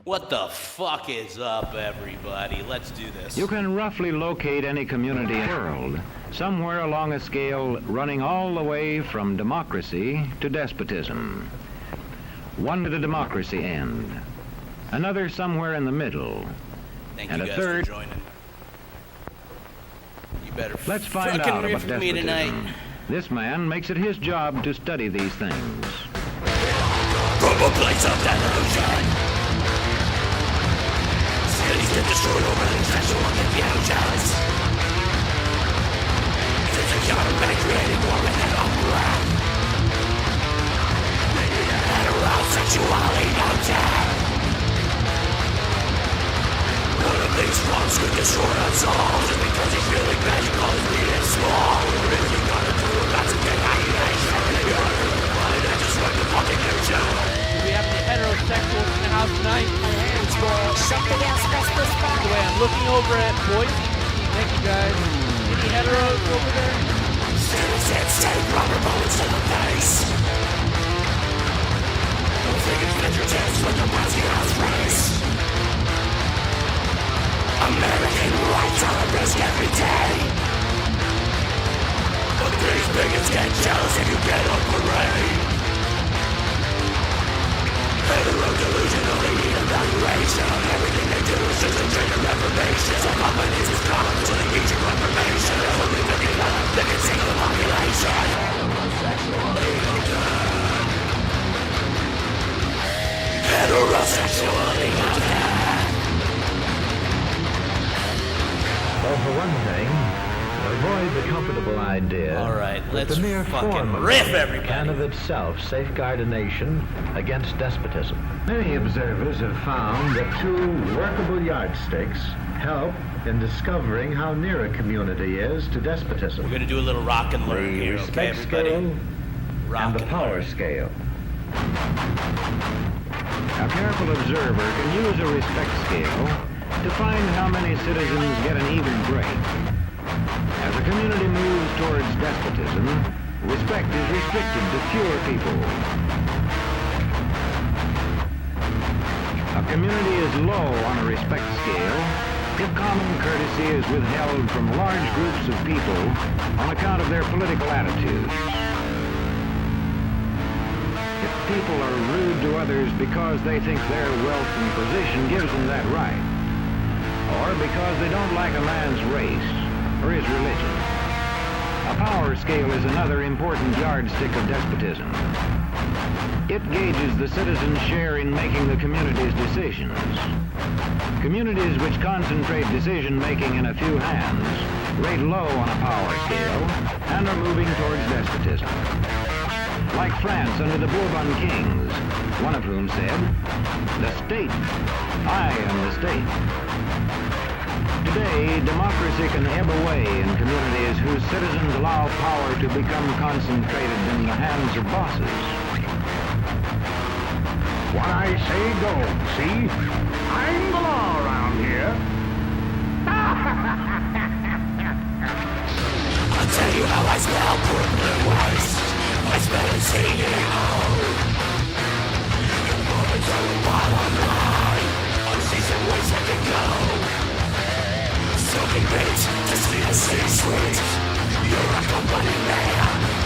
What the fuck is up, everybody? Let's do this. You can roughly locate any community in the world, somewhere along a scale running all the way from democracy to despotism. One to the democracy end, another somewhere in the middle, Thank and you a guys third. for joining. You better Let's find fucking out riff about me tonight. despotism. This man makes it his job to study these things. From a place of delusion, cities get destroyed over the sexual confusions. Since a government creating war within a breath, heterosexuality no death. None of these wrongs could destroy us all, just because he's feeling magical is being small. What is he gonna do about some annihilation? You're under the blood and just like the fucking future. We have the heterosexuals in the house tonight. Something else must be By the way, I'm looking over at Boise. Thank you guys. Any heteros over there? Citizens take rubber bullets to the face. Don't think it's fingertips with the Nazi house race. American rights are at risk every day. But these bigots get jealous if you get on parade. Hetero delusion only need evaluation. Everything they do is just a trigger reformation. Some companies is common to the age of reformation. Only the developed that can save the population. Heterosexuality of death. Well, for one thing, avoid the comfortable idea All right, that let's the mere fucking form of riff, life everybody. can of itself safeguard a nation against despotism. Many observers have found that two workable yardsticks help in discovering how near a community is to despotism. We're gonna do a little rock and learn The here, okay, respect everybody? scale Rock and the power learn. scale. A careful observer can use a respect scale to find how many citizens get an even break. As a community moves towards despotism, respect is restricted to fewer people. A community is low on a respect scale if common courtesy is withheld from large groups of people on account of their political attitudes. If people are rude to others because they think their wealth and position gives them that right, or because they don't like a man's race or his religion. A power scale is another important yardstick of despotism. It gauges the citizens' share in making the community's decisions. Communities which concentrate decision-making in a few hands rate low on a power scale and are moving towards despotism. Like France under the Bourbon kings, one of whom said, "The state, I am the state." Today, democracy can ebb away in communities whose citizens allow power to become concentrated in the hands of bosses. What I say goes, see? I'm the law around here. I'll tell you how I smell Brooklyn waste. I smell it singing out. The moments are the bottom line. Unseasoned waste I can go. Soaking bait to see the city sweet. You're a company man.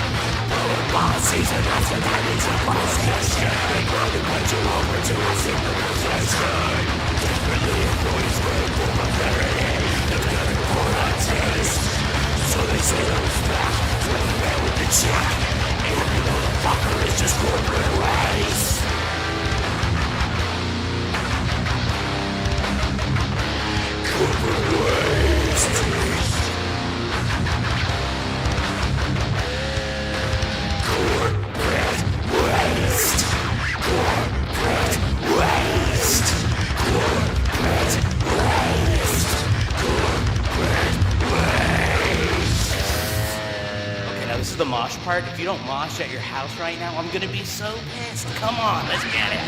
Ball season after that it's a possession. They grow to put you over to a simple possession. Desperately employees wait for prosperity. They're looking for a taste. So they say those back with the man with the check. And you know the fucker is just corporate waste. Corporate waste. This is the mosh part. If you don't mosh at your house right now, I'm gonna be so pissed. Come on, let's get it.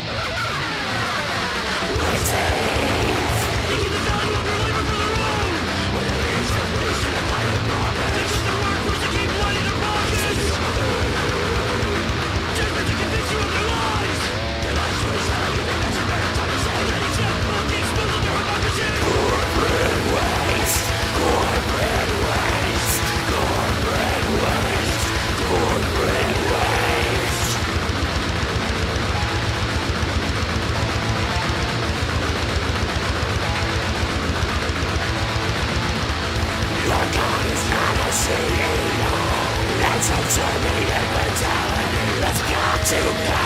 Let's terminate mentality. Let's got to go.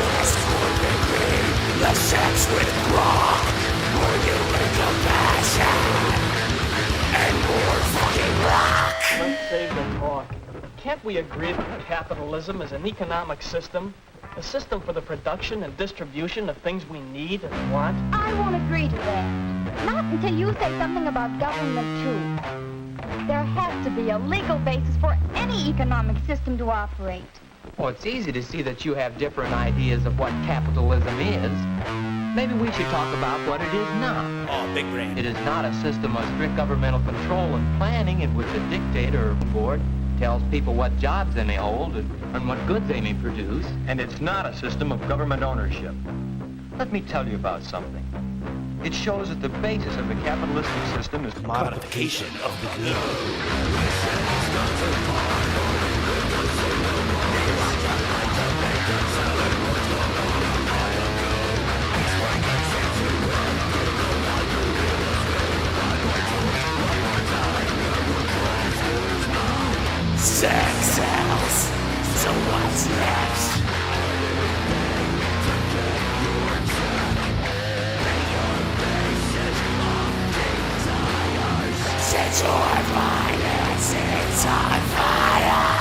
Less corporate greed, less sex with rock, more human compassion, and more fucking rock. Let's save the talk. Can't we agree that capitalism is an economic system? A system for the production and distribution of things we need and want? I won't agree to that. Not until you say something about government, too. There has to be a legal basis for any economic system to operate. Well, it's easy to see that you have different ideas of what capitalism is. Maybe we should talk about what it is not. Oh, big brain. It is not a system of strict governmental control and planning in which a dictator or board tells people what jobs they may hold and what goods they may produce. And it's not a system of government ownership. Let me tell you about something. It shows that the basis of the capitalistic system is Modification of the good. Sex sells. So what's next? Set your finances on fire.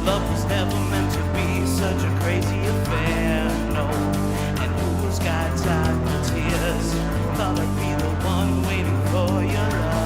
love was never meant to be such a crazy affair, no. And who's got time for tears? Thought I'd be the one waiting for your love.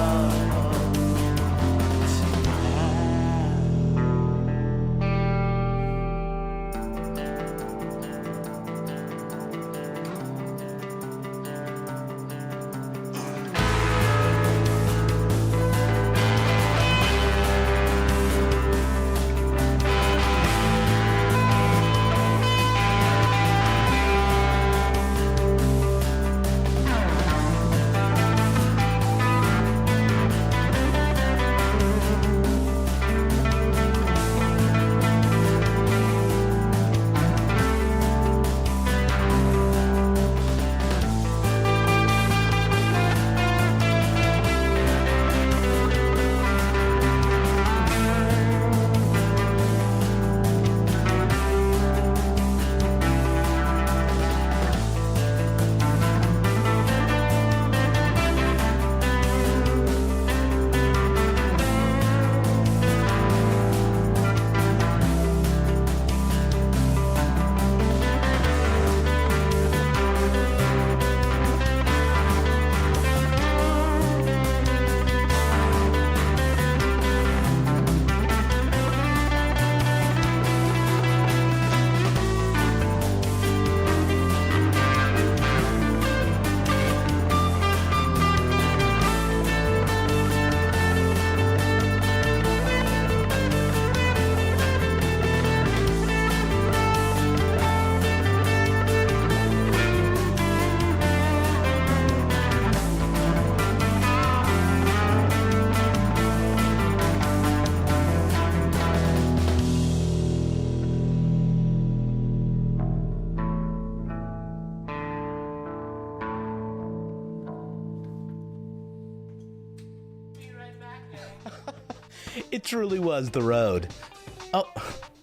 It truly was the road. Oh,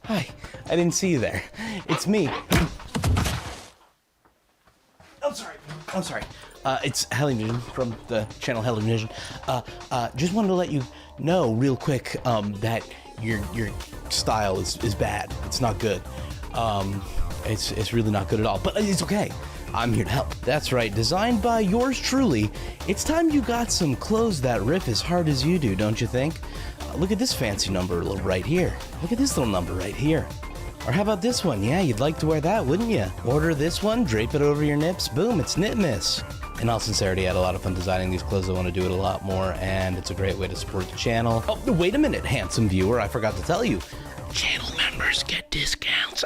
hi. I didn't see you there. It's me. I'm sorry. It's Hellion.Vision from the channel Hellion.Vision. Just wanted to let you know real quick that your style is bad. It's not good. It's really not good at all. But it's okay. I'm here to help. That's right. Designed by yours truly. It's time you got some clothes that riff as hard as you do, don't you think? Look at this fancy number right here. Look at this little number right here. Or how about this one? Yeah, you'd like to wear that, wouldn't you? Order this one, drape it over your nips, boom, it's Knitmas. In all sincerity, I had a lot of fun designing these clothes. I want to do it a lot more, and it's a great way to support the channel. Oh, wait a minute, handsome viewer, I forgot to tell you. Channel members get discounts.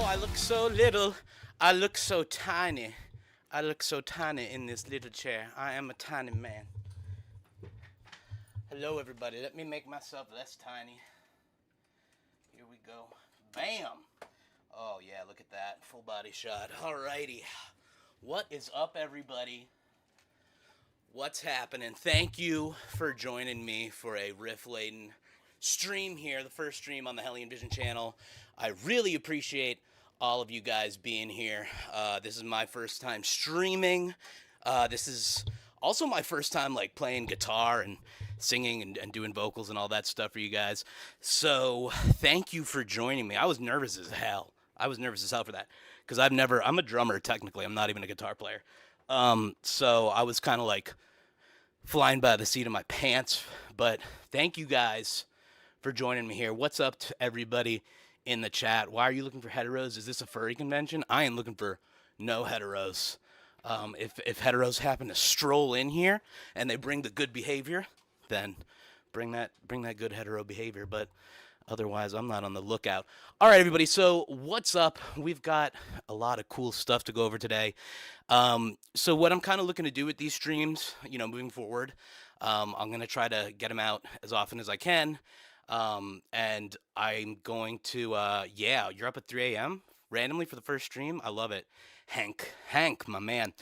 I look so little. I look so tiny. I look so tiny in this little chair. I am a tiny man. Hello, everybody. Let me make myself less tiny. Here we go. Bam! Oh, yeah, look at that. Full body shot. Alrighty. What is up, everybody? What's happening? Thank you for joining me for a riff-laden stream here, the first stream on the Hellion.Vision channel. I really appreciate all of you guys being here. This is my first time streaming. This is also my first time like playing guitar and singing and doing vocals and all that stuff for you guys. So thank you for joining me. I was nervous as hell. For that because I'm a drummer technically. I'm not even a guitar player. So I was kind of like flying by the seat of my pants, but thank you guys for joining me here. What's up to everybody in the chat? Why are you looking for heteros? Is this a furry convention? I am looking for no heteros. If heteros happen to stroll in here and they bring the good behavior, then bring that good hetero behavior, but otherwise, I'm not on the lookout. All right, everybody, so what's up? We've got a lot of cool stuff to go over today. So what I'm kind of looking to do with these streams, moving forward, I'm going to try to get them out as often as I can. And I'm going to, you're up at 3 a.m. randomly for the first stream. I love it. Hank, my man.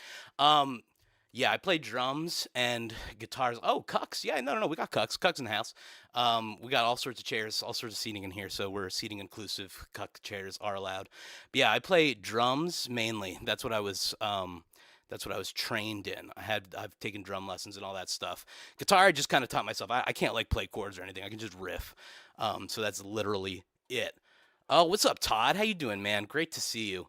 Yeah, I play drums and guitars. Oh, cucks. Yeah, no, we got cucks. Cucks in the house. We got all sorts of chairs, all sorts of seating in here, so we're seating inclusive. Cuck chairs are allowed. But yeah, I play drums mainly. That's what I was trained in. I've taken drum lessons and all that stuff. Guitar, I just kind of taught myself. I can't like play chords or anything. I can just riff. So that's literally it. Oh, what's up, Todd? How you doing, man? Great to see you.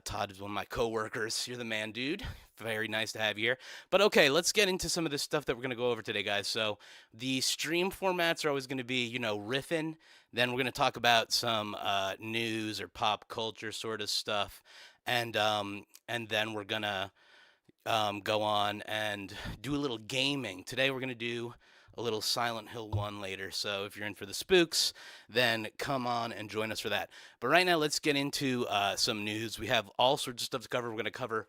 Todd is one of my coworkers. You're the man, dude. Very nice to have you here. But okay, let's get into some of the stuff that we're going to go over today, guys. So the stream formats are always going to be, riffing. Then we're going to talk about some news or pop culture sort of stuff. And then we're going to go on and do a little gaming. Today we're going to do a little Silent Hill 1 later, so if you're in for the spooks, then come on and join us for that. But right now, let's get into some news. We have all sorts of stuff to cover. We're going to cover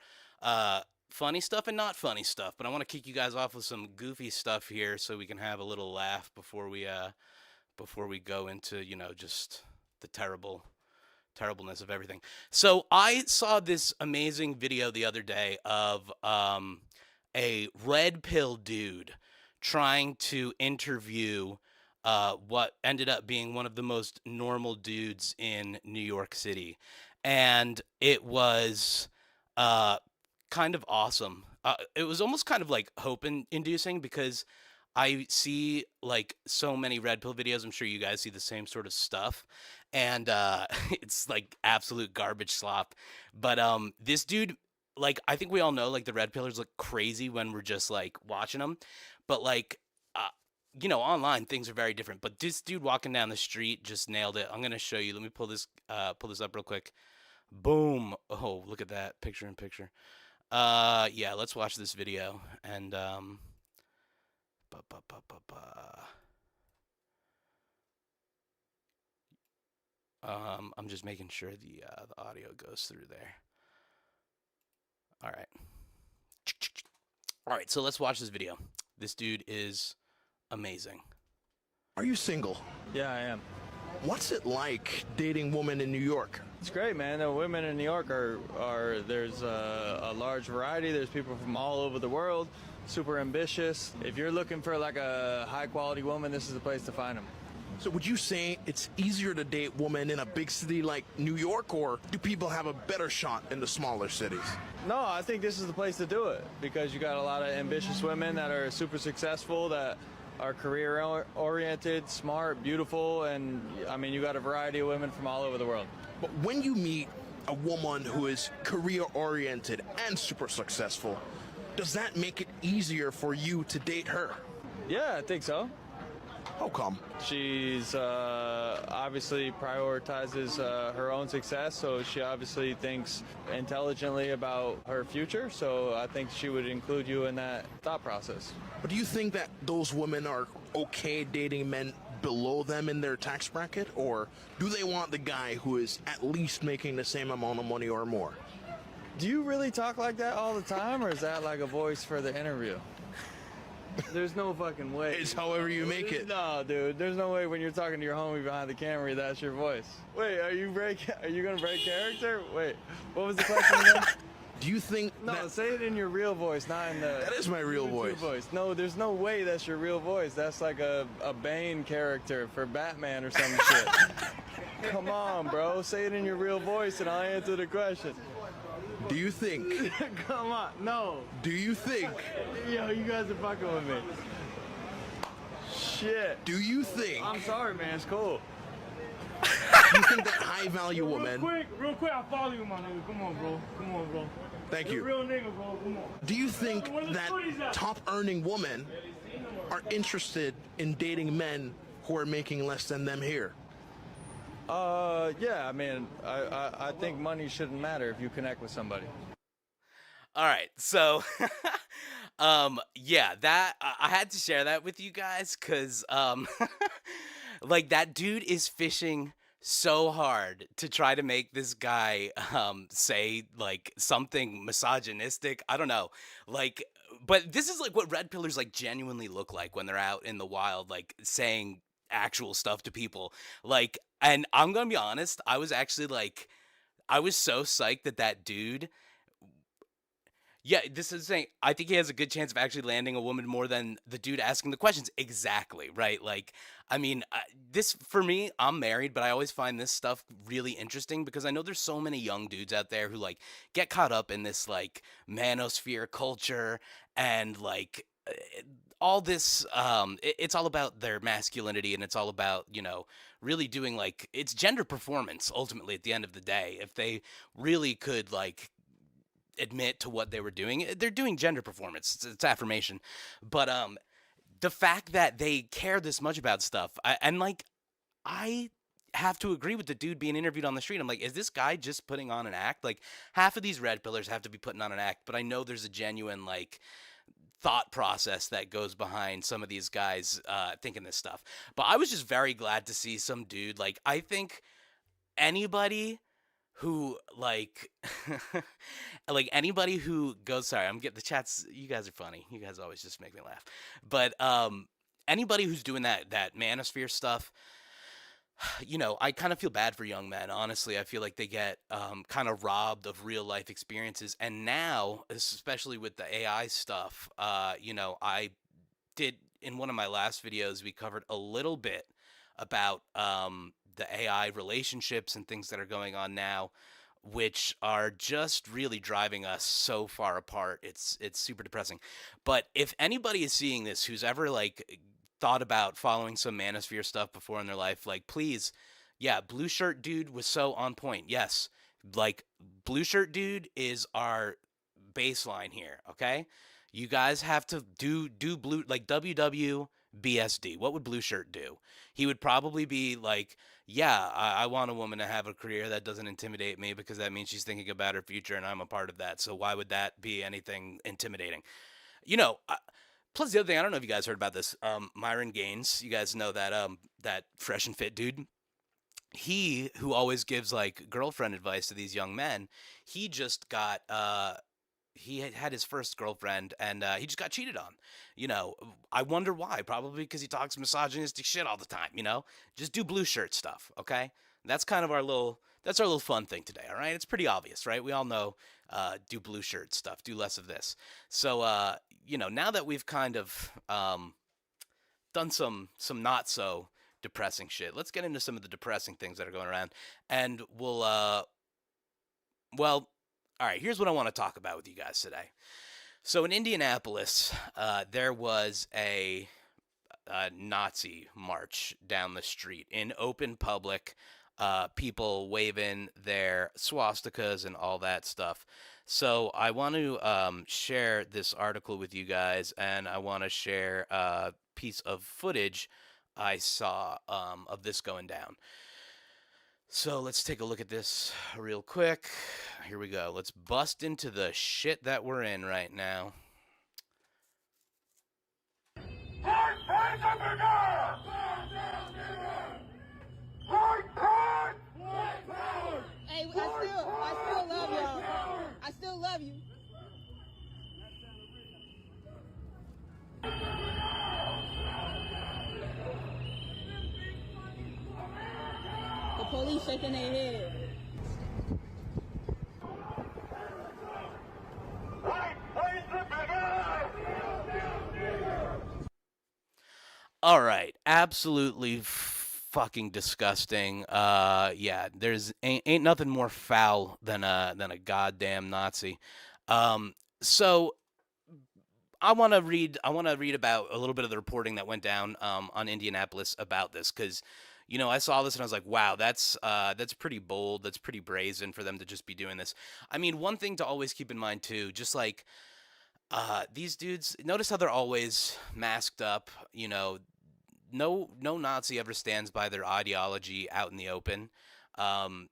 funny stuff and not funny stuff, but I want to kick you guys off with some goofy stuff here so we can have a little laugh before we go into, just the terribleness of everything. So I saw this amazing video the other day of a red pill dude trying to interview what ended up being one of the most normal dudes in New York City. And it was kind of awesome. It was almost kind of like hope-inducing because I see like so many red pill videos. I'm sure you guys see the same sort of stuff. And it's like absolute garbage slop. But this dude, like, I think we all know, like, the red pillers look crazy when we're just, like, watching them. But, like, online, things are very different. But this dude walking down the street just nailed it. I'm going to show you. Let me pull this up real quick. Boom. Oh, look at that. Picture in picture. Yeah, let's watch this video. And, I'm just making sure the audio goes through there. All right, so let's watch this video. This dude is amazing. Are you single? Yeah, I am. What's it like dating women in New York? It's great, man. The women in New York are there's a large variety. There's people from all over the world, super ambitious. If you're looking for like a high quality woman, this is the place to find them. So would you say it's easier to date women in a big city like New York, or do people have a better shot in the smaller cities? No, I think this is the place to do it because you got a lot of ambitious women that are super successful, that are career-oriented, smart, beautiful, and I mean, you got a variety of women from all over the world. But when you meet a woman who is career-oriented and super successful, does that make it easier for you to date her? Yeah, I think so. How come? She's obviously prioritizes her own success, so she obviously thinks intelligently about her future, so I think she would include you in that thought process. But do you think that those women are okay dating men below them in their tax bracket, or do they want the guy who is at least making the same amount of money or more? Do you really talk like that all the time, or is that like a voice for the interview? There's no fucking way. It's however you make it. No, dude. There's no way when you're talking to your homie behind the camera, that's your voice. Wait, are you gonna break character? Wait, what was the question again? Do you think No, say it in your real voice, not in the... That is my real voice. No, there's no way that's your real voice. That's like a Bane character for Batman or some shit. Come on, bro. Say it in your real voice and I'll answer the question. Do you think... Come on, no. Do you think... Yo, you guys are fucking with me. Shit. Do you think... I'm sorry, man. It's cool. Do you think that high-value woman... Real quick, I'll follow you, my nigga. Come on, bro. Come on, bro. Thank You're you. a real nigga, bro. Come on. Do you think that top-earning women are interested in dating men who are making less than them here? Yeah, I mean, I think money shouldn't matter if you connect with somebody. All right, so, yeah, that I had to share that with you guys because, like, that dude is fishing so hard to try to make this guy say like something misogynistic. I don't know, like, but this is like what red pillars like genuinely look like when they're out in the wild, like saying actual stuff to people. Like, and I'm gonna be honest, I was actually like, I was so psyched that dude. Yeah, this is saying I think he has a good chance of actually landing a woman more than the dude asking the questions. Exactly, right? Like, I mean, this, for me, I'm married, but I always find this stuff really interesting because I know there's so many young dudes out there who, like, get caught up in this, like, manosphere culture and, like, all this, it's all about their masculinity and it's all about, you know, really doing, like, it's gender performance, ultimately, at the end of the day. If they really could, like, admit to what they were doing, they're doing gender performance. It's affirmation. But the fact that they care this much about stuff, I have to agree with the dude being interviewed on the street. I'm like, is this guy just putting on an act? Like, half of these red pillars have to be putting on an act, but I know there's a genuine, like, thought process that goes behind some of these guys thinking this stuff. But I was just very glad to see some dude, like, I think anybody who, like, like, anybody who goes, sorry, I'm getting the chats, you guys are funny. You guys always just make me laugh. But anybody who's doing that manosphere stuff, you know, I kind of feel bad for young men, honestly. I feel like they get kind of robbed of real life experiences. And now, especially with the AI stuff, you know, I did, in one of my last videos, we covered a little bit about the AI relationships and things that are going on now, which are just really driving us so far apart. It's super depressing. But if anybody is seeing this who's ever, like, thought about following some manosphere stuff before in their life, like, please, yeah, blue shirt dude was so on point. Yes, like, blue shirt dude is our baseline here, okay? You guys have to do blue, like, WWBSD. What would blue shirt do? He would probably be like, yeah, I want a woman to have a career that doesn't intimidate me because that means she's thinking about her future and I'm a part of that. So why would that be anything intimidating? You know, plus the other thing, I don't know if you guys heard about this. Myron Gaines, you guys know that that fresh and fit dude. He, who always gives, like, girlfriend advice to these young men, he just got he had his first girlfriend and he just got cheated on. You know, I wonder why. Probably because he talks misogynistic shit all the time, you know? Just do blue shirt stuff, okay? That's kind of our little fun thing today, all right? It's pretty obvious, right? We all know do blue shirt stuff, do less of this. So, you know, now that we've kind of done some not so depressing shit, let's get into some of the depressing things that are going around. And we'll, well, all right, here's what I want to talk about with you guys today. So in Indianapolis, there was a Nazi march down the street in open public, people waving their swastikas and all that stuff. So I want to share this article with you guys, and I want to share a piece of footage I saw of this going down. So let's take a look at this real quick. Here we go. Let's bust into the shit that we're in right now. Hey, I still love y'all. I still love you. The police shaking their head. All right, absolutely fucking disgusting. Yeah, there's ain't nothing more foul than a goddamn Nazi. So I want to read about a little bit of the reporting that went down on Indianapolis about this because, I saw this and I was like, wow, that's pretty bold, that's pretty brazen for them to just be doing this. I mean, one thing to always keep in mind too, just like these dudes, notice how they're always masked up. No Nazi ever stands by their ideology out in the open.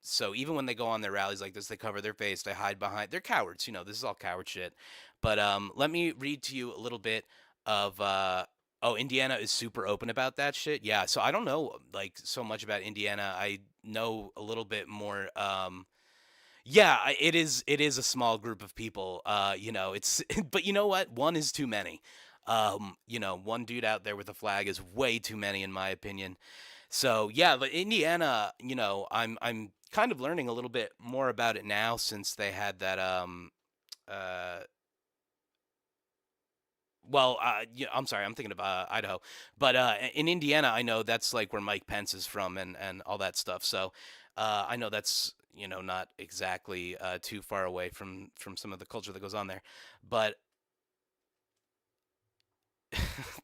So even when they go on their rallies like this, they cover their face, they hide behind. They're cowards. This is all coward shit. But let me read to you a little bit of. Oh, Indiana is super open about that shit. Yeah. So I don't know like so much about Indiana. I know a little bit more. Yeah, it is. It is a small group of people. It's. But you know what? One is too many. One dude out there with a flag is way too many, in my opinion. So yeah, but Indiana, I'm kind of learning a little bit more about it now since they had that. Uh, yeah, I'm sorry, I'm thinking of Idaho, but in Indiana, I know that's like where Mike Pence is from and all that stuff. So I know that's not exactly too far away from some of the culture that goes on there, but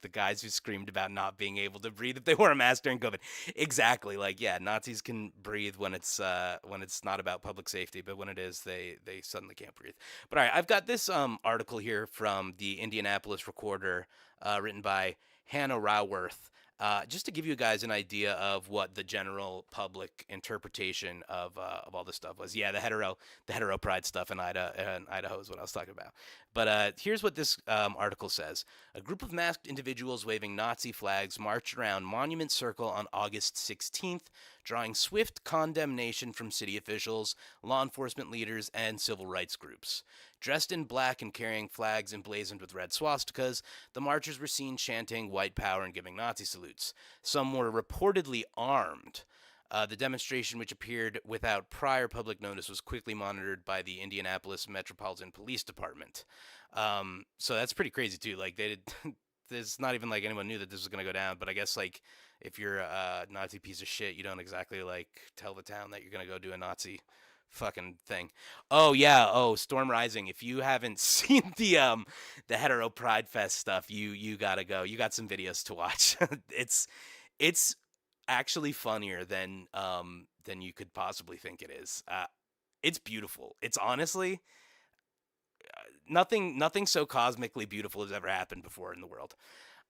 the guys who screamed about not being able to breathe if they wore a mask during COVID. Exactly. Like, yeah, Nazis can breathe when it's not about public safety, but when it is, they suddenly can't breathe. But all right, I've got this article here from the Indianapolis Recorder, written by Hannah Raworth. Just to give you guys an idea of what the general public interpretation of all this stuff was. Yeah, the hetero pride stuff in Idaho is what I was talking about. But here's what this article says. A group of masked individuals waving Nazi flags marched around Monument Circle on August 16th, drawing swift condemnation from city officials, law enforcement leaders, and civil rights groups. Dressed in black and carrying flags emblazoned with red swastikas, the marchers were seen chanting white power and giving Nazi salutes. Some were reportedly armed. The demonstration, which appeared without prior public notice, was quickly monitored by the Indianapolis Metropolitan Police Department. So that's pretty crazy too. Like they did, there's not even like anyone knew that this was gonna go down. But I guess like if you're a Nazi piece of shit, you don't exactly like tell the town that you're gonna go do a Nazi fucking thing. Oh yeah. Oh, Storm Rising. If you haven't seen the hetero pride fest stuff, you gotta go. You got some videos to watch. It's actually funnier than you could possibly think it is. It's beautiful. It's honestly nothing so cosmically beautiful has ever happened before in the world.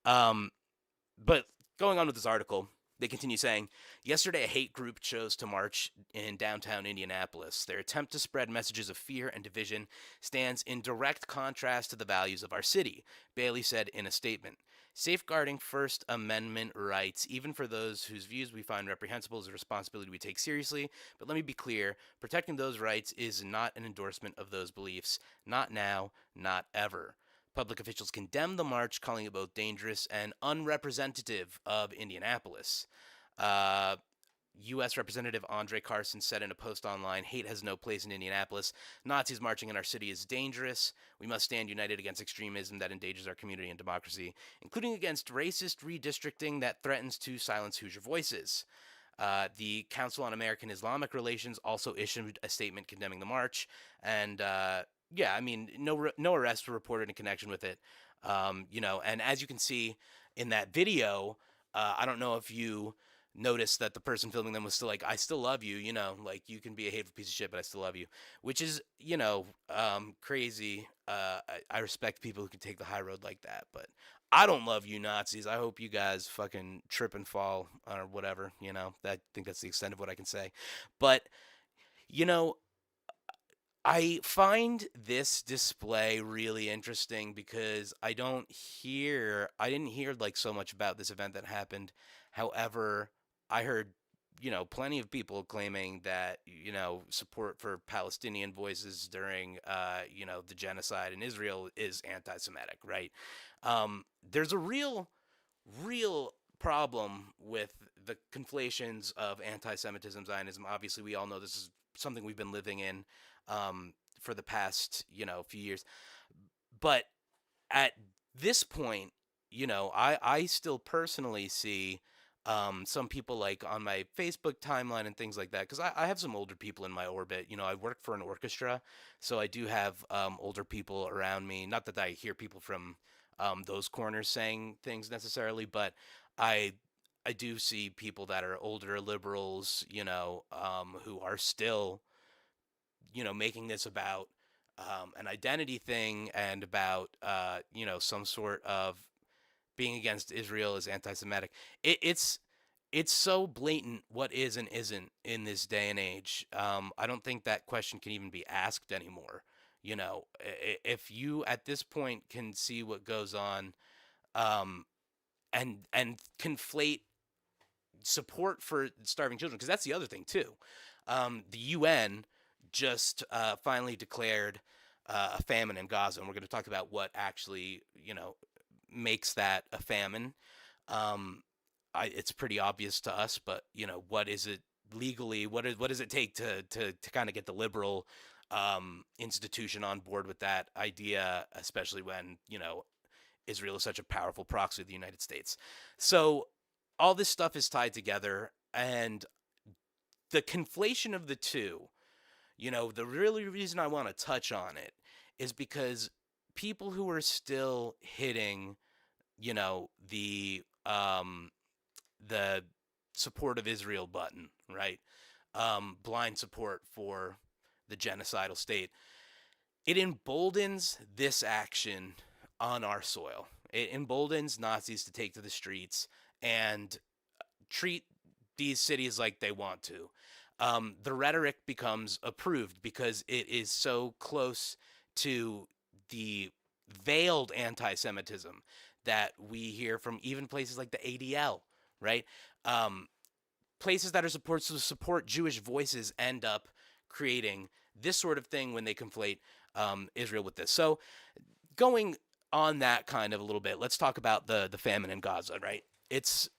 But going on with this article, they continue saying, yesterday a hate group chose to march in downtown Indianapolis. Their attempt to spread messages of fear and division stands in direct contrast to the values of our city, Bailey said in a statement. Safeguarding First Amendment rights, even for those whose views we find reprehensible, is a responsibility we take seriously. But let me be clear, protecting those rights is not an endorsement of those beliefs. Not now, not ever. Public officials condemned the march, calling it both dangerous and unrepresentative of Indianapolis. U.S. Representative Andre Carson said in a post online, hate has no place in Indianapolis. Nazis marching in our city is dangerous. We must stand united against extremism that endangers our community and democracy, including against racist redistricting that threatens to silence Hoosier voices. The Council on American Islamic Relations also issued a statement condemning the march, and yeah, I mean, no arrests were reported in connection with it. And as you can see in that video, I don't know if you noticed that the person filming them was still like, I still love you, like you can be a hateful piece of shit, but I still love you, which is, crazy. I respect people who can take the high road like that, but I don't love you Nazis. I hope you guys fucking trip and fall or whatever, I think that's the extent of what I can say. But, I find this display really interesting because I didn't hear like so much about this event that happened. However, I heard, plenty of people claiming that, support for Palestinian voices during, the genocide in Israel is anti-Semitic, right? There's a real problem with the conflations of anti-Semitism, Zionism. Obviously, we all know this is something we've been living in for the past, few years. But at this point, I still personally see some people like on my Facebook timeline and things like that, because I have some older people in my orbit. I work for an orchestra, so I do have older people around me. Not that I hear people from those corners saying things necessarily, but I I do see people that are older liberals, who are still, making this about an identity thing and about, some sort of being against Israel is anti-Semitic. It's so blatant what is and isn't in this day and age. I don't think that question can even be asked anymore. If you at this point can see what goes on, and conflate support for starving children, because that's the other thing too. The UN just finally declared a famine in Gaza, and we're going to talk about what actually makes that a famine. It's pretty obvious to us, but what is it legally? What does it take to kind of get the liberal institution on board with that idea, especially when Israel is such a powerful proxy of the United States. So all this stuff is tied together, and the conflation of the two, the really reason I want to touch on it is because people who are still hitting, the support of Israel button, right? Blind support for the genocidal state. It emboldens this action on our soil. It emboldens Nazis to take to the streets and treat these cities like they want to. The rhetoric becomes approved because it is so close to the veiled anti-Semitism that we hear from even places like the ADL, right? Places that are supposed to support Jewish voices end up creating this sort of thing when they conflate Israel with this. So going on that kind of a little bit, let's talk about the famine in Gaza, right? It's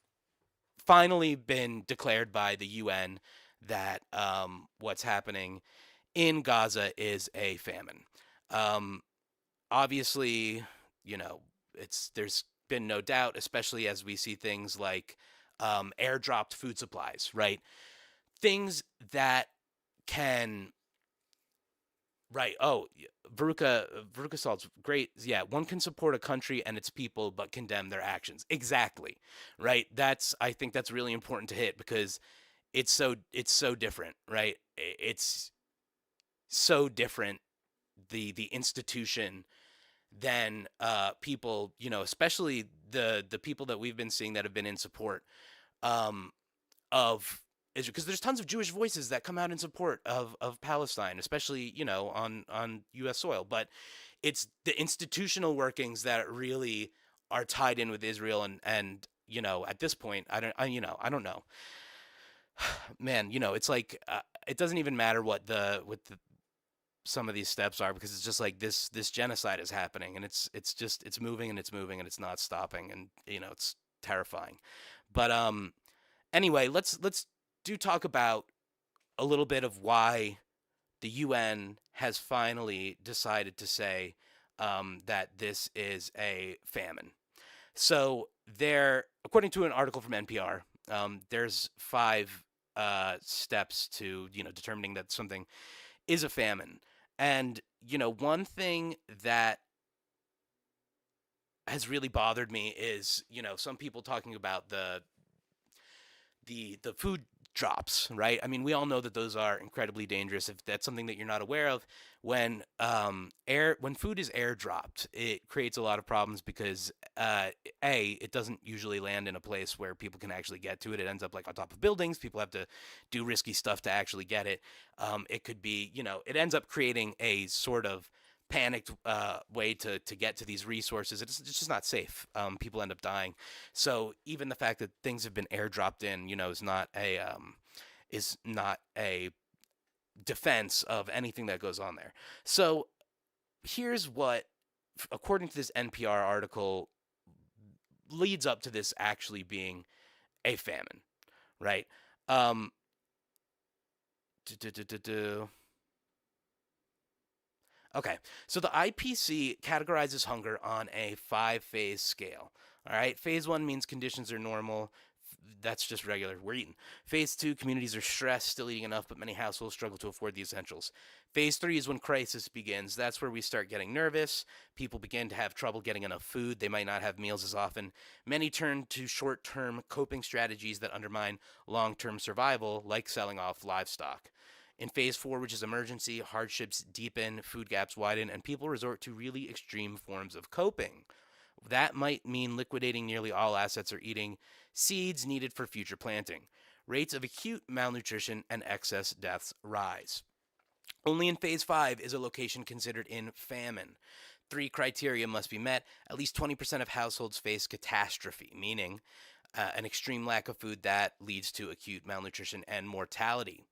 finally been declared by the UN that what's happening in Gaza is a famine. Obviously, there's been no doubt, especially as we see things like airdropped food supplies, right? Things that can, right? Oh, Veruca Salt's great. Yeah, one can support a country and its people, but condemn their actions. Exactly, right? I think that's really important to hit because it's so different, right? It's so different, the institution, than people, especially the people that we've been seeing that have been in support of Israel, because there's tons of Jewish voices that come out in support of Palestine, especially on U.S. soil. But it's the institutional workings that really are tied in with Israel, and at this point, I don't know, man. It's like it doesn't even matter what some of these steps are, because it's just like this genocide is happening, and it's moving and it's moving and it's not stopping, and it's terrifying. But anyway, let's talk about a little bit of why the UN has finally decided to say that this is a famine. So according to an article from NPR, there's 5 steps to determining that something is a famine. And one thing that has really bothered me is some people talking about the food drops, right? I mean, we all know that those are incredibly dangerous. If that's something that you're not aware of, when food is airdropped, it creates a lot of problems because it doesn't usually land in a place where people can actually get to it. It ends up like on top of buildings. People have to do risky stuff to actually get it. It could be, it ends up creating a sort of panicked way to get to these resources. It's just not safe. People end up dying. So even the fact that things have been airdropped in, is not a defense of anything that goes on there. So here's what, according to this NPR article, leads up to this actually being a famine, right? Okay, so the IPC categorizes hunger on a 5-phase scale. All right, phase 1 means conditions are normal. That's just regular. We're eating. Phase 2, communities are stressed, still eating enough, but many households struggle to afford the essentials. Phase 3 is when crisis begins. That's where we start getting nervous. People begin to have trouble getting enough food. They might not have meals as often. Many turn to short-term coping strategies that undermine long-term survival, like selling off livestock. In phase 4, which is emergency, hardships deepen, food gaps widen, and people resort to really extreme forms of coping. That might mean liquidating nearly all assets or eating seeds needed for future planting. Rates of acute malnutrition and excess deaths rise. Only in phase 5 is a location considered in famine. 3 criteria must be met. At least 20% of households face catastrophe, meaning an extreme lack of food that leads to acute malnutrition and mortality.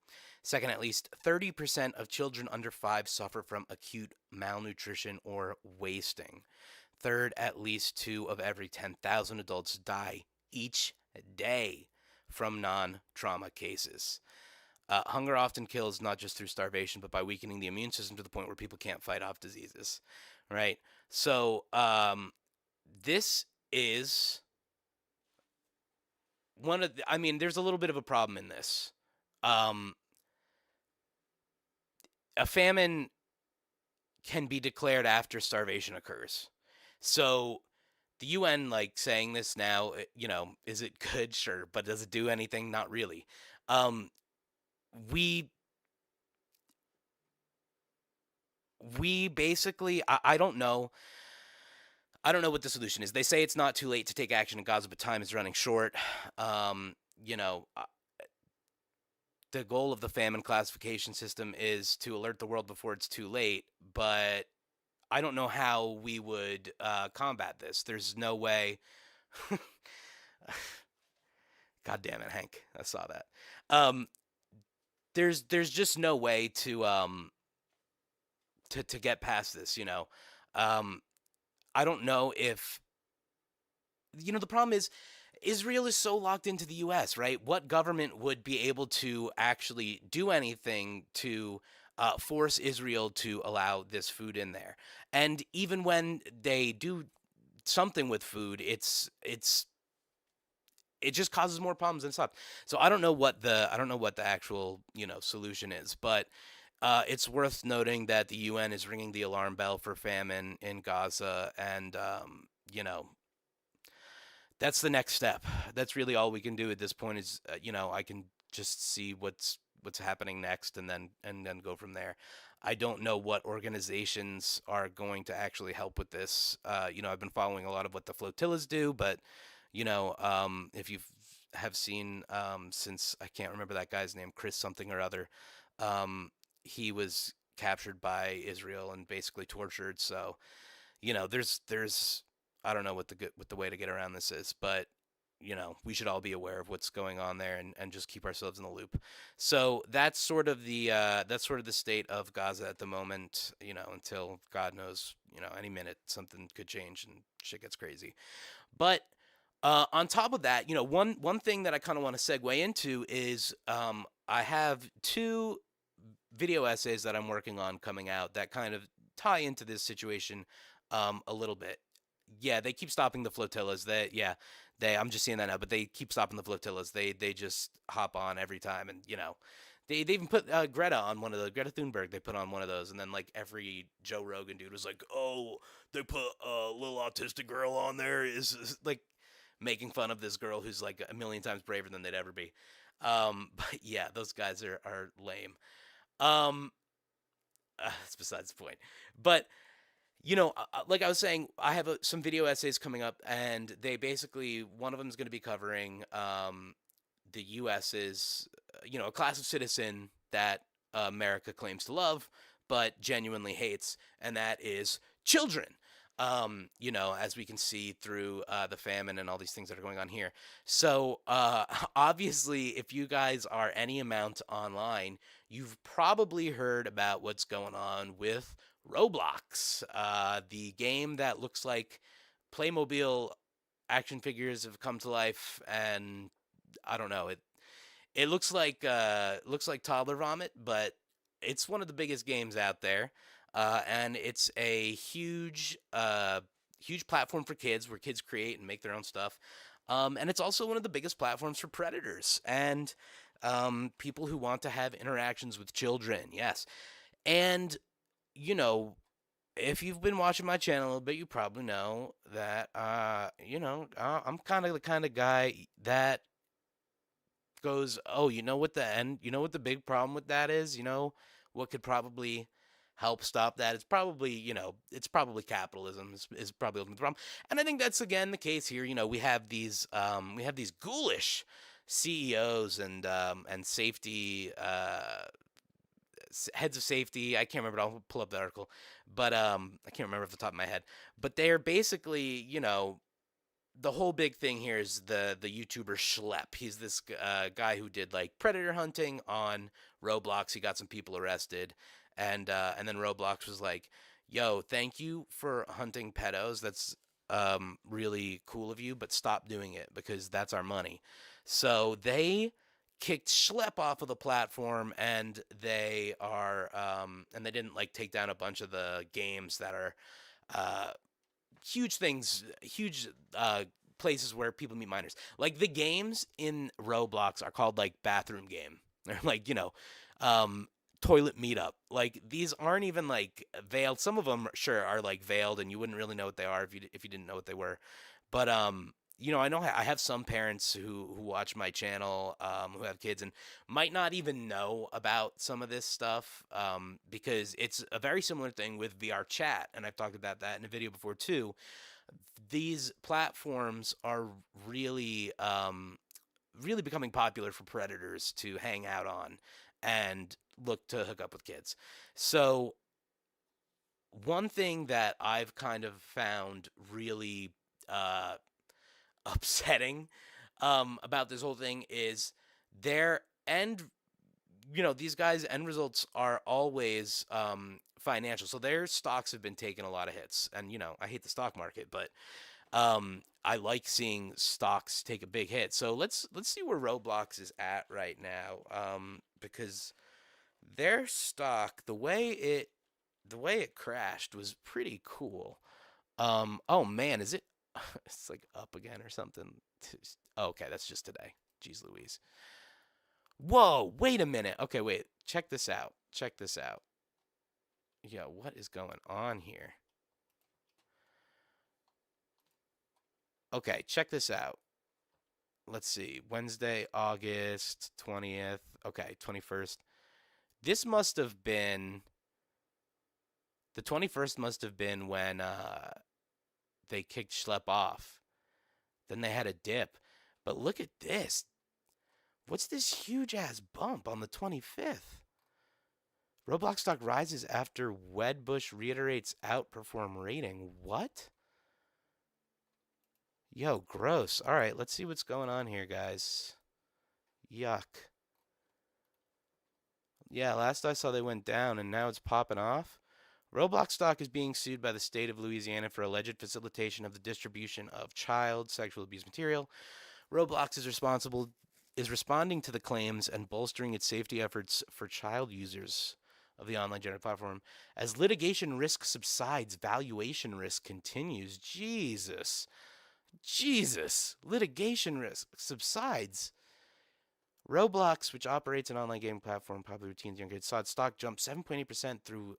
Second, at least 30% of children under 5 suffer from acute malnutrition or wasting. Third, at least 2 of every 10,000 adults die each day from non-trauma cases. Hunger often kills not just through starvation, but by weakening the immune system to the point where people can't fight off diseases, right? So this is one of the, I mean, there's a little bit of a problem in this. A famine can be declared after starvation occurs. So the UN, like, saying this now, you know, is it good? Sure. But does it do anything? Not really. We basically, I don't know. I don't know what the solution is. They say it's not too late to take action in Gaza, but time is running short. You know, the goal of the famine classification system is to alert the world before it's too late, but I don't know how we would combat this. There's no way. God damn it, Hank! I saw that. There's just no way to get past this. You know, I don't know if, you know, the problem is Israel is so locked into the U.S., right? What government would be able to actually do anything to force Israel to allow this food in there? And even when they do something with food, it just causes more problems than stops. So I don't know what the actual, you know, solution is, but it's worth noting that the UN is ringing the alarm bell for famine in Gaza, and you know, that's the next step. That's really all we can do at this point. Is you know, I can just see what's happening next, and then go from there. I don't know what organizations are going to actually help with this. You know, I've been following a lot of what the flotillas do, but you know, if you have seen, since I can't remember that guy's name, Chris something or other, he was captured by Israel and basically tortured. So, you know, there's I don't know what the way to get around this is, but you know, we should all be aware of what's going on there and just keep ourselves in the loop. So that's sort of the state of Gaza at the moment, you know, until God knows, you know, any minute something could change and shit gets crazy. But on top of that, you know, one thing that I kind of want to segue into is I have 2 video essays that I'm working on coming out that kind of tie into this situation a little bit. Yeah, they keep stopping the flotillas. I'm just seeing that now, but they keep stopping the flotillas. They just hop on every time, and you know, they even put Greta on one of the Greta Thunberg. They put on one of those, and then like every Joe Rogan dude was like, "Oh, they put a little autistic girl on there," is like making fun of this girl who's like a million times braver than they'd ever be. But yeah, those guys are lame. That's besides the point. But you know, like I was saying, I have some video essays coming up, and they basically, one of them is going to be covering the U.S.'s, you know, a class of citizen that America claims to love, but genuinely hates, and that is children. You know, as we can see through the famine and all these things that are going on here. So obviously, if you guys are any amount online, you've probably heard about what's going on with Roblox, the game that looks like Playmobil action figures have come to life, and I don't know, it looks like toddler vomit, but it's one of the biggest games out there. and it's a huge platform for kids where kids create and make their own stuff. And it's also one of the biggest platforms for predators and people who want to have interactions with children. Yes. And, you know, if you've been watching my channel a little bit, you probably know that, I'm kind of the kind of guy that goes, oh, you know what the big problem with that is? You know what could probably help stop that? It's probably capitalism is probably ultimately the problem. And I think that's again the case here. You know, we have these ghoulish CEOs and safety heads of safety. I can't remember. I'll pull up the article, but I can't remember off the top of my head. But they're basically, the whole big thing here is the YouTuber Schlepp. He's this guy who did like predator hunting on Roblox. He got some people arrested, and then Roblox was like, "Yo, thank you for hunting pedos. That's really cool of you, but stop doing it because that's our money." So they kicked Schlepp off of the platform, and they didn't like take down a bunch of the games that are huge places where people meet minors. Like the games in Roblox are called like bathroom game. They're like, toilet meetup. Like these aren't even like veiled. Some of them sure are like veiled and you wouldn't really know what they are if you didn't know what they were. But I know I have some parents who watch my channel who have kids and might not even know about some of this stuff because it's a very similar thing with VR chat, and I've talked about that in a video before too. These platforms are really becoming popular for predators to hang out on and look to hook up with kids. So one thing that I've kind of found really upsetting about this whole thing is these guys' end results are always financial. So their stocks have been taking a lot of hits, and I hate the stock market, but I like seeing stocks take a big hit. So let's see where Roblox is at right now, because their stock, the way it crashed was pretty cool. Oh man, is it? It's like up again or something. Oh, okay, that's just today. Jeez Louise. Whoa, wait a minute. Okay, wait. Check this out. Yeah, what is going on here? Okay, check this out. Let's see. Wednesday, August 20th. Okay, 21st. This must have been... The 21st must have been when they kicked Schlepp off. Then they had a dip. But look at this. What's this huge-ass bump on the 25th? Roblox stock rises after Wedbush reiterates outperform rating. What? Yo, gross. All right, let's see what's going on here, guys. Yuck. Yeah, last I saw they went down, and now it's popping off. Roblox stock is being sued by the state of Louisiana for alleged facilitation of the distribution of child sexual abuse material. Roblox is responding to the claims and bolstering its safety efforts for child users of the online generative platform. As litigation risk subsides, valuation risk continues. Jesus. Litigation risk subsides. Roblox, which operates an online gaming platform popular with teens and young kids, saw its stock jump 7.8% through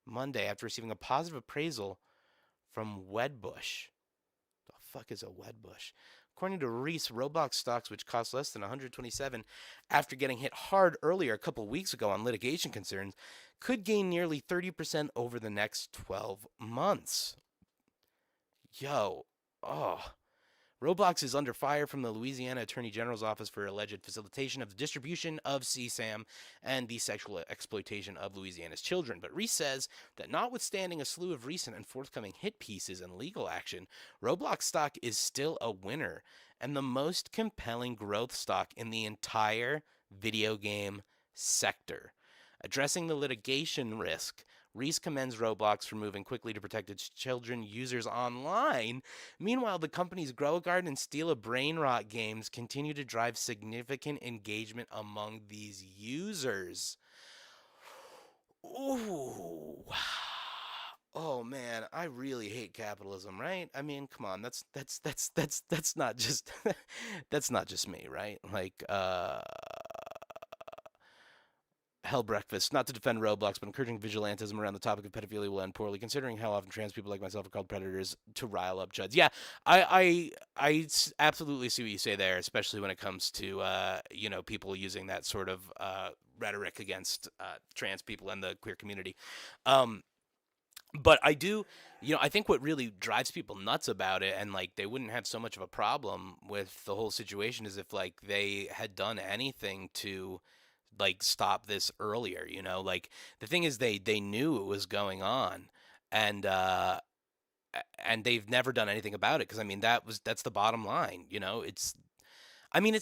Monday after receiving a positive appraisal from Wedbush. The fuck is a Wedbush? According to Reese, Roblox stocks, which cost less than $127 after getting hit hard earlier a couple weeks ago on litigation concerns, could gain nearly 30% over the next 12 months. Roblox is under fire from the Louisiana Attorney General's office for alleged facilitation of the distribution of CSAM and the sexual exploitation of Louisiana's children. But Reese says that notwithstanding a slew of recent and forthcoming hit pieces and legal action, Roblox stock is still a winner and the most compelling growth stock in the entire video game sector. Addressing the litigation risk, Reese commends Roblox for moving quickly to protect its children users online. Meanwhile, the company's Grow a Garden and Steal a Brain Rot games continue to drive significant engagement among these users. Ooh. Oh man, I really hate capitalism, right? I mean, come on, that's not just that's not just me, right? Like Hell Breakfast, not to defend Roblox, but encouraging vigilantism around the topic of pedophilia will end poorly, considering how often trans people like myself are called predators to rile up Juds. Yeah, absolutely see what you say there, especially when it comes to people using that sort of rhetoric against trans people and the queer community. But I do, I think what really drives people nuts about it, and like they wouldn't have so much of a problem with the whole situation, is if like they had done anything to like stop this earlier. Like the thing is they knew it was going on, and they've never done anything about it, because I mean that's the bottom line. It's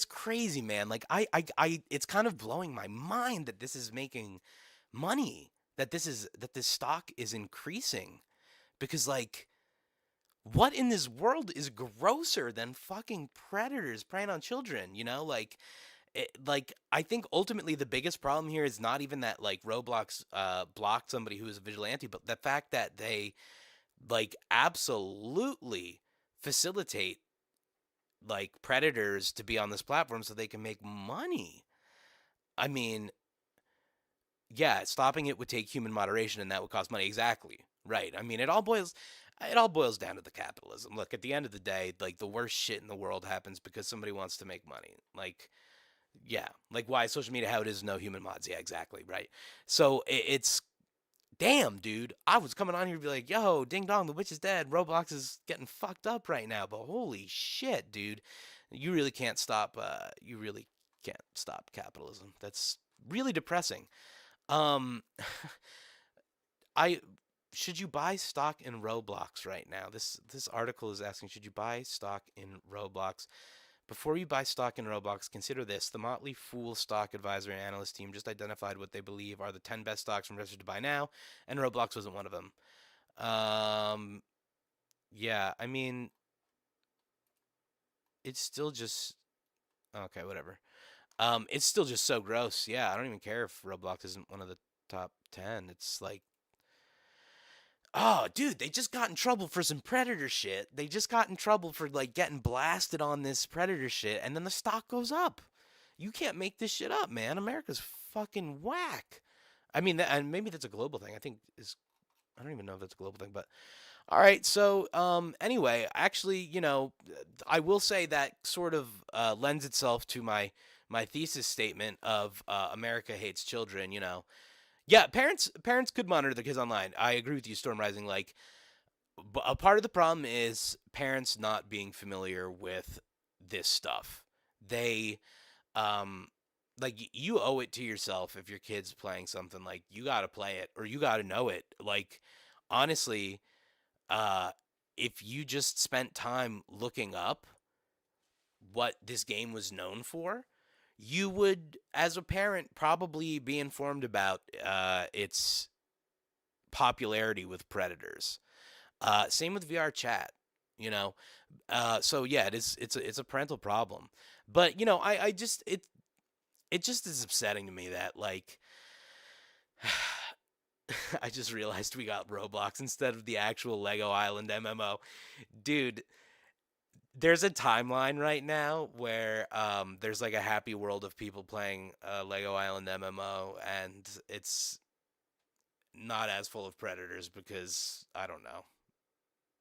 crazy, man. Like it's kind of blowing my mind that this is making money, that this stock is increasing, because like what in this world is grosser than fucking predators preying on children? I think ultimately the biggest problem here is not even that like Roblox blocked somebody who is a vigilante, but the fact that they like absolutely facilitate like predators to be on this platform so they can make money. I mean, yeah, stopping it would take human moderation, and that would cost money. Exactly. Right. I mean, it all boils down to the capitalism. Look, at the end of the day, like the worst shit in the world happens because somebody wants to make money. Like, yeah, like why social media, how it is no human mods. Yeah, exactly. Right. So it's damn, dude. I was coming on here to be like, yo, ding dong, the witch is dead. Roblox is getting fucked up right now. But holy shit, dude. You really can't stop capitalism. That's really depressing. I should you buy stock in Roblox right now? This article is asking, should you buy stock in Roblox? Before you buy stock in Roblox, consider this. The Motley Fool stock advisor and analyst team just identified what they believe are the 10 best stocks from investors to buy now, and Roblox wasn't one of them. Yeah, I mean, it's still just okay, whatever. It's still just so gross. Yeah, I don't even care if Roblox isn't one of the top 10. It's like, oh, dude, they just got in trouble for some predator shit. They just got in trouble for like getting blasted on this predator shit, and then the stock goes up. You can't make this shit up, man. America's fucking whack. I mean, and maybe that's a global thing. I don't even know if that's a global thing, but all right. So, anyway, actually, I will say that sort of lends itself to my thesis statement of America hates children. Yeah, parents could monitor their kids online. I agree with you, Storm Rising. Like, a part of the problem is parents not being familiar with this stuff. They, like, you owe it to yourself if your kid's playing something. Like, you got to play it or you got to know it. Like, honestly, if you just spent time looking up what this game was known for, you would, as a parent, probably be informed about its popularity with predators. Same with VR chat, So yeah, it's a parental problem. But it just is upsetting to me that like I just realized we got Roblox instead of the actual Lego Island MMO, dude. There's a timeline right now where there's like a happy world of people playing Lego Island MMO, and it's not as full of predators because I don't know.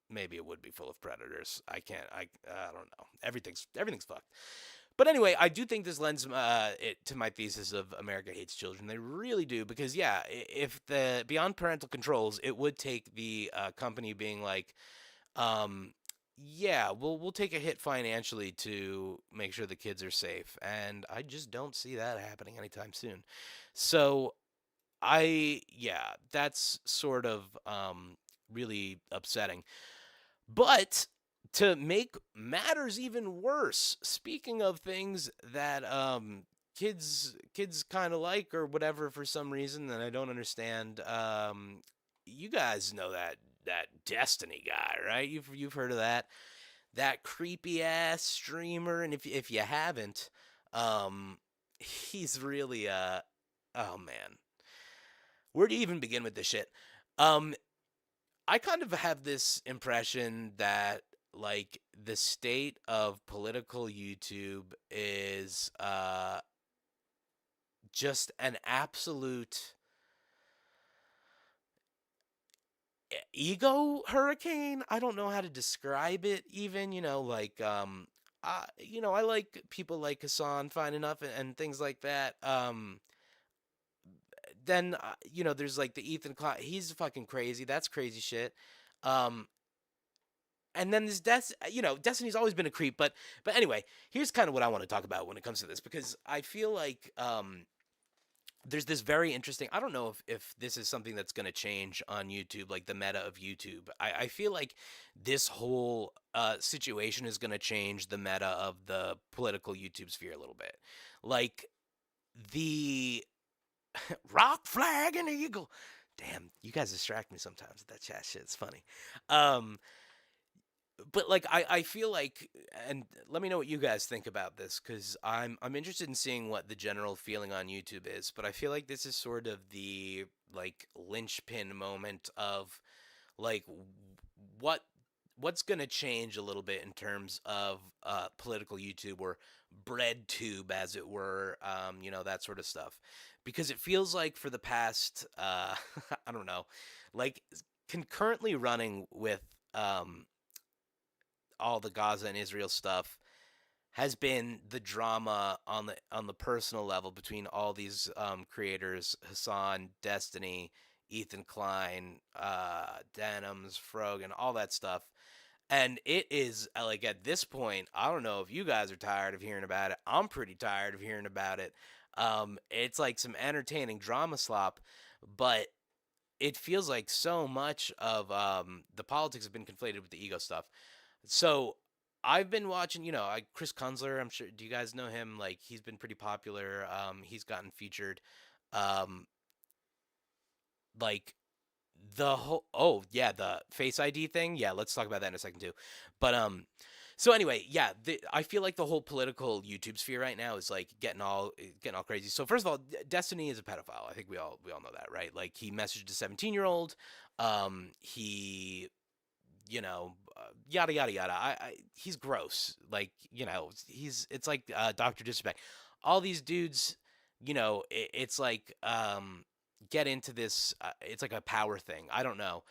Maybe it would be full of predators. I don't know. Everything's fucked. But anyway, I do think this lends it to my thesis of America hates children. They really do, because yeah, if the beyond parental controls, it would take the company being like, yeah, we'll take a hit financially to make sure the kids are safe, and I just don't see that happening anytime soon. So that's sort of really upsetting. But to make matters even worse, speaking of things that kids kind of like or whatever for some reason that I don't understand, you guys know that Destiny guy, right? You've heard of that creepy ass streamer, and if you haven't, he's really oh man. where do you even begin with this shit? I kind of have this impression that like the state of political YouTube is just an absolute ego hurricane. I don't know how to describe it even, like I like people like Hassan fine enough and things like that. Then there's like the Ethan Klein. He's fucking crazy. That's crazy shit. Um, and then this Destiny's always been a creep. But anyway, here's kind of what I want to talk about when it comes to this, because I feel like there's this very interesting. I don't know if this is something that's going to change on YouTube, like the meta of YouTube. I feel like this whole situation is going to change the meta of the political YouTube sphere a little bit. Like the rock, flag, and eagle. Damn, you guys distract me sometimes with that chat shit. It's funny. But like I feel like, and let me know what you guys think about this, because I'm interested in seeing what the general feeling on YouTube is. But I feel like this is sort of the like linchpin moment of like what's gonna change a little bit in terms of political YouTube, or bread tube, as it were, that sort of stuff. Because it feels like for the past I don't know, like concurrently running with all the Gaza and Israel stuff has been the drama on the personal level between all these creators: Hassan, Destiny, Ethan Klein, Denims, Frog, and all that stuff. And it is like, at this point, I don't know if you guys are tired of hearing about it. I'm pretty tired of hearing about it. It's like some entertaining drama slop, but it feels like so much of the politics have been conflated with the ego stuff. So I've been watching, Chris Kunzler. I'm sure. Do you guys know him? Like, he's been pretty popular. He's gotten featured. Like the whole. Oh yeah, the Face ID thing. Yeah, let's talk about that in a second too. But so anyway, yeah, I feel like the whole political YouTube sphere right now is like getting all crazy. So first of all, Destiny is a pedophile. I think we all know that, right? Like, he messaged a 17-year-old. He yada yada yada. He's gross. Like, it's like Dr. Disrespect. All these dudes, it's like get into this. It's like a power thing. I don't know,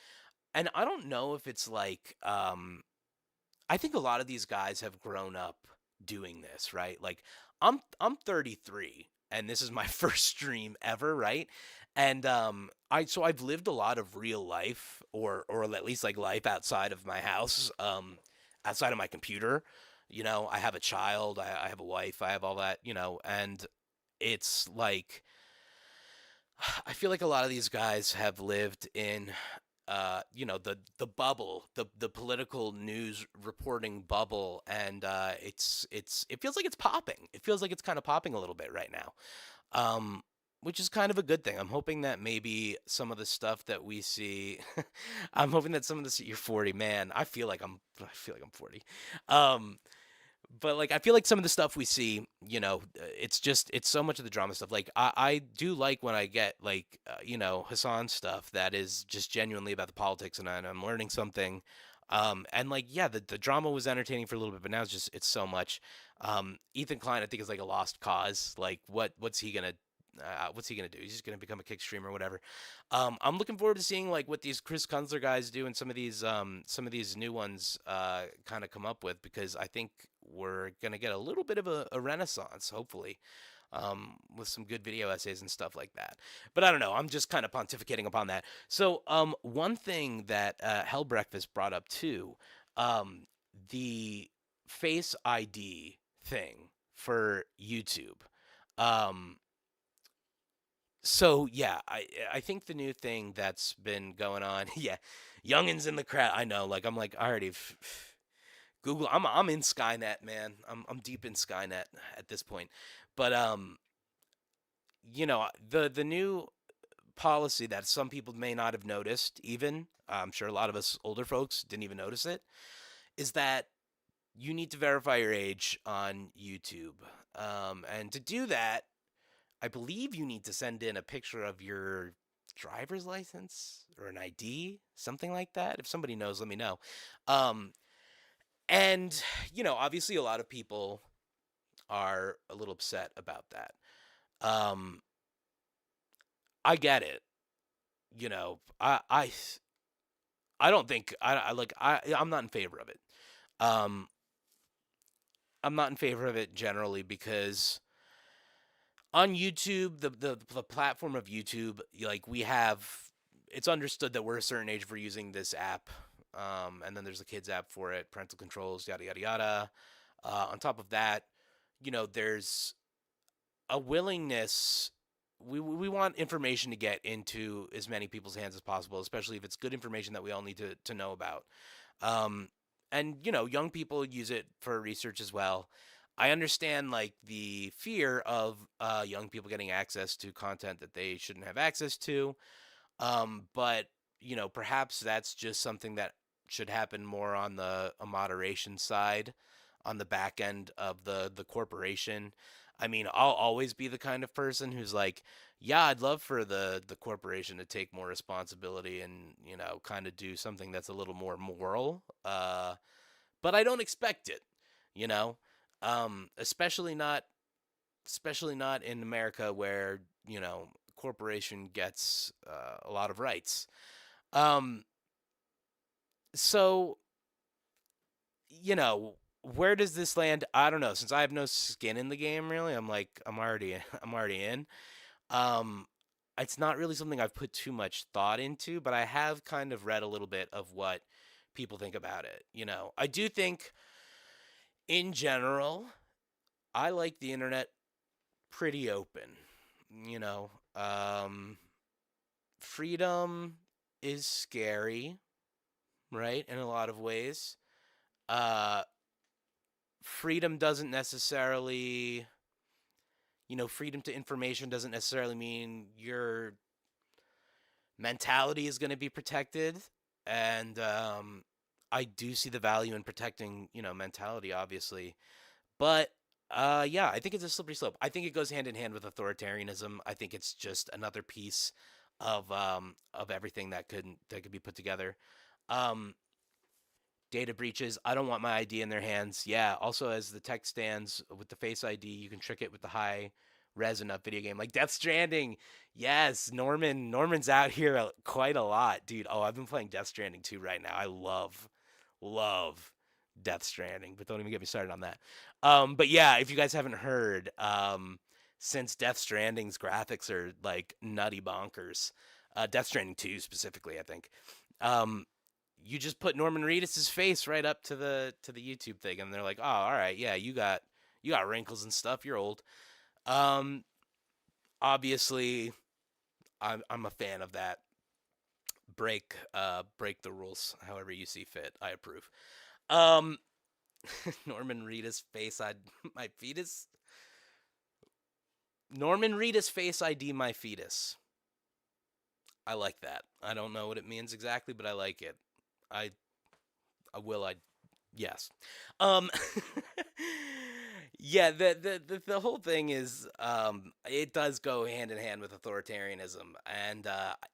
and I don't know if it's like I think a lot of these guys have grown up doing this, right? Like, I'm 33, and this is my first stream ever, right? And I've lived a lot of real life, or at least like life outside of my house, outside of my computer. I have a child, I have a wife, I have all that, and it's like I feel like a lot of these guys have lived in the bubble, the political news reporting bubble, and it feels like it's popping. It feels like it's kind of popping a little bit right now. Which is kind of a good thing. I'm hoping that maybe some of the stuff that we see, I'm hoping that some of this, you're 40, man. I feel like I'm 40. But like, I feel like some of the stuff we see, it's so much of the drama stuff. Like, I do like when I get like, Hassan stuff that is just genuinely about the politics, and I'm learning something. And like, yeah, the drama was entertaining for a little bit, but now it's so much. Ethan Klein, I think, is like a lost cause. Like, what's he gonna do? He's just gonna become a kick streamer or whatever. I'm looking forward to seeing like what these Chris Kunzler guys do, and some of these new ones kind of come up with, because I think we're gonna get a little bit of a renaissance, hopefully, with some good video essays and stuff like that. But I don't know. I'm just kind of pontificating upon that. So one thing that Hell Breakfast brought up too, the Face ID thing for YouTube. So yeah, I think the new thing that's been going on, yeah, youngins in the crowd. I know, like, I'm like, I already Google. I'm in Skynet, man. I'm deep in Skynet at this point. But the new policy that some people may not have noticed, even I'm sure a lot of us older folks didn't even notice it, is that you need to verify your age on YouTube, and to do that, I believe you need to send in a picture of your driver's license or an ID, something like that. If somebody knows, let me know. And, obviously a lot of people are a little upset about that. I get it. I don't think I'm not in favor of it. I'm not in favor of it generally because on YouTube, the platform of YouTube, it's understood that we're a certain age for using this app. And then there's a kids app for it, parental controls, yada, yada, yada. On top of that, there's a willingness. We want information to get into as many people's hands as possible, especially if it's good information that we all need to know about. And, young people use it for research as well. I understand, the fear of young people getting access to content that they shouldn't have access to. But, perhaps that's just something that should happen more on a moderation side, on the back end of the corporation. I mean, I'll always be the kind of person who's like, yeah, I'd love for the corporation to take more responsibility and, kind of do something that's a little more moral. But I don't expect it, especially not in America where, corporation gets a lot of rights. So, where does this land? I don't know. Since I have no skin in the game, really, I'm already in. It's not really something I've put too much thought into, but I have kind of read a little bit of what people think about it. I do think, in general, I like the internet pretty open. Freedom is scary, right? In a lot of ways. Freedom doesn't necessarily, freedom to information doesn't necessarily mean your mentality is going to be protected. And I do see the value in protecting, mentality, obviously. But I think it's a slippery slope. I think it goes hand in hand with authoritarianism. I think it's just another piece of everything that could be put together. Data breaches. I don't want my ID in their hands. Yeah. Also, as the tech stands with the Face ID, you can trick it with the high res enough video game like Death Stranding. Yes, Norman's out here quite a lot, dude. Oh, I've been playing Death Stranding 2 right now. I love Death Stranding, but don't even get me started on that. But yeah, if you guys haven't heard, since Death Stranding's graphics are nutty bonkers, Death Stranding 2 specifically, I think. You just put Norman Reedus' face right up to the YouTube thing, and they're like, "Oh, all right, yeah, you got wrinkles and stuff. You're old." Obviously, I'm a fan of that. Break the rules however you see fit. I approve. Norman Reedus face my fetus. Norman Reedus face ID my fetus. I like that. I don't know what it means exactly, but I like it. Yes. Yeah, the whole thing is, it does go hand in hand with authoritarianism, and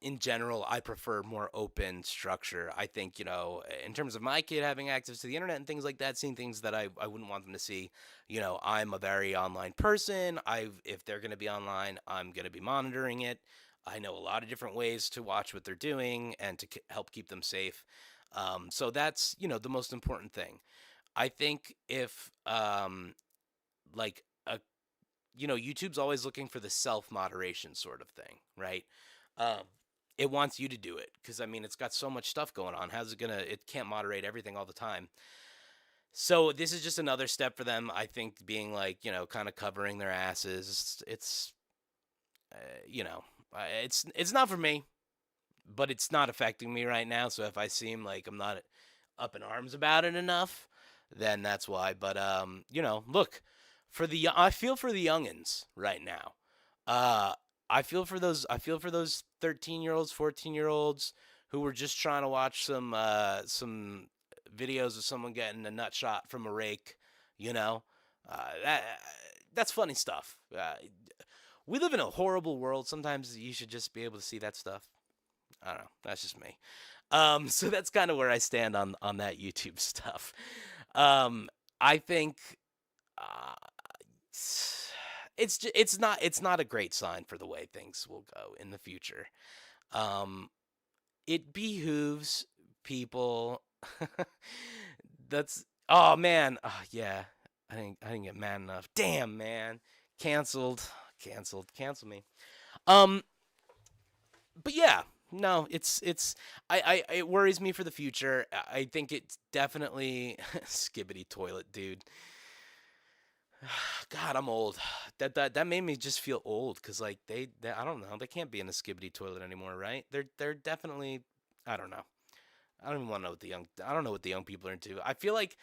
in general, I prefer more open structure. I think, in terms of my kid having access to the internet and things like that, seeing things that I wouldn't want them to see, I'm a very online person. If they're going to be online, I'm going to be monitoring it. I know a lot of different ways to watch what they're doing and to help keep them safe. So that's, the most important thing. I think if, YouTube's always looking for the self-moderation sort of thing, right? It wants you to do it because, it's got so much stuff going on. It can't moderate everything all the time. So this is just another step for them, I think, being kind of covering their asses. It's not for me, but it's not affecting me right now. So if I seem like I'm not up in arms about it enough, then that's why. But look, I feel for the youngins right now. I feel for those 13-year-olds, 14-year-olds who were just trying to watch some videos of someone getting a nut shot from a rake. That's funny stuff. We live in a horrible world. Sometimes you should just be able to see that stuff. I don't know. That's just me. So that's kind of where I stand on that YouTube stuff. I think it's not a great sign for the way things will go in the future. It behooves people. That's oh man, yeah. I didn't get mad enough. Damn man, canceled, cancel me. But yeah, no, it worries me for the future. I think it's definitely skibbity toilet, dude. God, I'm old. That made me just feel old because like they I don't know, they can't be in a skibbity toilet anymore, right? They're definitely I don't know. I don't even want to know what I don't know what the young people are into. I feel like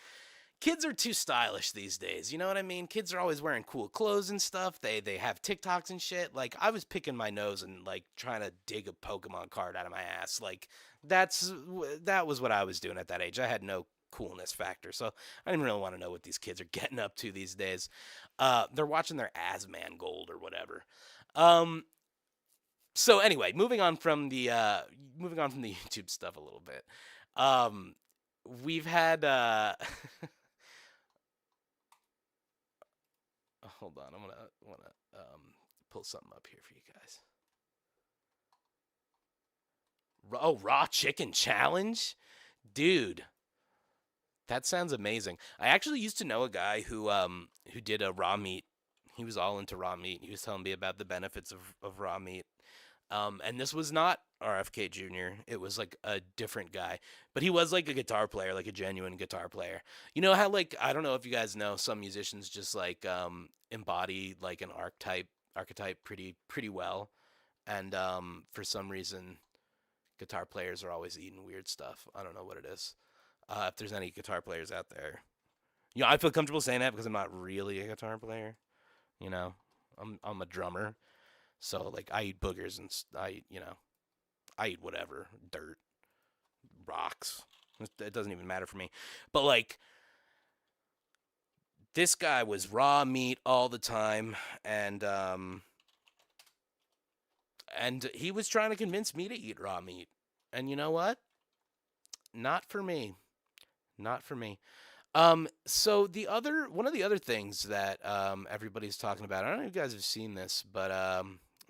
kids are too stylish these days. You know what I mean? Kids are always wearing cool clothes and stuff. They have TikToks and shit. Like I was picking my nose and like trying to dig a Pokemon card out of my ass. Like that was what I was doing at that age. I had no coolness factor. So I didn't really want to know what these kids are getting up to these days. They're watching their Asmongold or whatever. So anyway, moving on from the YouTube stuff a little bit. We've had hold on, I'm wanna pull something up here for you guys. Raw chicken challenge, dude. That sounds amazing. I actually used to know a guy who did a raw meat. He was all into raw meat. He was telling me about the benefits of raw meat. And this was not RFK Jr. It was like a different guy, but he was like a guitar player, like a genuine guitar player. You know how like I don't know if you guys know some musicians just like embody like an archetype pretty well, and for some reason guitar players are always eating weird stuff. I don't know what it is. If there's any guitar players out there, you know, I feel comfortable saying that because I'm not really a guitar player. You know, I'm a drummer. So like I eat boogers and I eat whatever, dirt, rocks. It doesn't even matter for me. But like this guy was raw meat all the time, and he was trying to convince me to eat raw meat. And you know what? Not for me. Not for me. So one of the other things that everybody's talking about, I don't know if you guys have seen this, but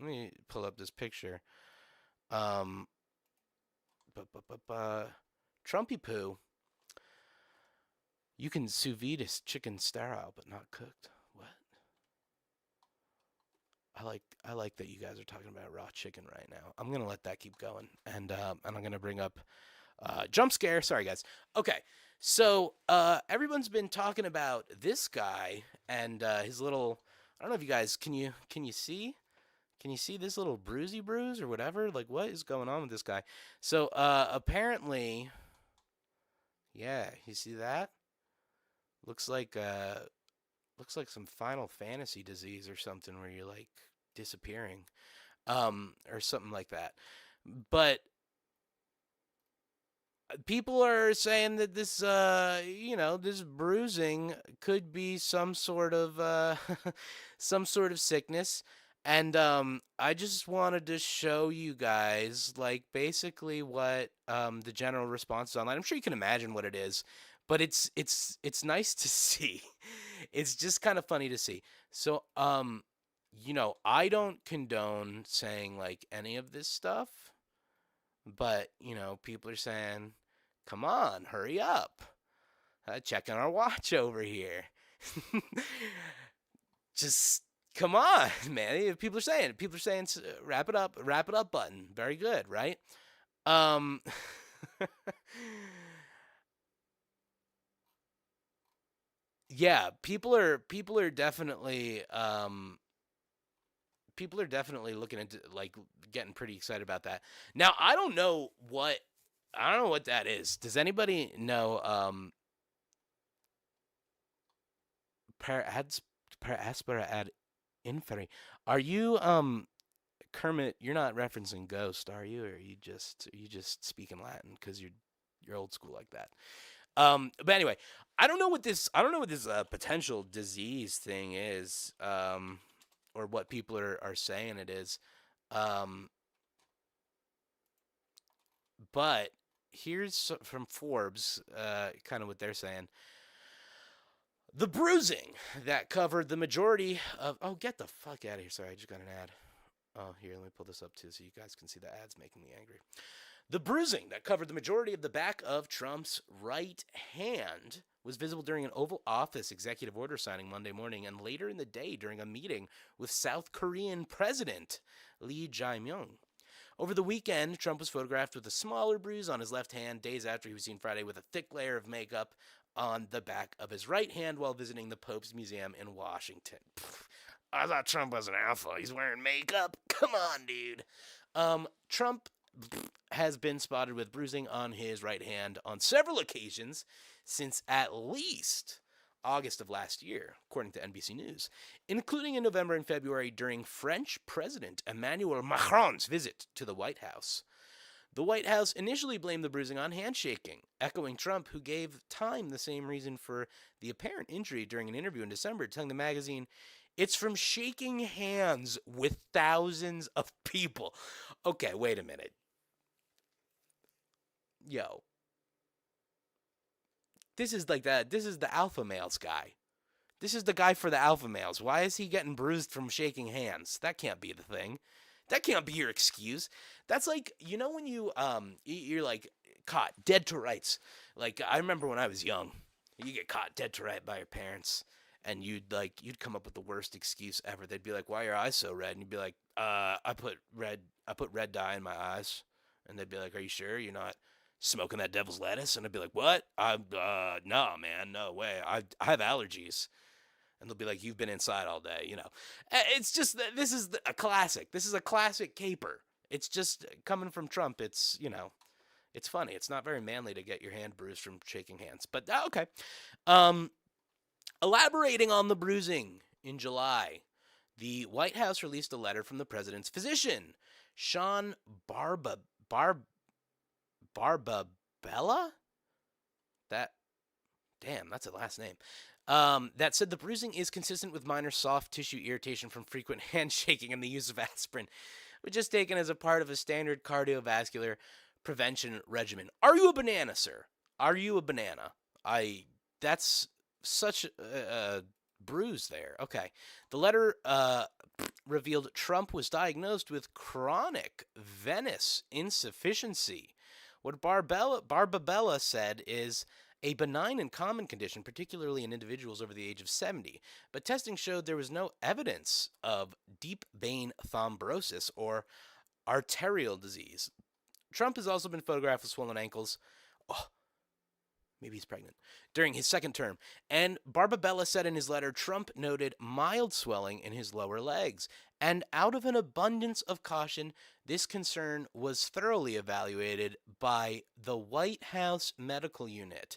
let me pull up this picture. Trumpy poo. You can sous vide a chicken sterile but not cooked. What? I like that you guys are talking about raw chicken right now. I'm gonna let that keep going, and I'm gonna bring up jump scare. Sorry guys. Okay, so everyone's been talking about this guy and his little. I don't know if you guys can you see. Can you see this little bruisey bruise or whatever? Like, what is going on with this guy? So, apparently, yeah, you see that? Looks like some Final Fantasy disease or something where you're like disappearing, or something like that. But people are saying that this, this bruising could be some sort of sickness. And I just wanted to show you guys, like, basically what the general response is online. I'm sure you can imagine what it is, but it's nice to see. It's just kind of funny to see. So, I don't condone saying like any of this stuff, but people are saying, "Come on, hurry up! Checking our watch over here." Just. Come on, man. People are saying, wrap it up button. Very good, right? Yeah, people are definitely looking into like getting pretty excited about that. Now, I don't know what that is. Does anybody know per aspera ad inferi. Are you Kermit? You're not referencing Ghost, are you? Or are you just speaking Latin because you're old school like that? But anyway, I don't know what this potential disease thing is, or what people are saying it is. But here's from Forbes, kind of what they're saying. The bruising that covered the majority of... Oh, get the fuck out of here. Sorry, I just got an ad. Oh, here, let me pull this up too so you guys can see the ads making me angry. The bruising that covered the majority of the back of Trump's right hand was visible during an Oval Office executive order signing Monday morning and later in the day during a meeting with South Korean President Lee Jae-myung. Over the weekend, Trump was photographed with a smaller bruise on his left hand days after he was seen Friday with a thick layer of makeup on the back of his right hand while visiting the Pope's Museum in Washington. I thought Trump was an alpha. He's wearing makeup. Come on, dude. Trump has been spotted with bruising on his right hand on several occasions since at least August of last year, according to NBC News, including in November and February during French President Emmanuel Macron's visit to the White House. The White House initially blamed the bruising on handshaking, echoing Trump, who gave Time the same reason for the apparent injury during an interview in December, telling the magazine, "It's from shaking hands with thousands of people." Okay, wait a minute. Yo. This is like that. This is the alpha males guy. This is the guy for the alpha males. Why is he getting bruised from shaking hands? That can't be the thing. That can't be your excuse. That's like, you know, when you're like caught dead to rights. Like, I remember when I was young, you get caught dead to right by your parents, and you'd come up with the worst excuse ever. They'd be like, "Why are your eyes so red?" And you'd be like, I put red dye in my eyes." And they'd be like, "Are you sure you're not smoking that devil's lettuce?" And I'd be like, "What? No, man, no way. I have allergies." And they'll be like, "You've been inside all day," you know. It's just, this is a classic. This is a classic caper. It's just coming from Trump. It's, you know, it's funny. It's not very manly to get your hand bruised from shaking hands. But, okay. Elaborating on the bruising, in July, the White House released a letter from the president's physician, Sean Barbabella? That's a last name. That said the bruising is consistent with minor soft tissue irritation from frequent handshaking and the use of aspirin, which is taken as a part of a standard cardiovascular prevention regimen. Are you a banana, sir? Are you a banana? That's such a bruise there. Okay. The letter revealed Trump was diagnosed with chronic venous insufficiency. What Barbabella said is a benign and common condition, particularly in individuals over the age of 70, but testing showed there was no evidence of deep vein thrombosis or arterial disease. Trump has also been photographed with swollen ankles. Oh, maybe he's pregnant. During his second term. And Barbabella said in his letter, Trump noted mild swelling in his lower legs. And out of an abundance of caution, this concern was thoroughly evaluated by the White House medical unit.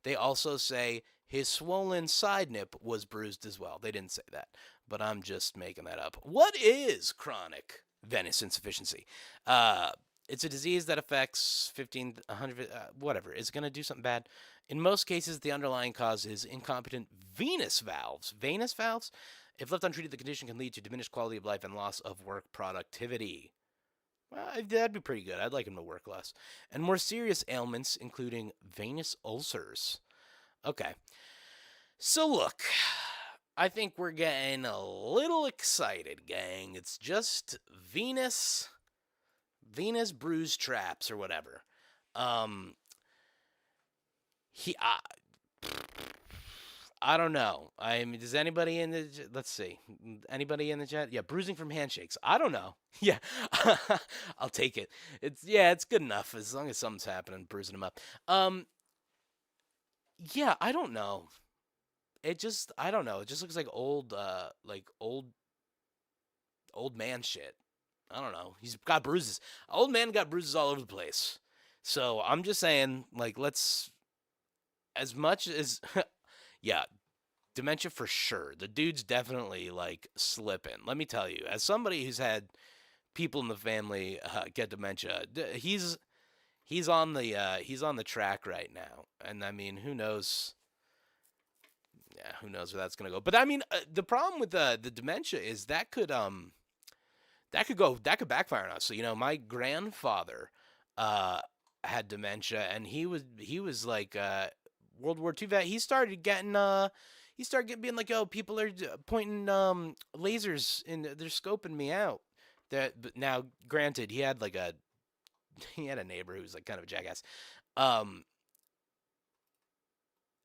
They also say his swollen side nip was bruised as well. They didn't say that, but I'm just making that up. What is chronic venous insufficiency? It's a disease that affects 1,500, whatever. It's going to do something bad. In most cases, the underlying cause is incompetent venous valves. Venous valves? If left untreated, the condition can lead to diminished quality of life and loss of work productivity. Well, that'd be pretty good. I'd like him to work less. And more serious ailments, including venous ulcers. Okay. So look, I think we're getting a little excited, gang. It's just Venus bruise traps or whatever. I don't know. I mean, does anybody in the... Let's see. Anybody in the chat? Yeah, bruising from handshakes. I don't know. Yeah, I'll take it. It's good enough as long as something's happening, bruising them up. Yeah, I don't know. I don't know. It just looks like old man shit. I don't know. He's got bruises. Old man got bruises all over the place. So I'm just saying, like, let's... As much as... Yeah, dementia for sure. The dude's definitely, like, slipping. Let me tell you, as somebody who's had people in the family get dementia, he's on the track right now. And I mean, who knows? Yeah, who knows where that's gonna go? But I mean, the problem with the dementia is that could backfire on us. So, you know, my grandfather had dementia, and he was like World War II vet. He started getting being like, oh, people are pointing lasers and they're scoping me out. But now, granted, he had a neighbor who was like kind of a jackass,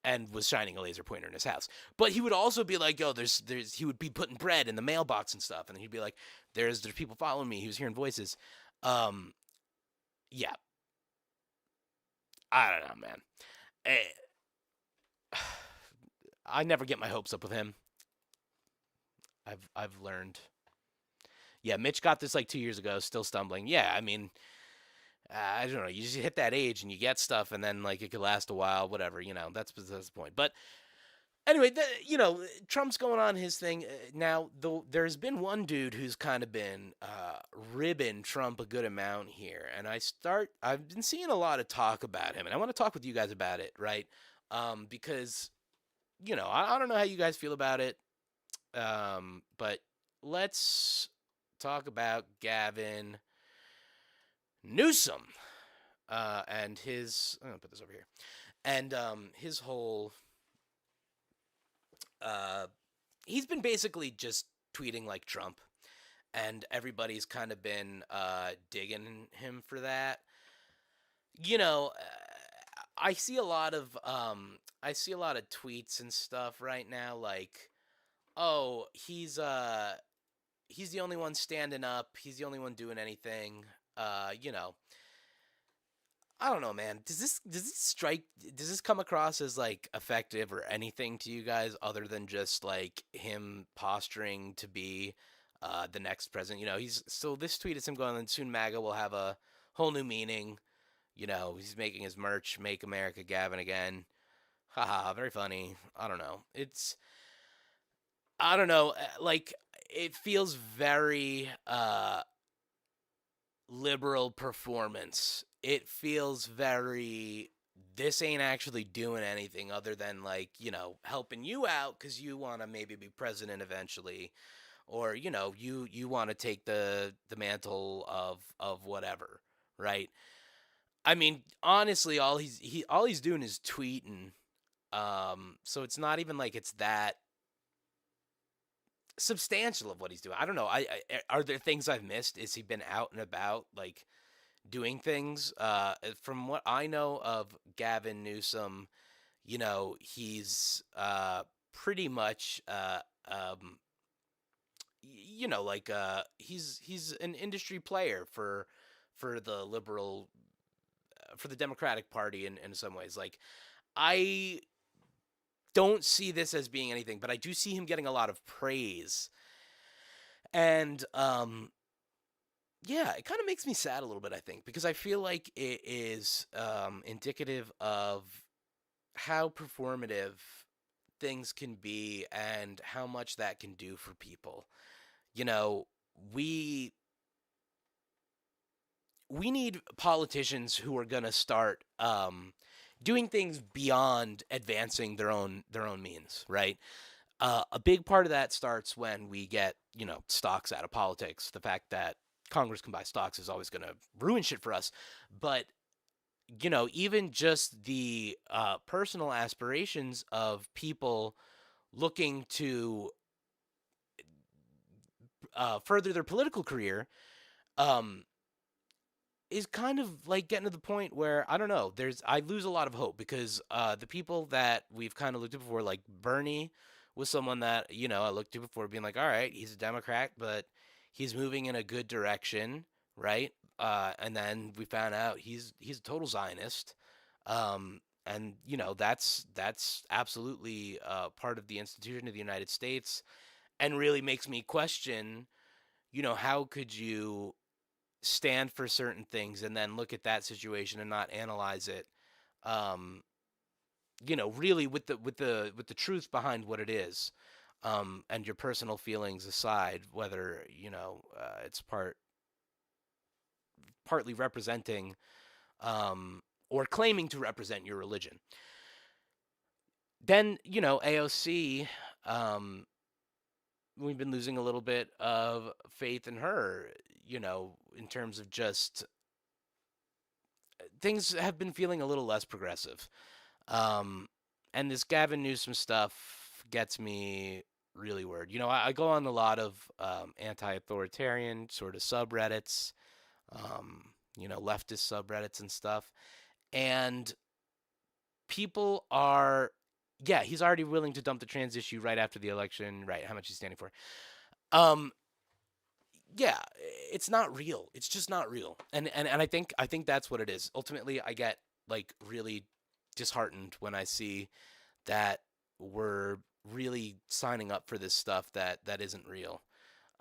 and was shining a laser pointer in his house. But he would also be like, yo, he would be putting bread in the mailbox and stuff, and he'd be like, there's people following me. He was hearing voices. Yeah. I don't know, man. I never get my hopes up with him. I've learned. Yeah, Mitch got this like 2 years ago, still stumbling. Yeah, I mean, I don't know. You just hit that age and you get stuff, and then like it could last a while, whatever. That's the point. But anyway, Trump's going on his thing now. There's been one dude who's kind of been ribbing Trump a good amount here, and I've been seeing a lot of talk about him, and I want to talk with you guys about it, right? Because I don't know how you guys feel about it, but let's talk about Gavin Newsom and his. I'm gonna put this over here, and his whole. He's been basically just tweeting like Trump, and everybody's kind of been digging him for that. I see a lot of tweets and stuff right now, like, oh, he's the only one standing up. He's the only one doing anything. I don't know, man. Does this come across as like effective or anything to you guys other than just like him posturing to be the next president? This tweet is him going, and soon MAGA will have a whole new meaning. He's making his merch, Make America Gavin Again. Haha, very funny. I don't know. I don't know. Like, it feels very liberal performance. It feels very, this ain't actually doing anything other than like, helping you out because you want to maybe be president eventually, or you want to take the mantle of whatever, right? I mean, honestly, all he's doing is tweeting. So it's not even like it's that substantial of what he's doing. I don't know. Are there things I've missed? Is he been out and about like doing things? From what I know of Gavin Newsom, he's pretty much he's an industry player for the liberal for the Democratic Party in some ways. Like, I don't see this as being anything, but I do see him getting a lot of praise. And yeah, it kind of makes me sad a little bit, I think, because I feel like it is indicative of how performative things can be and how much that can do for people. We need politicians who are going to start doing things beyond advancing their own means, right? A big part of that starts when we get, stocks out of politics. The fact that Congress can buy stocks is always going to ruin shit for us. But, even just the personal aspirations of people looking to further their political career, is kind of like getting to the point where, I don't know, I lose a lot of hope because the people that we've kind of looked at before, like Bernie was someone that, I looked at before being like, all right, he's a Democrat, but he's moving in a good direction, right? And then we found out he's a total Zionist. And, that's absolutely part of the institution of the United States, and really makes me question, how could you stand for certain things and then look at that situation and not analyze it, really with the truth behind what it is, and your personal feelings aside, whether it's partly representing or claiming to represent your religion. Then AOC, we've been losing a little bit of faith in her, in terms of just things have been feeling a little less progressive. And this Gavin Newsom stuff gets me really worried. You know, I go on a lot of anti-authoritarian sort of subreddits, you know, leftist subreddits and stuff. And people are, yeah, he's already willing to dump the trans issue right after the election, right? How much he's standing for. Yeah, it's not real. It's just not real. And I think that's what it is. Ultimately, I get like really disheartened when I see that we're really signing up for this stuff that isn't real.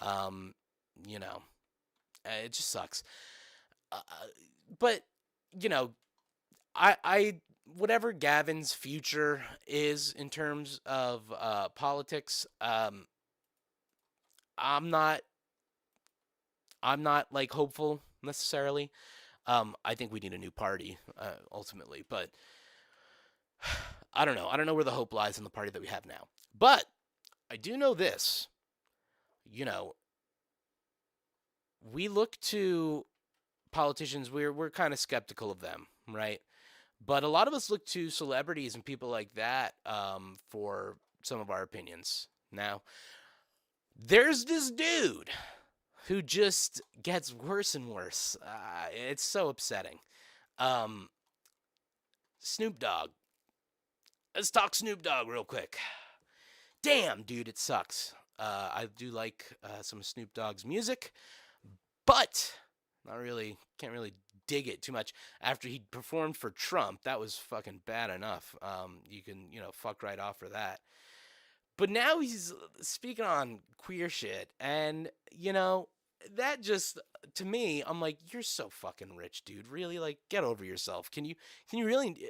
You know, it just sucks. But you know, I whatever Gavin's future is in terms of politics, I'm not like hopeful necessarily. I think we need a new party ultimately, but I don't know. I don't know where the hope lies in the party that we have now. But I do know this. You know, we look to politicians, we're kind of skeptical of them, right? But a lot of us look to celebrities and people like that for some of our opinions. Now, there's this dude who just gets worse and worse. It's so upsetting. Snoop Dogg. Let's talk Snoop Dogg real quick. Damn, dude, it sucks. I do like some Snoop Dogg's music, but can't really dig it too much. After he performed for Trump, that was fucking bad enough. You can, fuck right off for that. But now he's speaking on queer shit, and, that just, to me, I'm like, you're so fucking rich, dude. Really, like, get over yourself. Can you really,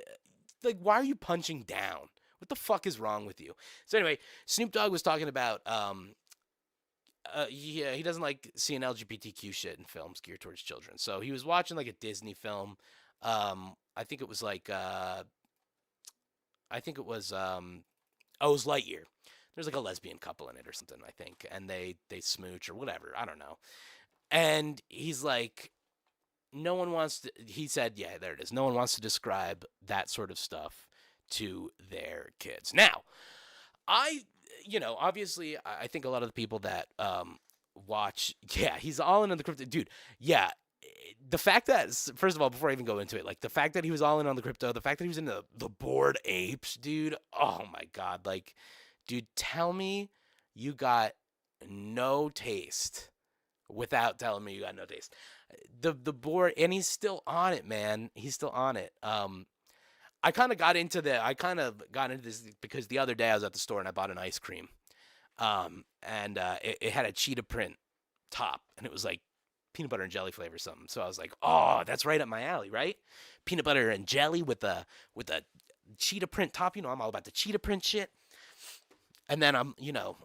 like, why are you punching down? What the fuck is wrong with you? So anyway, Snoop Dogg was talking about, he doesn't like seeing LGBTQ shit in films geared towards children. So he was watching like a Disney film. I think it was Lightyear. There's like a lesbian couple in it or something, I think, and they smooch or whatever. I don't know. And he's like, he said, yeah, there it is. No one wants to describe that sort of stuff to their kids. Now, obviously, I think a lot of the people that watch, yeah, he's all in on the crypto. Dude, yeah, the fact that, first of all, before I even go into it, like, the fact that he was all in on the crypto, the fact that he was into the Bored Apes, dude, oh my God, like, dude, tell me you got no taste without telling me you got no taste. The Bored, and he's still on it, man. He's still on it. I kind of got into this because the other day I was at the store and I bought an ice cream. And it had a cheetah print top, and it was like peanut butter and jelly flavor or something. So I was like, oh, that's right up my alley, right? Peanut butter and jelly with a cheetah print top. I'm all about the cheetah print shit. And then I'm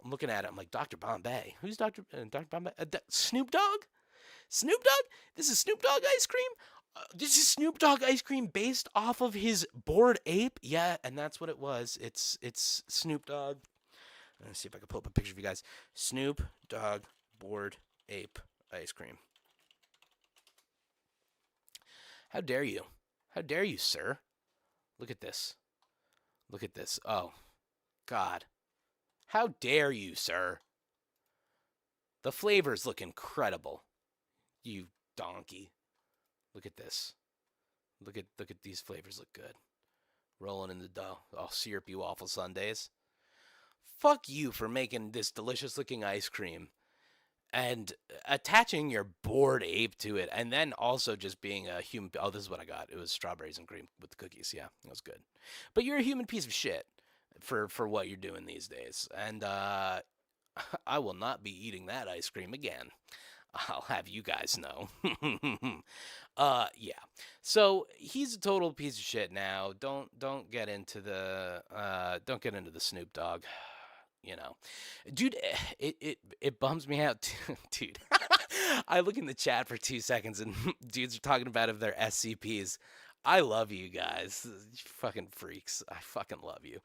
looking at it. I'm like, Dr. Bombay. Who's Dr. Bombay? Snoop Dogg? Snoop Dogg? This is Snoop Dogg ice cream? This is Snoop Dogg ice cream based off of his Bored Ape? Yeah, and that's what it was. It's Snoop Dogg. Let's see if I can pull up a picture of you guys. Snoop Dogg Bored Ape ice cream. How dare you? How dare you, sir? Look at this. Look at this. Oh, God. How dare you, sir? The flavors look incredible. You donkey. Look at this. Look at these flavors look good. Rolling in the dough. Oh, syrupy waffle sundaes. Fuck you for making this delicious looking ice cream and attaching your Bored Ape to it, and then also just being a human. Oh, this is what I got. It was strawberries and cream with the cookies. Yeah, it was good. But you're a human piece of shit for what you're doing these days, and I will not be eating that ice cream again. I'll have you guys know. Yeah. So he's a total piece of shit now. Don't get into the Snoop Dogg. Dude, it bums me out, dude. I look in the chat for 2 seconds and dudes are talking about if they're SCPs. I love you guys, you fucking freaks. I fucking love you.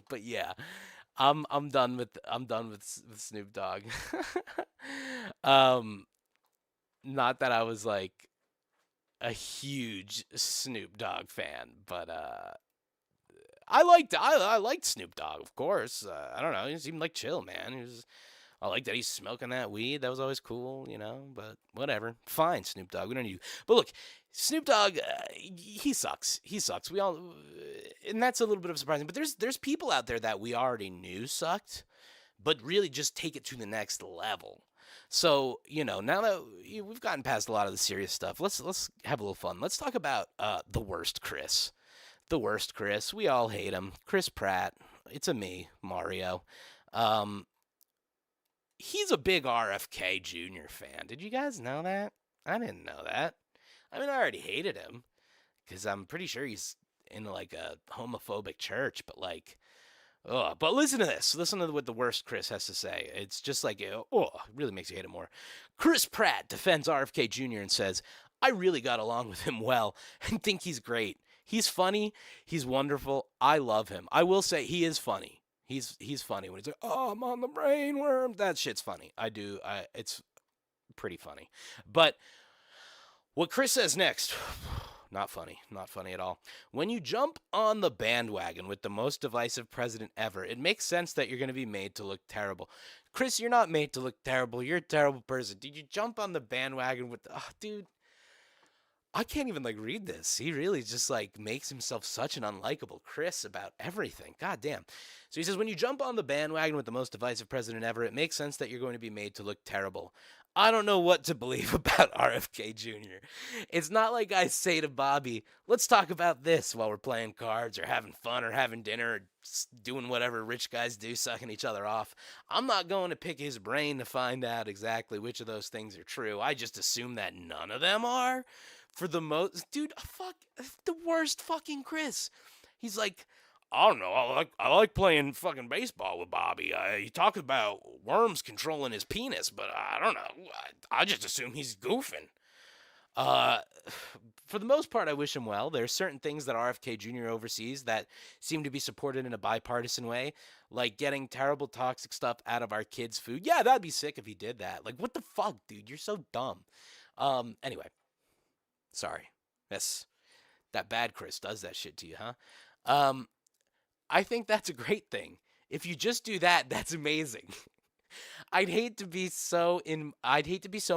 But yeah, I'm done with Snoop Dogg. Not that I was like, a huge Snoop Dogg fan, but I liked Snoop Dogg, of course. I don't know, he seemed like chill, man. I like that he's smoking that weed. That was always cool, but whatever. Fine, Snoop Dogg. We don't need you. But look, Snoop Dogg, he sucks. He sucks. We all, and that's a little bit of surprising. But there's people out there that we already knew sucked, but really just take it to the next level. So, now that we've gotten past a lot of the serious stuff, let's have a little fun. Let's talk about the worst Chris. The worst Chris. We all hate him. Chris Pratt. It's a me, Mario. He's a big RFK Jr. fan. Did you guys know that? I didn't know that. I mean, I already hated him because I'm pretty sure he's in like a homophobic church, but but listen to this. Listen to what the worst Chris has to say. It's just like, it really makes you hate him more. Chris Pratt defends RFK Jr. and says, I really got along with him well and think he's great. He's funny. He's wonderful. I love him. I will say he is funny. He's funny when he's like, oh, I'm on the brainworm. That shit's funny. It's pretty funny. But what Chris says next, not funny. Not funny at all. When you jump on the bandwagon with the most divisive president ever, it makes sense that you're going to be made to look terrible. Chris, you're not made to look terrible. You're a terrible person. Did you jump on the bandwagon with dude? I can't even read this. He really just makes himself such an unlikable Chris about everything. God damn. So he says, when you jump on the bandwagon with the most divisive president ever, it makes sense that you're going to be made to look terrible. I don't know what to believe about RFK Jr. It's not like I say to Bobby, let's talk about this while we're playing cards or having fun or having dinner or doing whatever rich guys do, sucking each other off. I'm not going to pick his brain to find out exactly which of those things are true. I just assume that none of them are. For the most, dude, the worst fucking Chris. He's like, I don't know, I like playing fucking baseball with Bobby. He talked about worms controlling his penis, but I don't know. I just assume he's goofing. For the most part, I wish him well. There are certain things that RFK Jr. oversees that seem to be supported in a bipartisan way, like getting terrible toxic stuff out of our kids' food. Yeah, that'd be sick if he did that. What the fuck, dude? You're so dumb. Anyway. Sorry. That bad Chris does that shit to you, huh? I think that's a great thing. If you just do that, that's amazing. I'd hate to be so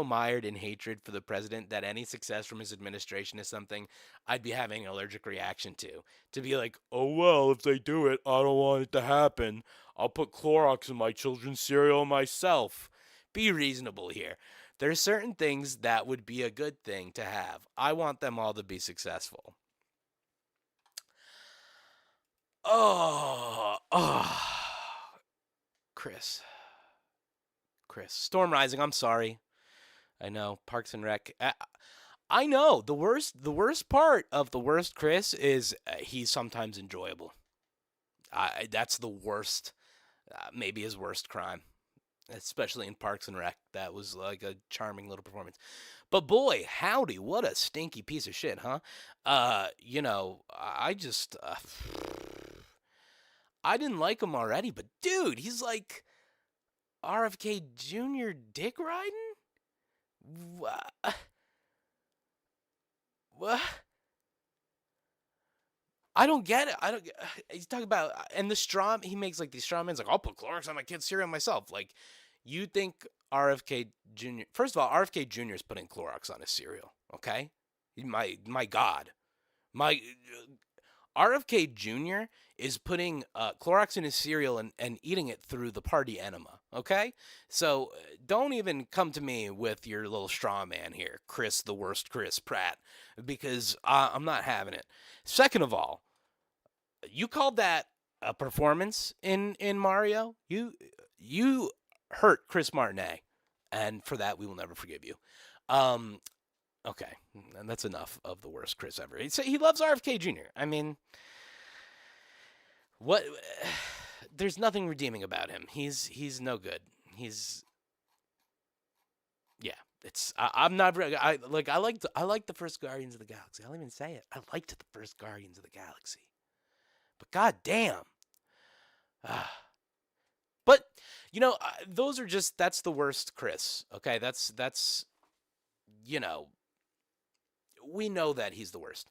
mired in hatred for the president that any success from his administration is something I'd be having an allergic reaction to. To be like, oh well, if they do it, I don't want it to happen. I'll put Clorox in my children's cereal myself. Be reasonable here. There are certain things that would be a good thing to have. I want them all to be successful. Chris. Storm Rising, I'm sorry. I know, Parks and Rec. I know, the worst part of the worst Chris is he's sometimes enjoyable. That's the worst, maybe his worst crime. Especially in Parks and Rec. That was like a charming little performance. But boy, howdy, what a stinky piece of shit, huh? I just, I didn't like him already, but dude, he's like RFK Jr. dick riding? What? I don't get it. He's talking about, and he makes these straw men, I'll put Clorox on my kid's cereal myself. You think RFK Jr., first of all, RFK Jr. is putting Clorox on his cereal, okay? My God. RFK Jr. is putting Clorox in his cereal and eating it through the party enema, okay? So don't even come to me with your little straw man here, Chris, the worst Chris Pratt, because I'm not having it. Second of all, you called that a performance in Mario? You hurt Chris Martinet, and for that we will never forgive you. Okay, and that's enough of the worst Chris ever. He loves RFK Jr. I mean, what? There's nothing redeeming about him. He's no good. I'm not. I like the first Guardians of the Galaxy. I'll even say it. I liked the first Guardians of the Galaxy. But god damn. But those are that's the worst Chris. Okay, that's we know that he's the worst.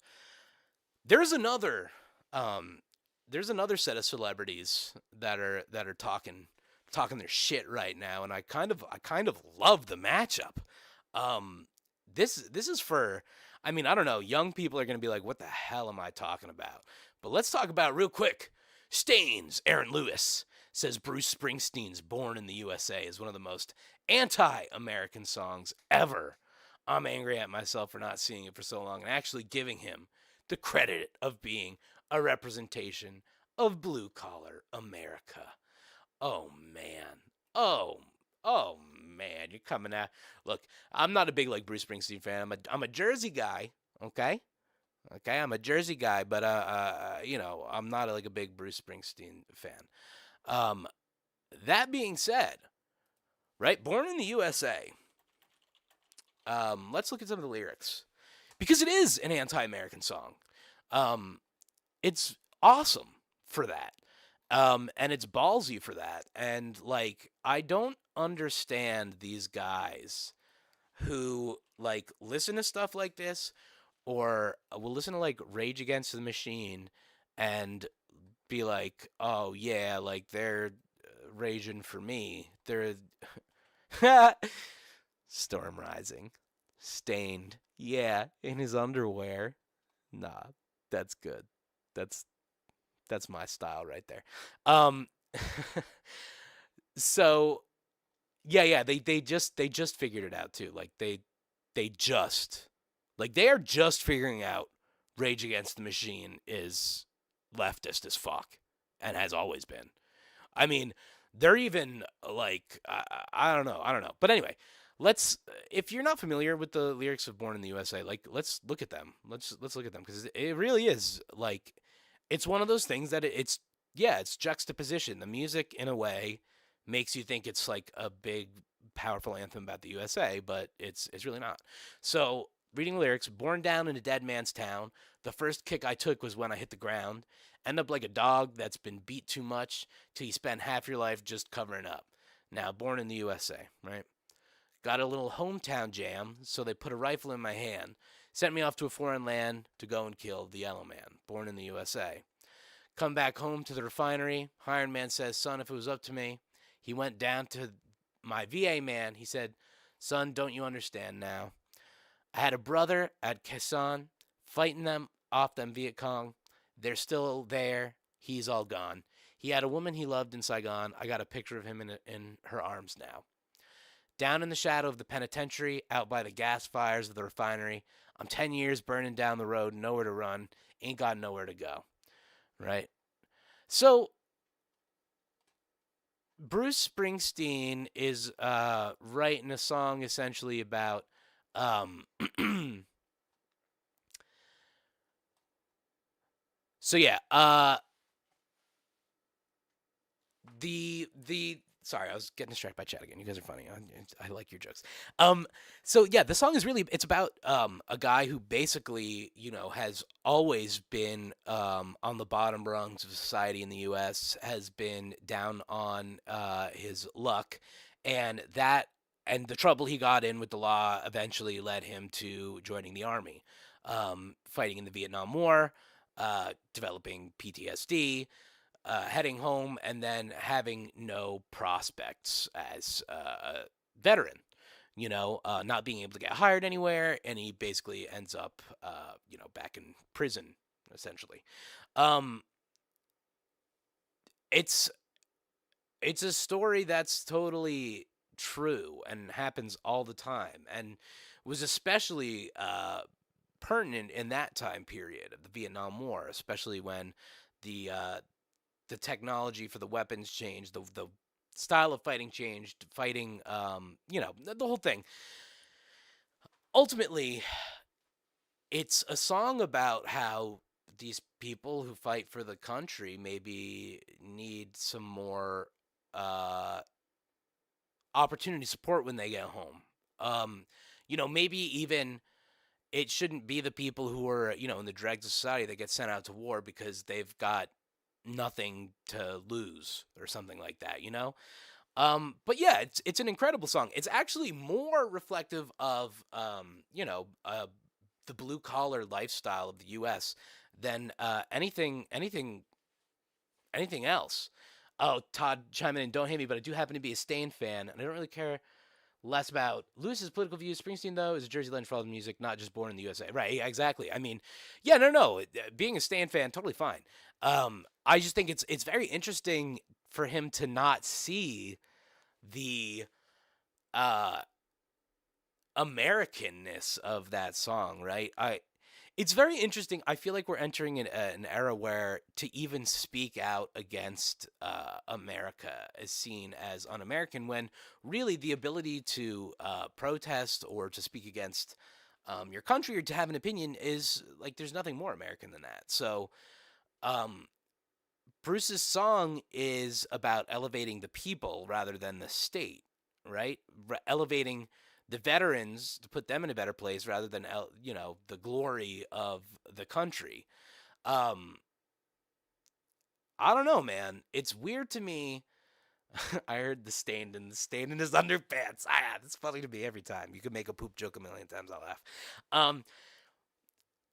There's another set of celebrities that are talking their shit right now, and I kind of love the matchup. This is for, I mean, I don't know, young people are going to be like, what the hell am I talking about? But let's talk about real quick. Stains, Aaron Lewis says Bruce Springsteen's Born in the USA is one of the most anti-American songs ever. I'm angry at myself for not seeing it for so long and actually giving him the credit of being a representation of blue-collar America. Oh, man. Oh, man. You're coming out. Look, I'm not a big, like, Bruce Springsteen fan. I'm a Jersey guy, okay? Okay, I'm a Jersey guy, but, you know, I'm not, like, a big Bruce Springsteen fan. That being said, right, Born in the USA, let's look at some of the lyrics. Because it is an anti-American song. It's awesome for that. And it's ballsy for that. And, like, I don't understand these guys who, like, listen to stuff like this or will listen to, like, Rage Against the Machine and be like, oh, yeah, like, they're raging for me. They're... Storm Rising. Stained. Yeah, in his underwear. Nah, that's good. That's my style right there. So yeah, they just figured it out too. Like they are just figuring out Rage Against the Machine is leftist as fuck and has always been. I mean, they're even like I don't know. But anyway, if you're not familiar with the lyrics of Born in the USA, like let's look at them. Let's look at them because it really is like it's one of those things that it's juxtaposition. The music in a way makes you think it's like a big powerful anthem about the USA, but it's really not. So, reading the lyrics, born down in a dead man's town, the first kick I took was when I hit the ground. End up like a dog that's been beat too much till you spend half your life just covering up. Now, born in the USA, right? Got a little hometown jam, so they put a rifle in my hand, sent me off to a foreign land to go and kill the yellow man, born in the USA. Come back home to the refinery. Hired man says, son, if it was up to me. He went down to my VA man. He said, son, don't you understand now? I had a brother at Quezon fighting them off them Viet Cong. They're still there. He's all gone. He had a woman he loved in Saigon. I got a picture of him in her arms now. Down in the shadow of the penitentiary, out by the gas fires of the refinery, I'm 10 years burning down the road, nowhere to run, ain't got nowhere to go. Right? So, Bruce Springsteen is writing a song essentially about so yeah, sorry, I was getting distracted by chat again. You guys are funny. I like your jokes. So yeah, the song is really, it's about a guy who basically, you know, has always been on the bottom rungs of society in the U.S., has been down on his luck, and the trouble he got in with the law eventually led him to joining the army, fighting in the Vietnam War, developing PTSD, heading home, and then having no prospects as a veteran, you know, not being able to get hired anywhere, and he basically ends up, you know, back in prison, essentially. It's a story that's totally true and happens all the time, and was especially pertinent in that time period of the Vietnam War, especially when the technology for the weapons changed, the style of fighting changed, fighting, you know, the whole thing. Ultimately, it's a song about how these people who fight for the country maybe need some more opportunity support when they get home. You know, maybe even it shouldn't be the people who are, you know, in the dregs of society that get sent out to war because they've got nothing to lose or something like that, you know? But yeah, it's an incredible song. It's actually more reflective of, you know, the blue collar lifestyle of the U.S. than anything else. Oh, Todd chiming in, don't hate me, but I do happen to be a Stain fan, and I don't really care less about Lewis's political views. Springsteen, though, is a Jersey legend for all the music, not just born in the USA. Right, yeah, exactly. I mean, yeah, no. Being a Stan fan, totally fine. I just think it's very interesting for him to not see the Americanness of that song, right? It's very interesting. I feel like we're entering an era where to even speak out against America is seen as un-American, when really the ability to protest or to speak against your country or to have an opinion is like there's nothing more American than that. So Bruce's song is about elevating the people rather than the state, right? Elevating the veterans to put them in a better place rather than, the glory of the country. I don't know, man. It's weird to me. I heard the stain in his underpants. That's funny to me every time. You can make a poop joke a million times, I'll laugh.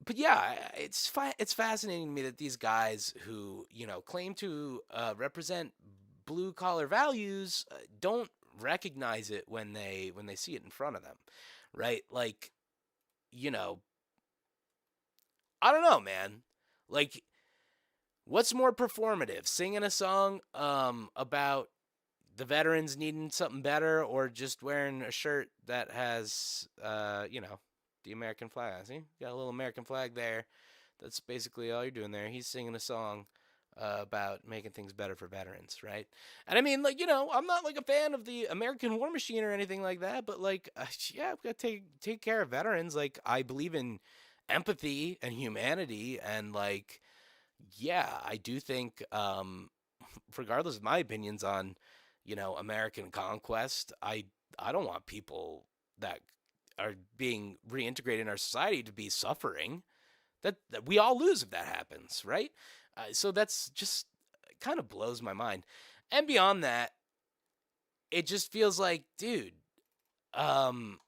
But yeah, it's fascinating to me that these guys who, claim to represent blue collar values don't recognize it when they see it in front of them, right? Like, I don't know, man. Like, what's more performative, singing a song about the veterans needing something better, or just wearing a shirt that has the American flag? See, got a little American flag there. That's basically all you're doing there. He's singing a song about making things better for veterans, right? And I mean, like, I'm not like a fan of the American War Machine or anything like that, but like, yeah, we gotta take care of veterans. Like, I believe in empathy and humanity, and like, yeah, I do think, regardless of my opinions on, American conquest, I don't want people that are being reintegrated in our society to be suffering. That we all lose if that happens, right? So that's just kind of blows my mind. And beyond that, it just feels like, dude, the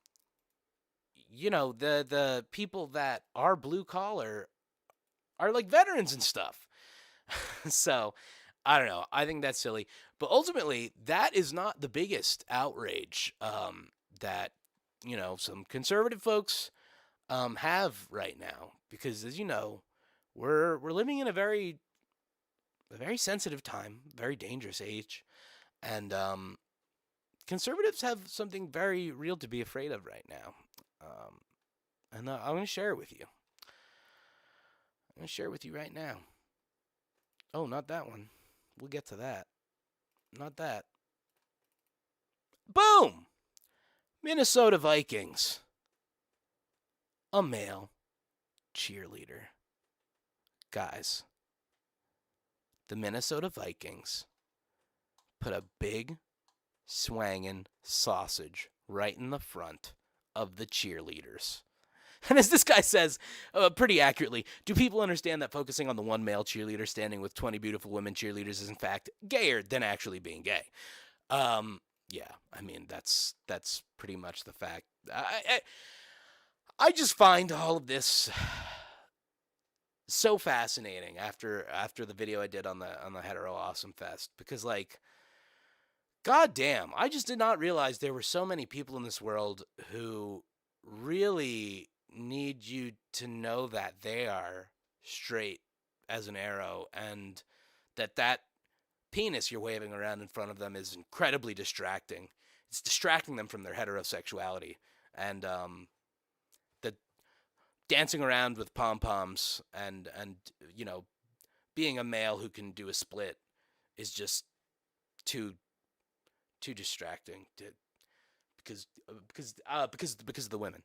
people that are blue collar are like veterans and stuff. So I don't know. I think that's silly. But ultimately, that is not the biggest outrage that, some conservative folks have right now. Because, as you know, we're living in a very sensitive time, very dangerous age. And conservatives have something very real to be afraid of right now. And I'm going to share it with you. I'm going to share it with you right now. Oh, not that one. We'll get to that. Not that. Boom! Minnesota Vikings. A male cheerleader. Guys, the Minnesota Vikings put a big, swangin' sausage right in the front of the cheerleaders. And as this guy says, pretty accurately, do people understand that focusing on the one male cheerleader standing with 20 beautiful women cheerleaders is in fact gayer than actually being gay? Yeah, I mean, that's pretty much the fact. I just find all of this so fascinating after the video I did on the Hetero Awesome Fest, because, like, god damn, I just did not realize there were so many people in this world who really need you to know that they are straight as an arrow, and that penis you're waving around in front of them is incredibly distracting. It's distracting them from their heterosexuality, and the dancing around with pom-poms and being a male who can do a split is just too distracting because of the women.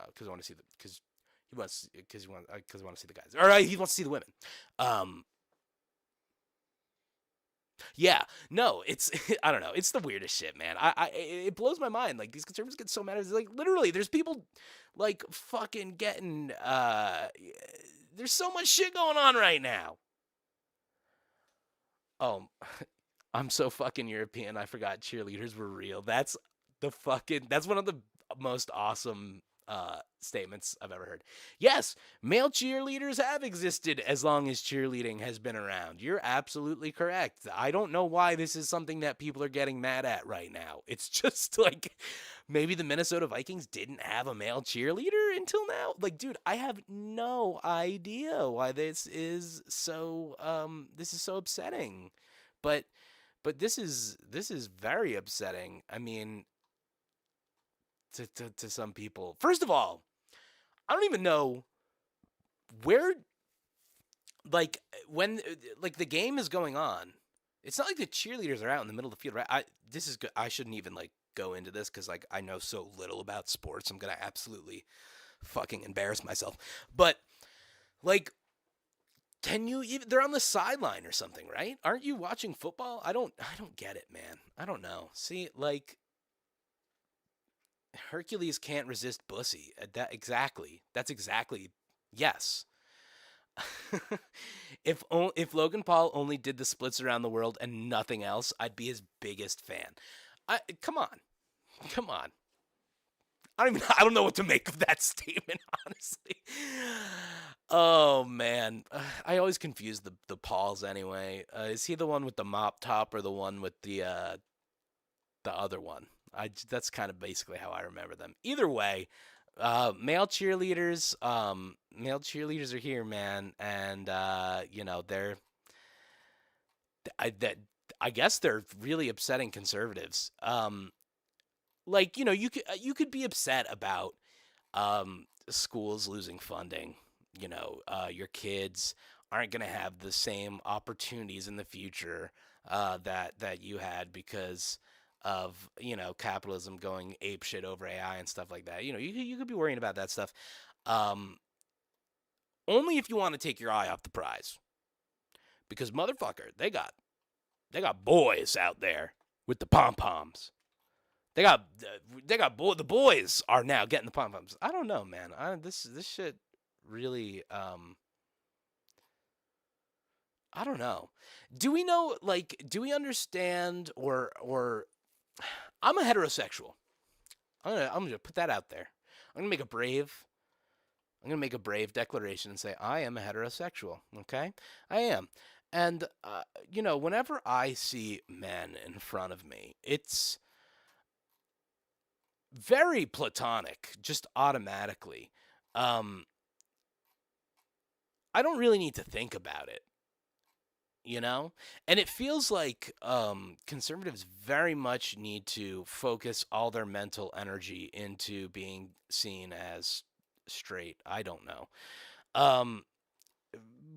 Because I want to see because he wants to see the guys, or he wants to see the women. Yeah, no, it's I don't know, it's the weirdest shit, man. It blows my mind. Like, these conservatives get so mad. It's like, literally, there's people like fucking getting there's so much shit going on right now. Oh, I'm so fucking European. I forgot cheerleaders were real. That's one of the most awesome statements I've ever heard. Yes, male cheerleaders have existed as long as cheerleading has been around. You're absolutely correct. I don't know why this is something that people are getting mad at right now. It's just like maybe the Minnesota Vikings didn't have a male cheerleader until now. Like, dude, I have no idea why this is so upsetting. But this is very upsetting. I mean, to some people. First of all, I don't even know where, like, when, like, the game is going on. It's not like the cheerleaders are out in the middle of the field, right? This is good. I shouldn't even, like, go into this because, like, I know so little about sports. I'm going to absolutely fucking embarrass myself. But, like, can you even, they're on the sideline or something, right? Aren't you watching football? I don't get it, man. I don't know. See, like, Hercules can't resist Bussy. That's exactly. Yes. If Logan Paul only did the splits around the world and nothing else, I'd be his biggest fan. Come on. I don't know what to make of that statement, honestly. Oh man, I always confuse the Pauls anyway. Is he the one with the mop top or the one with the other one? That's kind of basically how I remember them. Either way, male cheerleaders are here, man, and I guess they're really upsetting conservatives. Like, you could be upset about schools losing funding. Your kids aren't going to have the same opportunities in the future that you had because of, capitalism going apeshit over AI and stuff like that. You could be worrying about that stuff. Only if you want to take your eye off the prize. Because motherfucker, they got boys out there with the pom-poms. The boys are now getting the pom-poms. I don't know, man. This shit really, I don't know. Do we know, like, do we understand or I'm a heterosexual. I'm gonna put that out there. I'm gonna make a brave declaration and say I am a heterosexual. Okay, I am. And whenever I see men in front of me, it's very platonic, just automatically. I don't really need to think about it. And it feels like conservatives very much need to focus all their mental energy into being seen as straight. I don't know.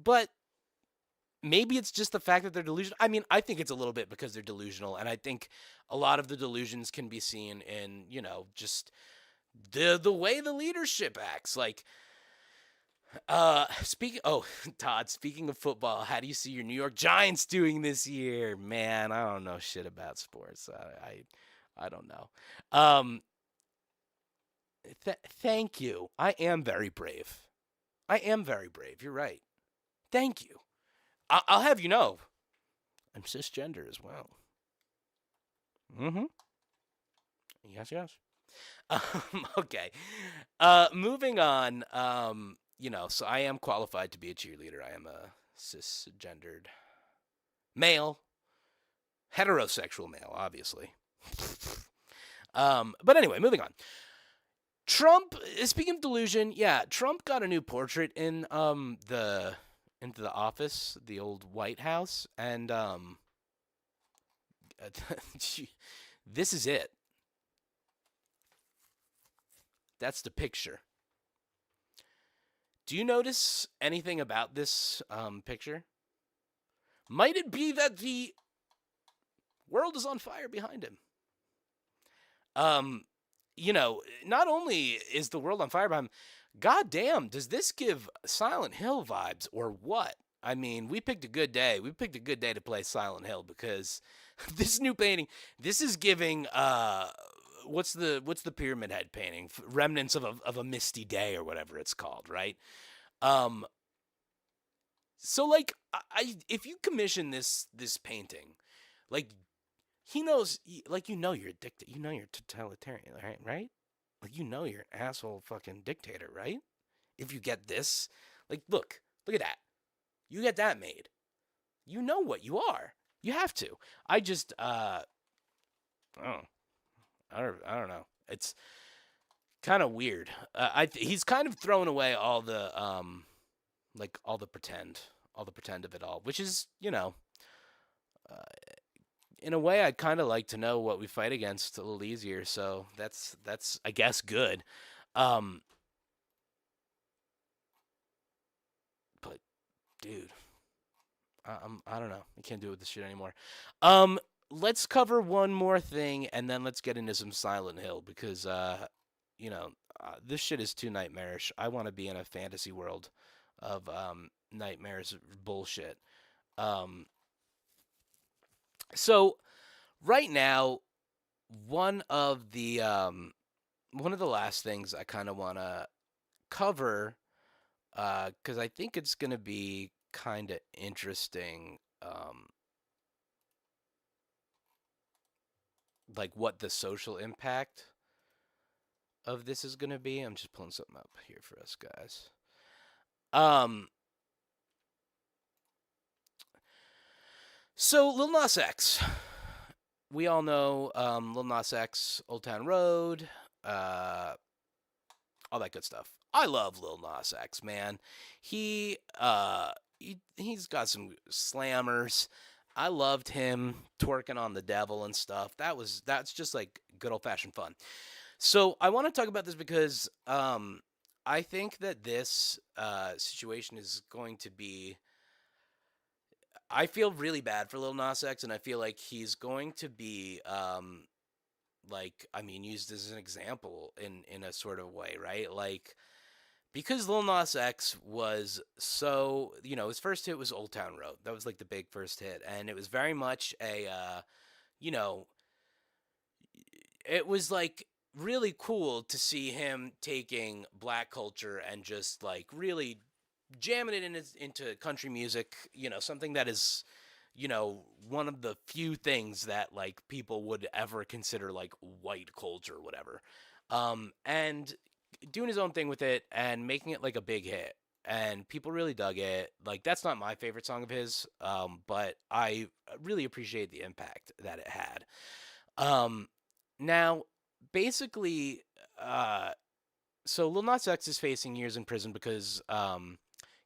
But maybe it's just the fact that they're delusional. I mean, I think it's a little bit because they're delusional, and I think a lot of the delusions can be seen in, just the way the leadership acts. Like, Todd, speaking of football, how do you see your New York Giants doing this year? Man, I don't know shit about sports. I don't know. Thank you. I am very brave. You're right. Thank you. I'll have you know, I'm cisgender as well. Mm-hmm. Yes. Okay. Moving on. So I am qualified to be a cheerleader. I am a cisgendered male, heterosexual male, obviously. But anyway, moving on. Trump, speaking of delusion, Trump got a new portrait in into the office, the old White House, and this is it. That's the picture. Do you notice anything about this picture? Might it be that the world is on fire behind him? Not only is the world on fire behind him, goddamn, does this give Silent Hill vibes or what? I mean, we picked a good day. We picked a good day to play Silent Hill because this new painting, this is giving what's the Pyramid Head painting? Remnants of a misty day or whatever it's called, right? So like if you commission this painting, like he knows, like you're addicted, you're totalitarian, right? like, you know you're an asshole fucking dictator, right? If you get this, like, look at that. You get that made. You know what you are. You have to. I just, I don't know. It's kind of weird. He's kind of thrown away all the, like, all the pretend of it all, which is, in a way, I'd kind of like to know what we fight against a little easier. So that's I guess good. But dude, I don't know. I can't do it with this shit anymore. Let's cover one more thing, and then let's get into some Silent Hill because this shit is too nightmarish. I want to be in a fantasy world of nightmares bullshit. So right now, one of the last things I kind of want to cover, because I think it's going to be kind of interesting, like what the social impact of this is going to be. I'm just pulling something up here for us guys. So Lil Nas X, we all know Lil Nas X, Old Town Road, all that good stuff. I love Lil Nas X, man. He's got some slammers. I loved him twerking on the devil and stuff. That's just like good old fashioned fun. So I want to talk about this because I think that this situation is going to be. I feel really bad for Lil Nas X, and I feel like he's going to be, used as an example in a sort of way, right? Like, because Lil Nas X was so, his first hit was Old Town Road. That was like the big first hit, and it was very much it was like really cool to see him taking black culture and just like really jamming it into country music, something that is, one of the few things that like people would ever consider like white culture or whatever. And doing his own thing with it and making it like a big hit. And people really dug it. Like, that's not my favorite song of his, but I really appreciate the impact that it had. Now, basically, so Lil Nas X is facing years in prison because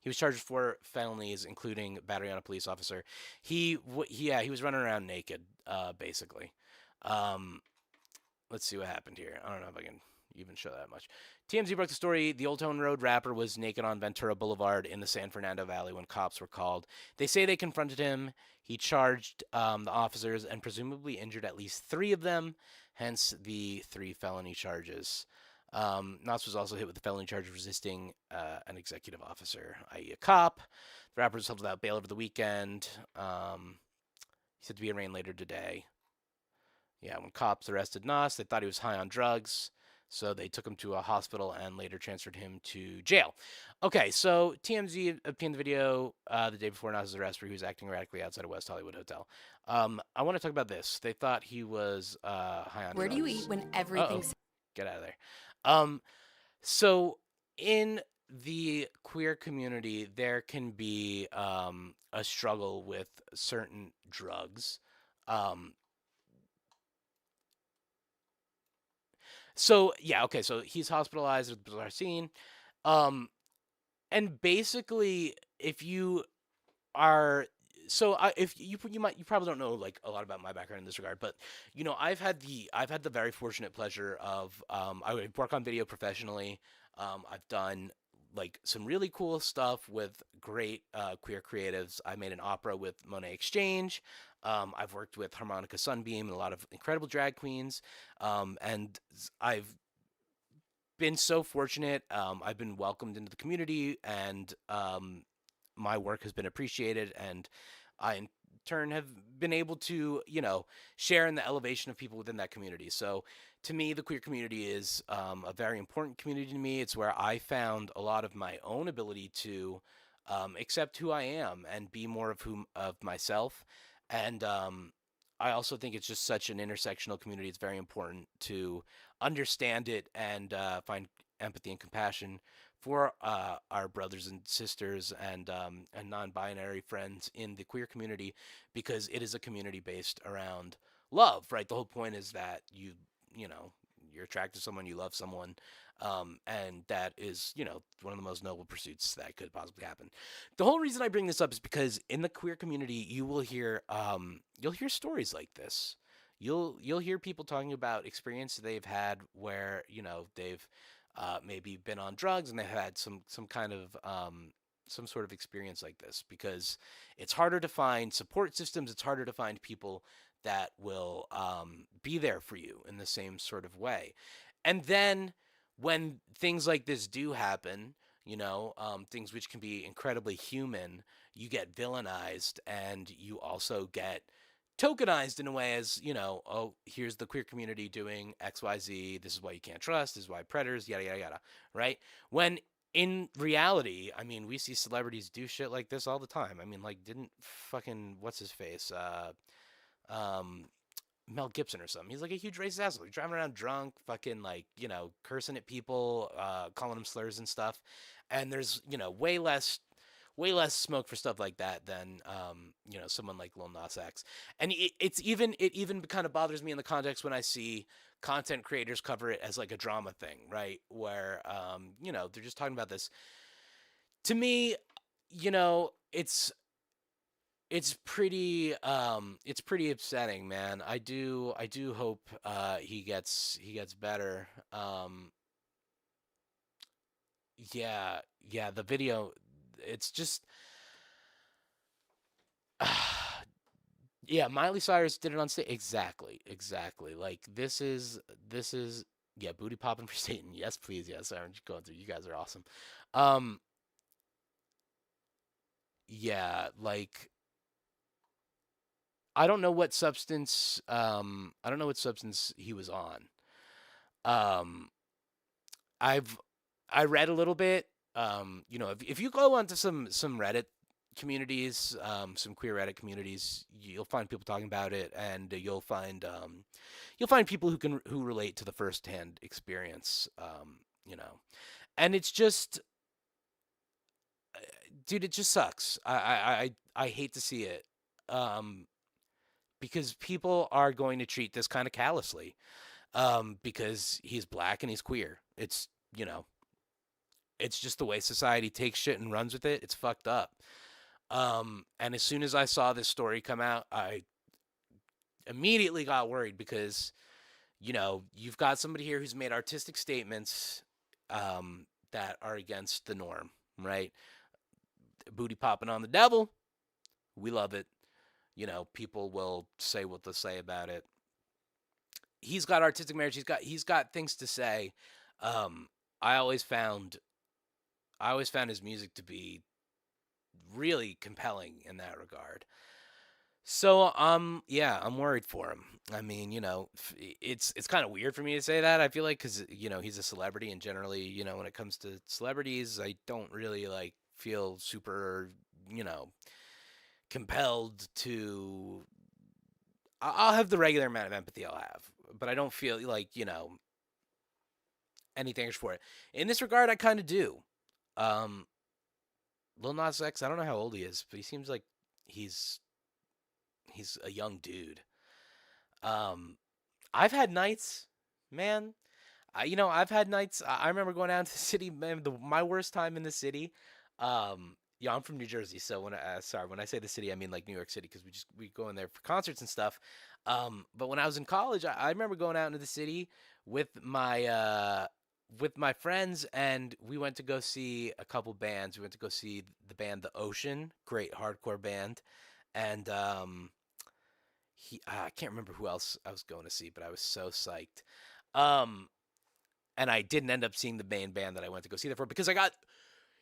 he was charged with 4 felonies, including battery on a police officer. He was running around naked, basically. Let's see what happened here. I don't know if I can even show that much. TMZ broke the story. The Old Town Road rapper was naked on Ventura Boulevard in the San Fernando Valley when cops were called. They say they confronted him. He charged the officers and presumably injured at least 3 of them, hence the 3 felony charges. Nas was also hit with the felony charge of resisting an executive officer, i.e. a cop. The rapper was held without bail over the weekend. He's said to be arraigned later today. Yeah, when cops arrested Nas, they thought he was high on drugs, so they took him to a hospital and later transferred him to jail. Okay, so TMZ obtained the video the day before Nas' arrest where he was acting erratically outside a West Hollywood hotel. I want to talk about this. They thought he was high on drugs. Where do you eat when everything's... Get out of there. So in the queer community, there can be a struggle with certain drugs. So he's hospitalized with bizarre scene. And basically, if you are... So if you probably don't know like a lot about my background in this regard, but I've had the very fortunate pleasure of I work on video professionally. I've done like some really cool stuff with great queer creatives. I made an opera with Monet Exchange. I've worked with Harmonica Sunbeam and a lot of incredible drag queens, and I've been so fortunate. I've been welcomed into the community, and my work has been appreciated, and I in turn have been able to, share in the elevation of people within that community. So to me, the queer community is a very important community to me. It's where I found a lot of my own ability to accept who I am and be more of myself. And I also think it's just such an intersectional community. It's very important to understand it and find empathy and compassion for our brothers and sisters and non-binary friends in the queer community, because it is a community based around love, right? The whole point is that you know, you're attracted to someone, you love someone, and that is, you know, one of the most noble pursuits that could possibly happen. The whole reason I bring this up is because in the queer community, you will hear, you'll hear stories like this. You'll hear people talking about experience they've had where, you know, they've maybe been on drugs and they've had some kind of some sort of experience like this, because it's harder to find support systems. It's harder to find people that will be there for you in the same sort of way. And then when things like this do happen, you know, things which can be incredibly human, you get villainized, and you also get tokenized in a way as, you know, oh, here's the queer community doing XYZ. This is why you can't trust. This is why predators, yada, yada, yada, right? When in reality, I mean, we see celebrities do shit like this all the time. I mean, like, didn't fucking, what's his face? Mel Gibson or something. He's like a huge racist asshole. He's driving around drunk, fucking like, you know, cursing at people, calling them slurs and stuff. And there's, you know, way less smoke for stuff like that than, you know, someone like Lil Nas X. And it even kind of bothers me in the context when I see content creators cover it as like a drama thing, right? Where, you know, they're just talking about this. To me, you know, it's pretty upsetting, man. I do hope he gets better. Yeah, the video, it's just yeah, Miley Cyrus did it on stage. Exactly. Like this is yeah, booty popping for Satan. Yes, please. Yes, Aaron, going through. You guys are awesome. Yeah, like I don't know what substance he was on. I read a little bit. You know, if you go onto some Reddit communities, some queer Reddit communities, you'll find people talking about it, and you'll find people who relate to the firsthand experience. You know, and it's just, dude, it just sucks. I hate to see it. Because people are going to treat this kind of callously, because he's black and he's queer. It's, you know, it's just the way society takes shit and runs with it. It's fucked up. And as soon as I saw this story come out, I immediately got worried because, you know, you've got somebody here who's made artistic statements that are against the norm, right? Booty popping on the devil. We love it. You know, people will say what they'll say about it. He's got artistic marriage. He's got things to say. I always found his music to be really compelling in that regard. So, yeah, I'm worried for him. I mean, you know, it's kind of weird for me to say that. I feel like, because, you know, he's a celebrity, and generally, you know, when it comes to celebrities, I don't really like feel super, you know, compelled to. I'll have the regular amount of empathy I'll have, but I don't feel like, you know, anything extra for it. In this regard, I kind of do. Lil Nas X, I don't know how old he is, but he seems like he's a young dude. I've had nights, man. I've had nights. I remember going out to the city, man. My worst time in the city. Yeah, I'm from New Jersey, so when I say the city, I mean like New York City, because we go in there for concerts and stuff. But when I was in college, I remember going out into the city with my friends, and we went to go see a couple bands. We went to go see the band The Ocean, great hardcore band, and I can't remember who else I was going to see, but I was so psyched. And I didn't end up seeing the main band that I went to go see that for, because I got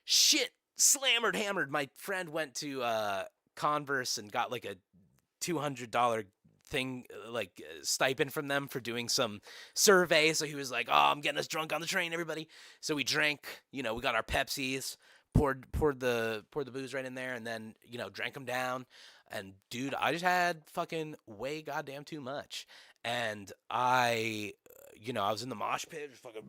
shit hammered. My friend went to Converse and got like a $200 thing, like stipend from them for doing some survey. So he was like, "Oh, I'm getting us drunk on the train, everybody." So we drank. You know, we got our Pepsis, poured the booze right in there, and then, you know, drank them down. And dude, I just had fucking way goddamn too much. And I was in the mosh pit, just fucking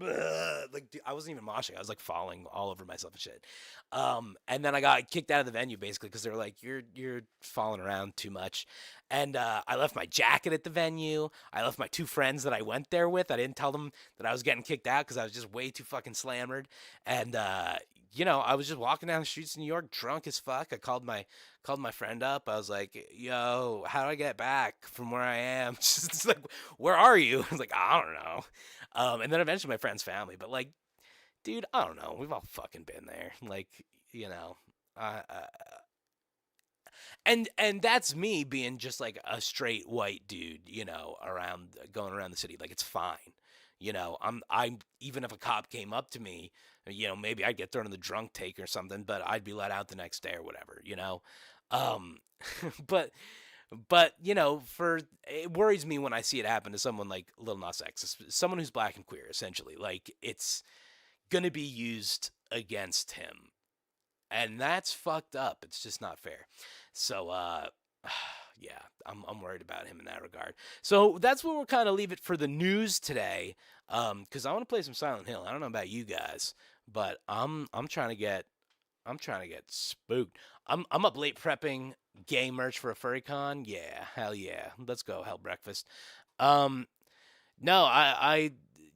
like dude, I wasn't even moshing. I was like falling all over myself and shit. And then I got kicked out of the venue basically because they were like, you're falling around too much. And I left my jacket at the venue. I left my 2 friends that I went there with. I didn't tell them that I was getting kicked out because I was just way too fucking slammered. And I was just walking down the streets of New York drunk as fuck. I called my friend up. I was like, yo, how do I get back from where I am? Just like, where are you? I was like, I don't know. And then eventually my friend's family. But like, dude, I don't know. We've all fucking been there. Like, and that's me being just like a straight white dude, going around the city. Like, it's fine. I'm even if a cop came up to me, maybe I'd get thrown in the drunk take or something, but I'd be let out the next day or whatever, but it worries me when I see it happen to someone like Lil Nas X, someone who's black and queer, essentially. Like, it's gonna be used against him, and that's fucked up. It's just not fair. So, yeah, I'm worried about him in that regard. So that's where we'll kind of leave it for the news today. Because I want to play some Silent Hill. I don't know about you guys, but I'm trying to get spooked. I'm up late prepping gay merch for a furry con. Yeah, hell yeah. Let's go, Hell Breakfast. No,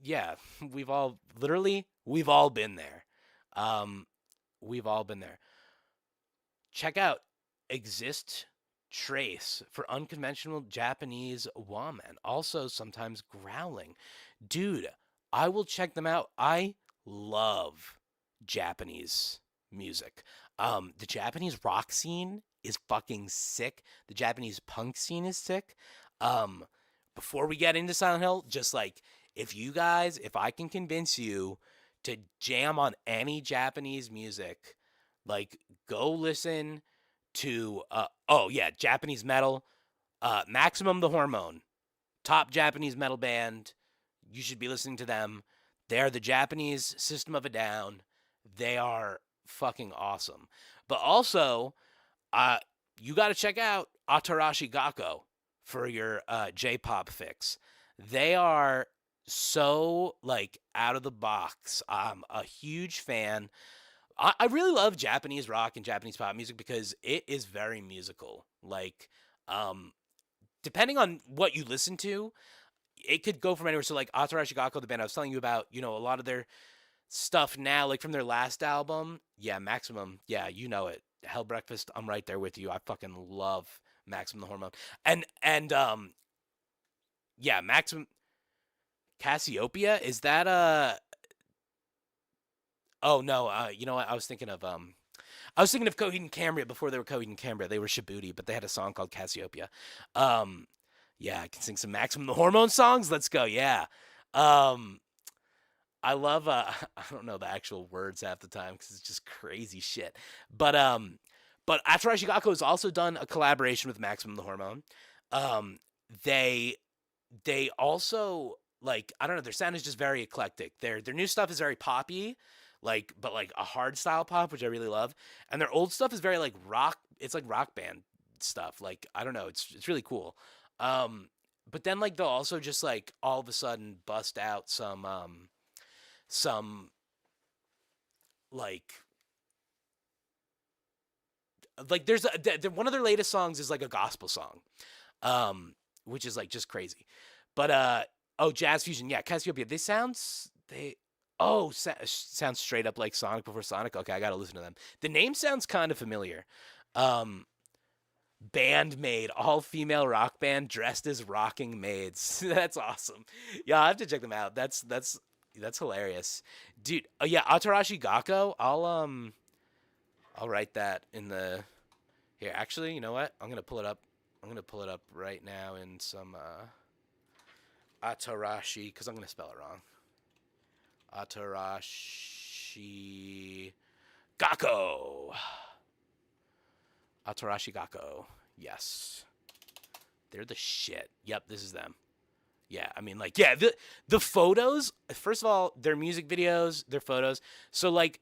yeah, we've all been there. We've all been there. Check out Exist Trace for unconventional Japanese woman, also sometimes growling. Dude, I will check them out. I love Japanese music. The Japanese rock scene is fucking sick. The Japanese punk scene is sick. Before we get into Silent Hill, just like, if I can convince you to jam on any Japanese music, like, go listen to Japanese metal, Maximum the Hormone, top Japanese metal band. You should be listening to them. They are the Japanese System of a Down. They are fucking awesome. But also, you got to check out Atarashi Gakko for your J-pop fix. They are so, like, out of the box. I'm a huge fan. I really love Japanese rock and Japanese pop music because it is very musical. Like, depending on what you listen to, it could go from anywhere. So, like, Atarashi Gakko, the band I was telling you about, a lot of their stuff now, like from their last album, yeah, Maximum, yeah, you know it. Hell Breakfast, I'm right there with you. I fucking love Maximum the Hormone. And yeah, Maximum Cassiopeia, is that oh no, you know what? I was thinking of Coheed and Cambria before they were Coheed and Cambria. They were Shibuti, but they had a song called Cassiopeia. Yeah, I can sing some Maximum the Hormone songs. Let's go. Yeah. I love I don't know the actual words half the time because it's just crazy shit. But Atarashi Gakko has also done a collaboration with Maximum the Hormone. They also, like, I don't know, their sound is just very eclectic. Their new stuff is very poppy, but a hard style pop, which I really love. And their old stuff is very like rock. It's like rock band stuff. Like, I don't know, it's really cool. But then, like, they'll also just, like, all of a sudden bust out some like there's one of their latest songs is like a gospel song, which is like just crazy. But Jazz Fusion, yeah, Cassiopeia, sound straight up like Sonic before Sonic. Okay, I gotta listen to them. The name sounds kind of familiar. Bandmaid, all-female rock band dressed as rocking maids. That's awesome. Yeah, I have to check them out. That's hilarious, dude. Oh yeah, Atarashi Gakko. I'll write that in the here. Actually, you know what? I'm gonna pull it up right now in some Atarashi, because I'm gonna spell it wrong. Atarashi Gakko. Atarashi Gakko. Yes, they're the shit. Yep, this is them. Yeah, I mean, like, yeah, the photos, first of all, their music videos, their photos. So, like,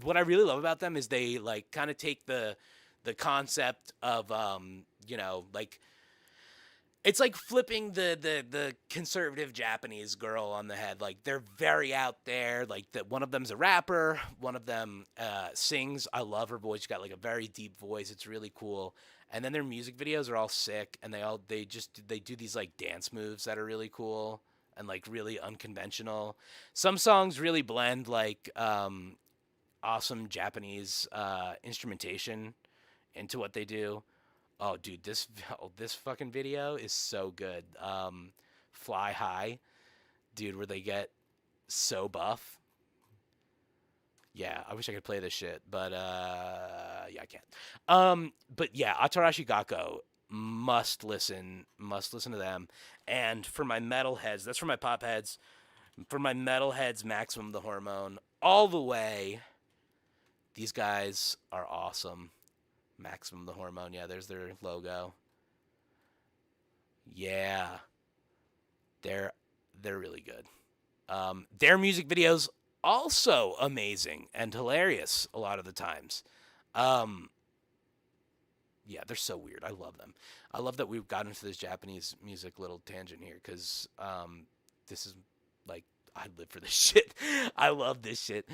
what I really love about them is they, like, kind of take the the concept of like it's like flipping the conservative Japanese girl on the head. Like they're very out there. Like that one of them's a rapper, one of them sings. I love her voice. She's got like a very deep voice. It's really cool. And then their music videos are all sick, and they do these like dance moves that are really cool and like really unconventional. Some songs really blend like awesome Japanese instrumentation into what they do. Oh, dude, this fucking video is so good. Fly High, dude, where they get so buff. Yeah, I wish I could play this shit, but yeah, I can't. But yeah, Atarashi Gakko, must listen to them. And for my metalheads, that's for my pop heads. For my metalheads, Maximum the Hormone, all the way. These guys are awesome. Maximum the Hormone, yeah, there's their logo. Yeah, they're really good. Their music videos also amazing and hilarious a lot of the times. Yeah, they're so weird. I love them. I love that we've gotten into this Japanese music little tangent here because this is like I live for this shit. I love this shit.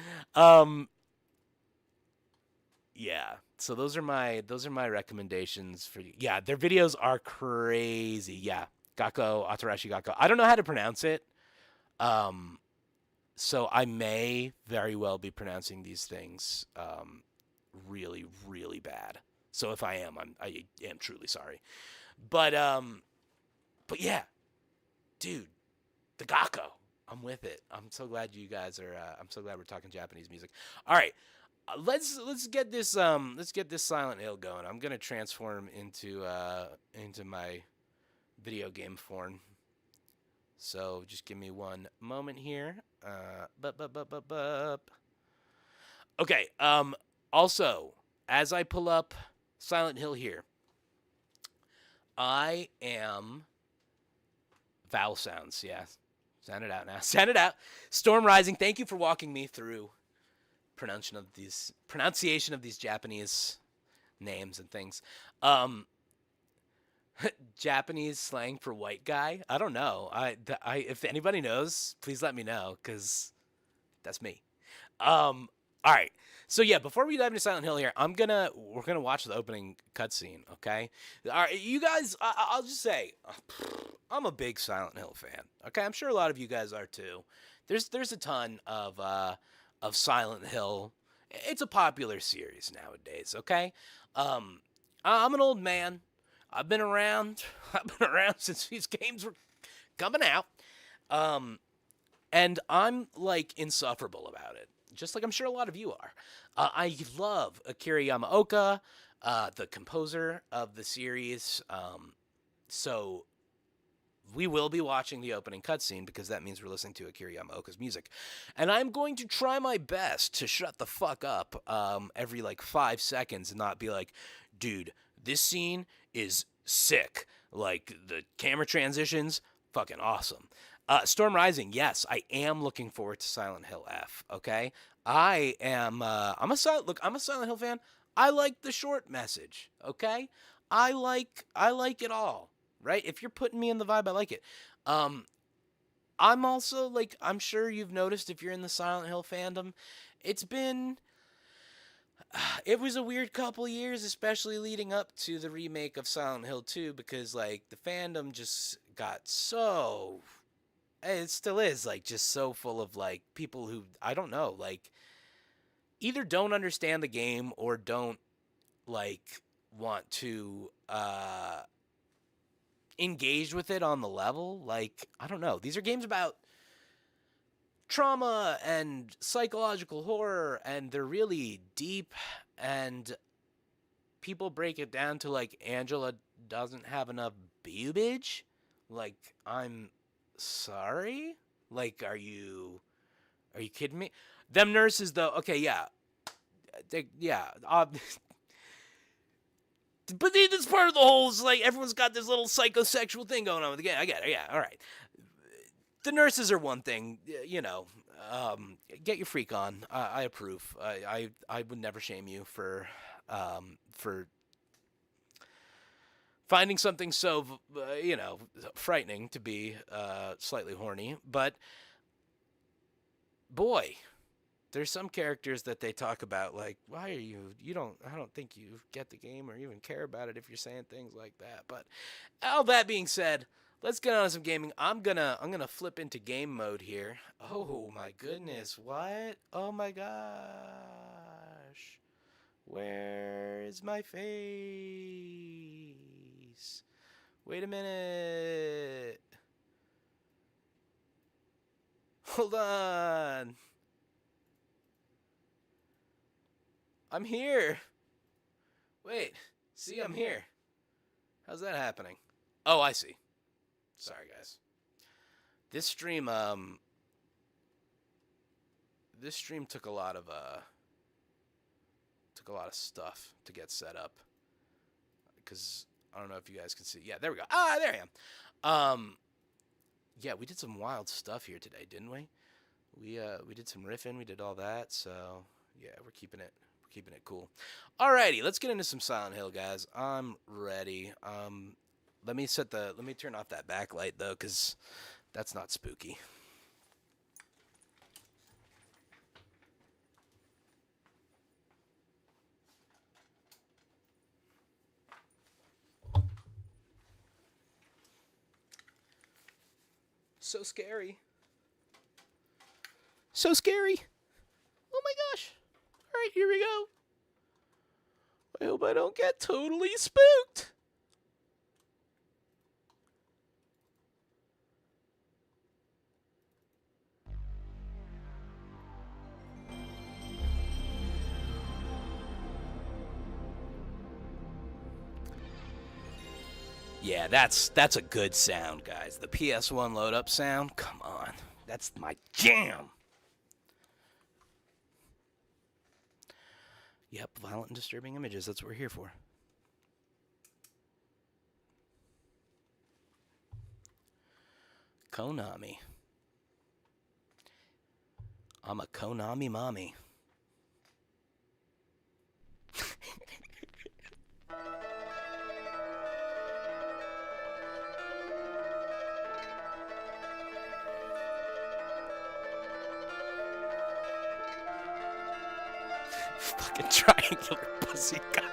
Yeah. So those are my recommendations for you. Yeah, their videos are crazy. Yeah. Gakko, Atarashi Gakko. I don't know how to pronounce it. So I may very well be pronouncing these things really, really bad. So if I am, I am truly sorry. But yeah. Dude, the Gakko. I'm with it. I'm so glad you guys are I'm so glad we're talking Japanese music. All right. Let's get this Silent Hill going. I'm gonna transform into my video game form. So just give me one moment here. Okay. Also, as I pull up Silent Hill here, I am vowel sounds. Yeah, sound it out now. Sound it out. Storm Rising. Thank you for walking me through pronunciation of these Japanese names and things. Japanese slang for white guy? I don't know. If anybody knows, please let me know, because that's me. All right. So yeah, before we dive into Silent Hill here, we're gonna watch the opening cutscene. Okay. All right, you guys. I'll just say, I'm a big Silent Hill fan. Okay, I'm sure a lot of you guys are too. There's a ton of Silent Hill. It's a popular series nowadays, okay? I'm an old man. I've been around since these games were coming out. And I'm like insufferable about it, just like I'm sure a lot of you are. I love Akira Yamaoka, the composer of the series. So we will be watching the opening cutscene because that means we're listening to Akira Yamaoka's music. And I'm going to try my best to shut the fuck up every like 5 seconds and not be like, dude, this scene is sick. Like the camera transitions, fucking awesome. Storm Rising, yes, I am looking forward to Silent Hill F, okay? I'm a Silent Hill fan. I like the short message, okay? I like it all. Right? If you're putting me in the vibe, I like it. I'm also, like, I'm sure you've noticed if you're in the Silent Hill fandom, it was a weird couple years, especially leading up to the remake of Silent Hill 2, because, like, the fandom just got so, it still is, like, just so full of, like, people who, I don't know, like, either don't understand the game or don't, like, want to, engaged with it on the level. Like, I don't know. These are games about trauma and psychological horror, and they're really deep, and people break it down to, like, Angela doesn't have enough boobage. Like, I'm sorry? Like, are you kidding me? Them nurses, though, okay, yeah. But it's part of the whole, like, everyone's got this little psychosexual thing going on with the game. I get it, yeah, all right. The nurses are one thing, you know. Get your freak on. I approve. I would never shame you for finding something so, frightening to be slightly horny. But, boy, there's some characters that they talk about, like, why are I don't think you get the game or even care about it if you're saying things like that. But all that being said, let's get on to some gaming. I'm gonna flip into game mode here. Oh my goodness, what? Oh my gosh. Where is my face? Wait a minute. Hold on. I'm here. Wait. See, I'm here. How's that happening? Oh, I see. Sorry, guys. This stream took a lot of stuff to get set up. Because I don't know if you guys can see. Yeah, there we go. Ah, there I am. Yeah, we did some wild stuff here today, didn't we? We did some riffing, we did all that, so yeah, we're keeping it cool. Alrighty, let's get into some Silent Hill, guys. I'm ready. Let me turn off that backlight though, because that's not spooky. So scary. So scary. Oh my gosh. All right, here we go. I hope I don't get totally spooked. Yeah, that's a good sound, guys. The PS1 load up sound. Come on. That's my jam. Yep, violent and disturbing images. That's what we're here for. Konami. I'm a Konami mommy. Fucking triangular pussy gun.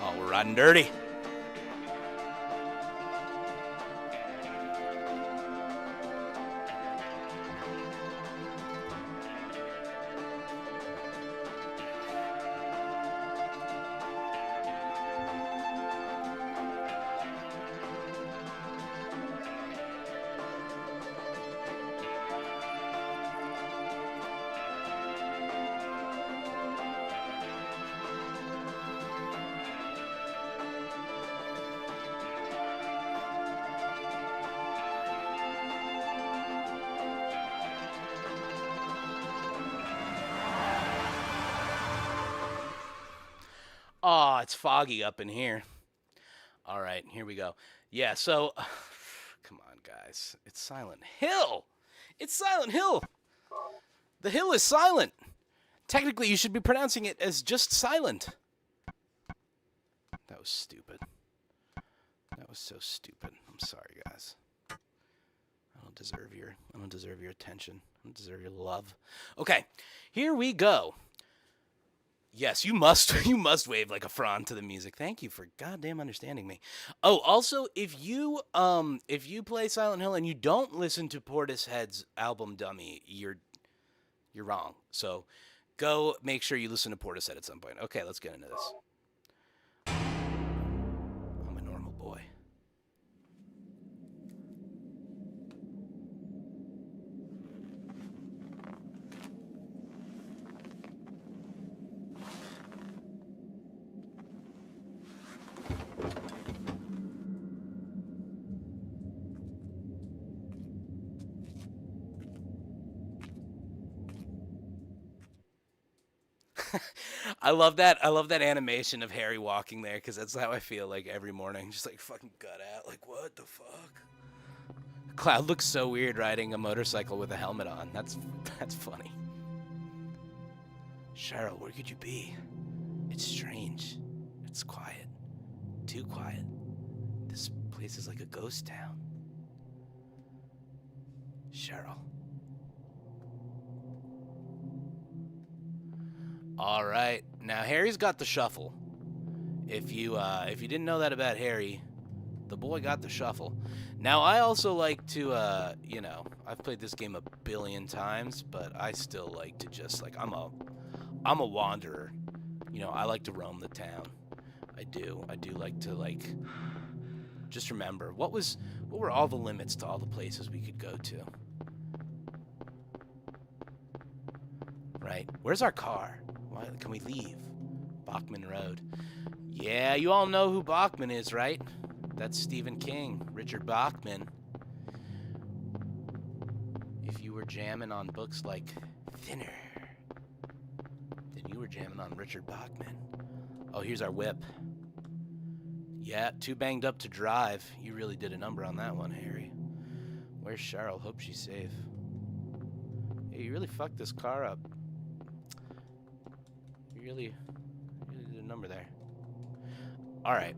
Oh, we're riding dirty. Oh, it's foggy up in here. All right, here we go. Yeah, so, come on, guys. It's Silent Hill. It's Silent Hill. The hill is silent. Technically, you should be pronouncing it as just silent. That was stupid. was so stupid. I'm sorry, guys. I don't deserve your attention. I don't deserve your love. Okay, here we go. Yes, you must wave like a frond to the music. Thank you for goddamn understanding me. Oh, also, if you play Silent Hill and you don't listen to Portishead's album Dummy, you're wrong. So go make sure you listen to Portishead at some point. Okay, let's get into this. I'm a normal boy. I love that animation of Harry walking there, because that's how I feel like every morning. Just like fucking gut out. Like, what the fuck? Cloud looks so weird riding a motorcycle with a helmet on. That's funny. Cheryl, where could you be? It's strange. It's quiet. Too quiet. This place is like a ghost town. Cheryl. All right, now Harry's got the shuffle. If you didn't know that about Harry, the boy got the shuffle. Now I also like to, I've played this game a billion times, but I still like to just like I'm a wanderer. I like to roam the town. I do like to like just remember what were all the limits to all the places we could go to. Right? Where's our car? Why can we leave? Bachman Road. Yeah, you all know who Bachman is, right? That's Stephen King, Richard Bachman. If you were jamming on books like Thinner, then you were jamming on Richard Bachman. Oh, here's our whip. Yeah, too banged up to drive. You really did a number on that one, Harry. Where's Cheryl? Hope she's safe. Hey, you really fucked this car up. You really did a number there. All right.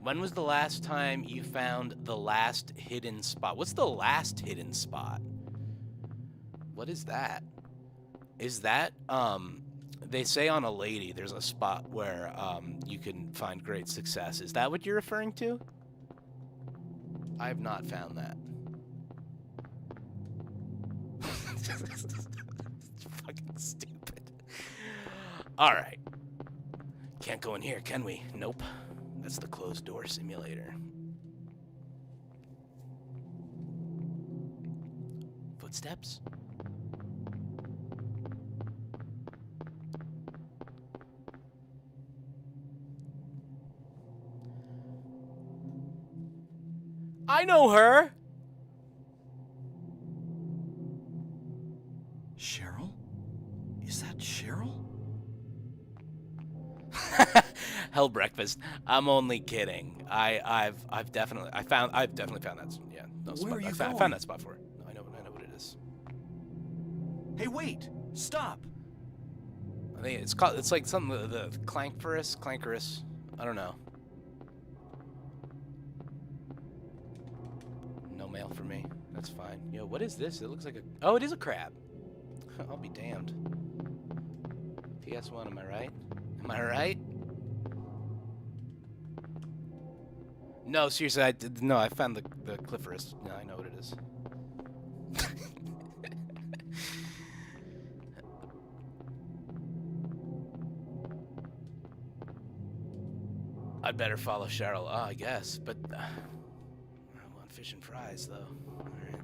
When was the last time you found the last hidden spot? What's the last hidden spot? What is that? Is that, they say on a lady there's a spot where you can find great success. Is that what you're referring to? I have not found that. It's fucking stupid. Alright. Can't go in here, can we? Nope. That's the closed door simulator. Footsteps? I know her! Cheryl? Is that Cheryl? Hell breakfast. I'm only kidding. I've definitely found that. Yeah, no spot. Where are you I going? found that spot for it. No, I know what it is. Hey, wait! Stop! I think it's like something the clankerous. I don't know. No mail for me. That's fine. Yo, what is this? It looks like oh, it is a crab. I'll be damned. PS1, am I right? Am I right? No, seriously, I found the clitoris. No, I know what it is. I'd better follow Cheryl. Oh, I guess, but I want fish and fries, though. All right.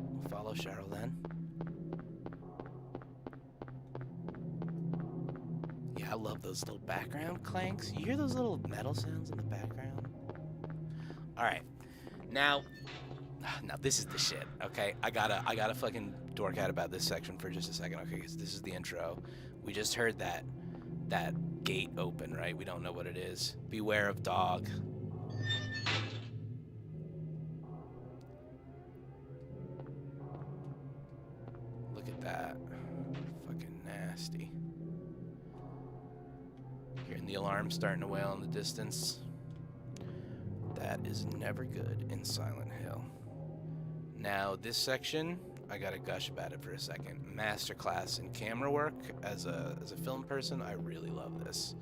We'll follow Cheryl then. Yeah, I love those little background clanks. You hear those little metal sounds in the background? All right. Now this is the shit, okay? I gotta fucking dork out about this section for just a second, okay? Because this is the intro. We just heard that gate open, right? We don't know what it is. Beware of dog. Look at that. Fucking nasty. alarms starting to wail in the distance. That is never good in Silent Hill. Now, this section, I gotta gush about it for a second. Masterclass in camera work. As a film person, I really love this.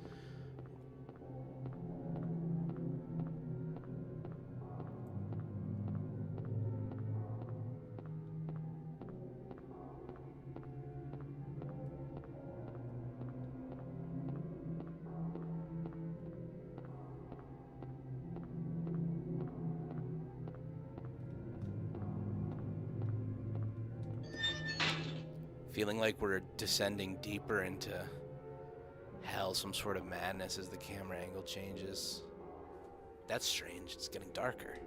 Feeling like we're descending deeper into hell, some sort of madness as the camera angle changes. That's strange. It's getting darker.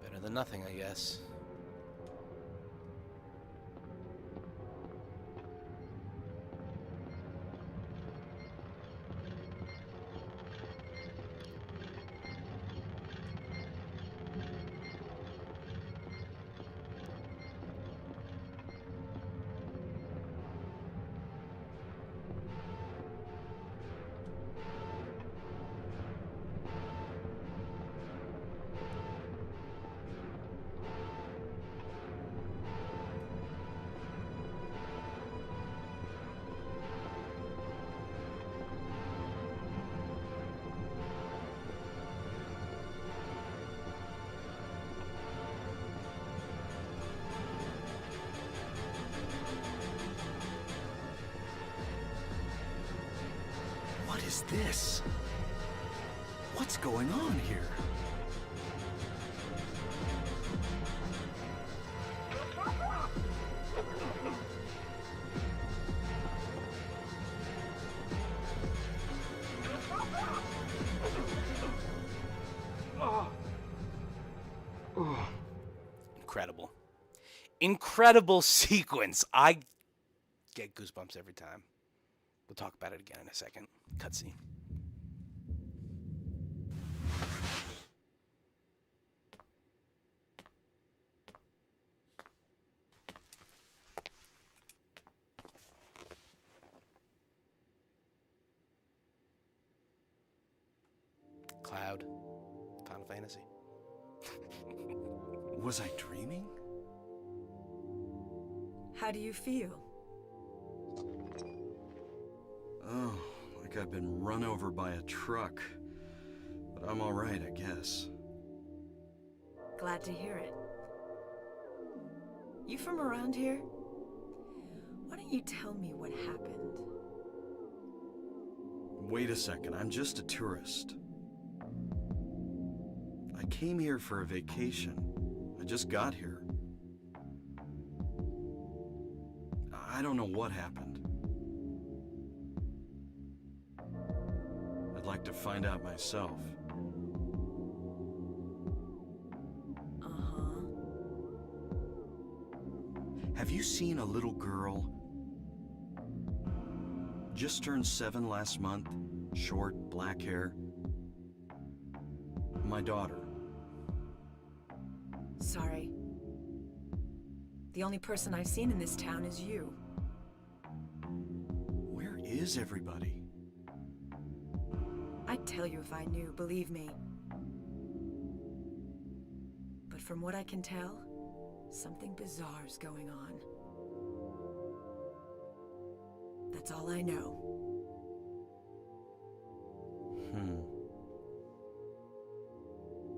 Better than nothing, I guess. What is this? What's going on here? Incredible. Incredible sequence. I get goosebumps every time. We'll talk about it again in a second. Cutscene. Cloud. Final Fantasy. Was I dreaming? How do you feel? Oh, like I've been run over by a truck. But I'm all right, I guess. Glad to hear it. You from around here? Why don't you tell me what happened? Wait a second, I'm just a tourist. I came here for a vacation. I just got here. I don't know what happened. I'd like to find out myself. Uh-huh. Have you seen a little girl? Just turned 7 last month. Short, black hair. My daughter. Sorry. The only person I've seen in this town is you. Where is everybody? I'd tell you if I knew, believe me. But from what I can tell, something bizarre's going on. That's all I know.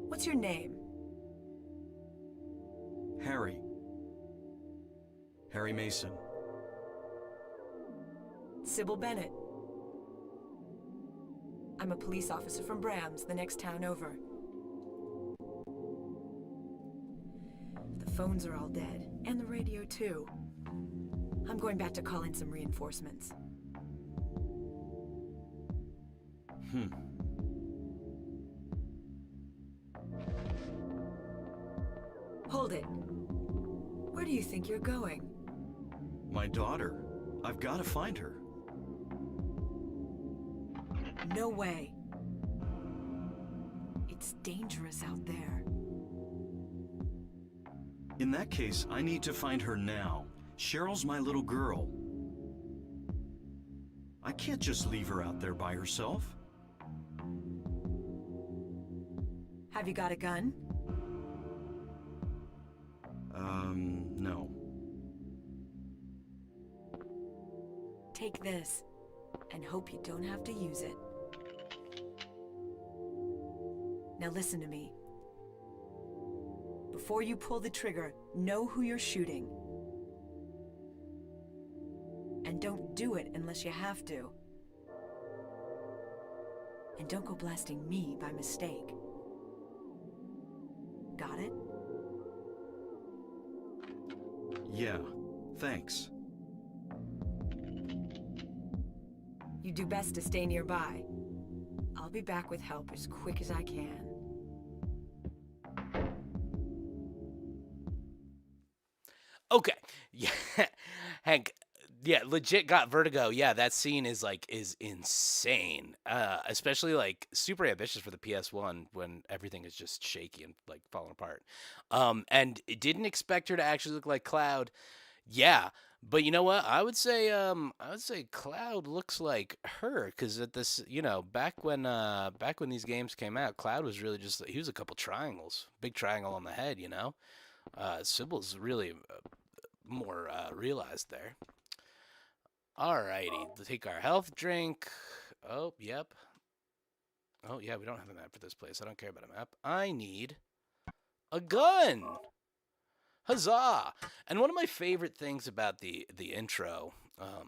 What's your name? Harry. Harry Mason. Sybil Bennett. I'm a police officer from Brams, the next town over. The phones are all dead, and the radio too. I'm going back to call in some reinforcements. Hold it. Where do you think you're going? My daughter. I've got to find her. No way. It's dangerous out there. In that case, I need to find her now. Cheryl's my little girl. I can't just leave her out there by herself. Have you got a gun? No. Take this, and hope you don't have to use it. Now listen to me. Before you pull the trigger, know who you're shooting. And don't do it unless you have to. And don't go blasting me by mistake. Got it? Yeah, thanks. You do best to stay nearby. I'll be back with help as quick as I can. Okay. Yeah. Hank, yeah, legit got vertigo. Yeah, that scene is insane. Especially like super ambitious for the PS1 when everything is just shaky and like falling apart. And it didn't expect her to actually look like Cloud. Yeah, but you know what? I would say Cloud looks like her, because at this, back when these games came out, Cloud was really just, he was a couple triangles, big triangle on the head, Sybil's really more realized there. Alrighty, we'll take our health drink. Oh, yep. Oh, yeah, we don't have a map for this place. I don't care about a map. I need a gun. Huzzah! And one of my favorite things about the intro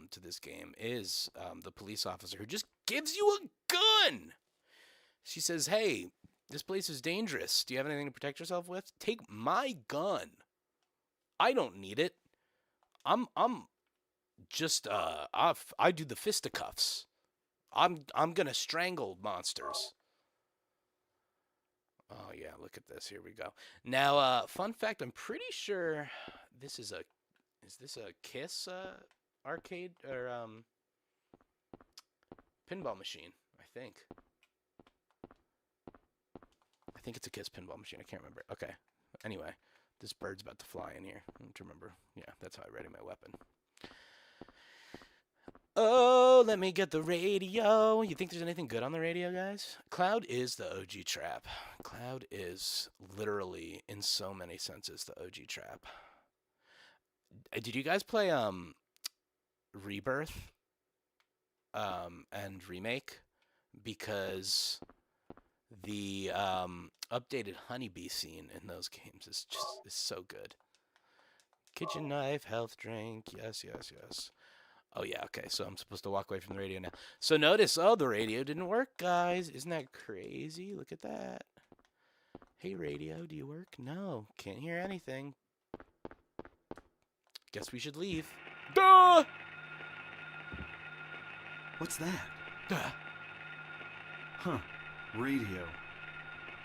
to this game is the police officer who just gives you a gun. She says, "Hey, this place is dangerous. Do you have anything to protect yourself with? Take my gun. I don't need it. I'm just I do the fisticuffs. I'm gonna strangle monsters." Oh yeah, look at this. Here we go. Now, fun fact: I'm pretty sure this is this a KISS arcade or pinball machine? I think it's a KISS pinball machine. I can't remember. Okay. Anyway, this bird's about to fly in here. I need to remember. Yeah, that's how I ready my weapon. Oh, let me get the radio. You think there's anything good on the radio, guys? Cloud is the OG trap. Cloud is literally, in so many senses, the OG trap. Did you guys play Rebirth and Remake? Because the updated honeybee scene in those games is so good. Kitchen knife, health drink, yes. Oh, yeah, okay, so I'm supposed to walk away from the radio now. So notice, the radio didn't work, guys. Isn't that crazy? Look at that. Hey, radio, do you work? No, can't hear anything. Guess we should leave. Duh! What's that? Duh. Huh, radio.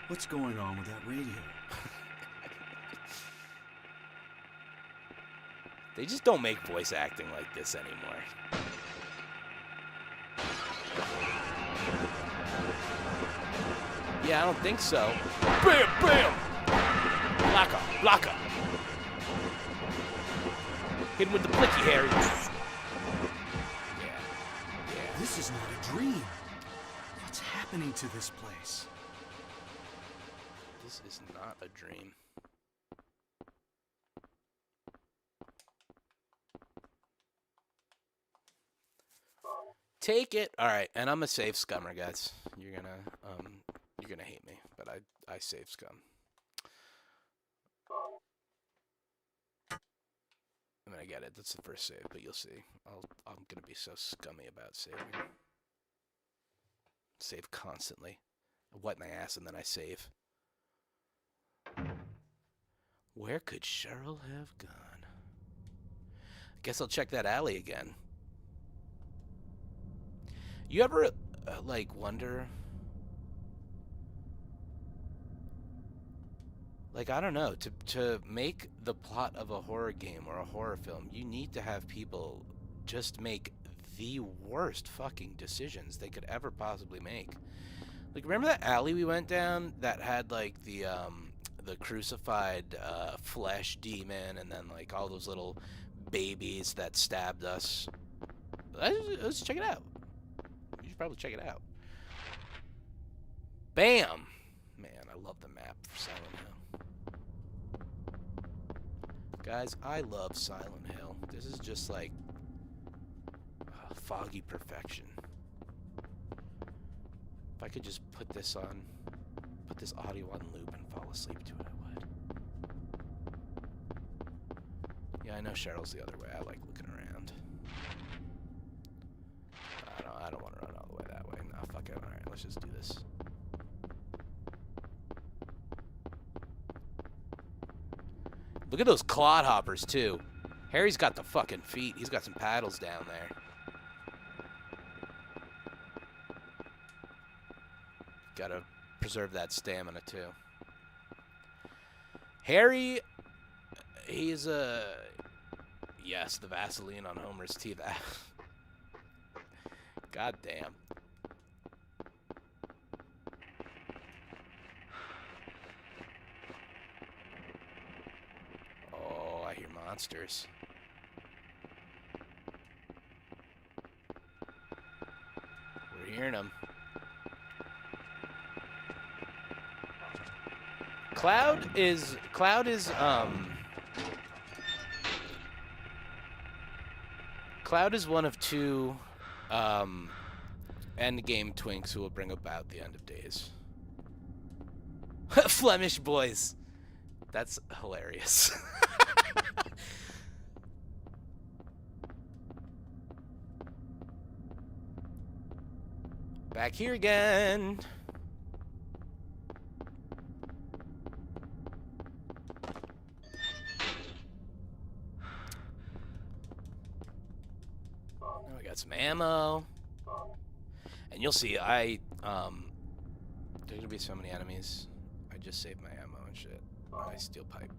What's going on with that radio? They just don't make voice acting like this anymore. Yeah, I don't think so. Bam, bam! Blocker. Hit him with the blicky, Harry. Yeah. This is not a dream. What's happening to this place? This is not a dream. Take it. All right, and I'm a save scummer, guys. You're gonna hate me, but I save scum. I mean, I get it. That's the first save, but you'll see. I'm gonna be so scummy about saving. Save constantly. I wipe my ass and then I save. Where could Cheryl have gone? Guess I'll check that alley again. You ever, wonder... I don't know, to make the plot of a horror game or a horror film, you need to have people just make the worst fucking decisions they could ever possibly make. Remember that alley we went down that had, the crucified flesh demon and then, all those little babies that stabbed us? Let's check it out. should probably check it out. Bam! Man, I love the map for Silent Hill. Guys, I love Silent Hill. This is just like foggy perfection. If I could just put this audio on loop and fall asleep to it, I would. Yeah, I know Cheryl's the other way. I like looking around. I don't want to run all the way that way. No, fuck it. Alright, let's just do this. Look at those clodhoppers, too. Harry's got the fucking feet. He's got some paddles down there. Gotta preserve that stamina, too. Harry, he's yes, the Vaseline on Homer's teeth. God damn. Oh, I hear monsters. We're hearing them. Cloud is one of two endgame twinks who will bring about the end of days. Flemish boys. That's hilarious. Back here again. Now we got some ammo. And you'll see, there's gonna be so many enemies. I just saved my ammo and shit. My steel pipe.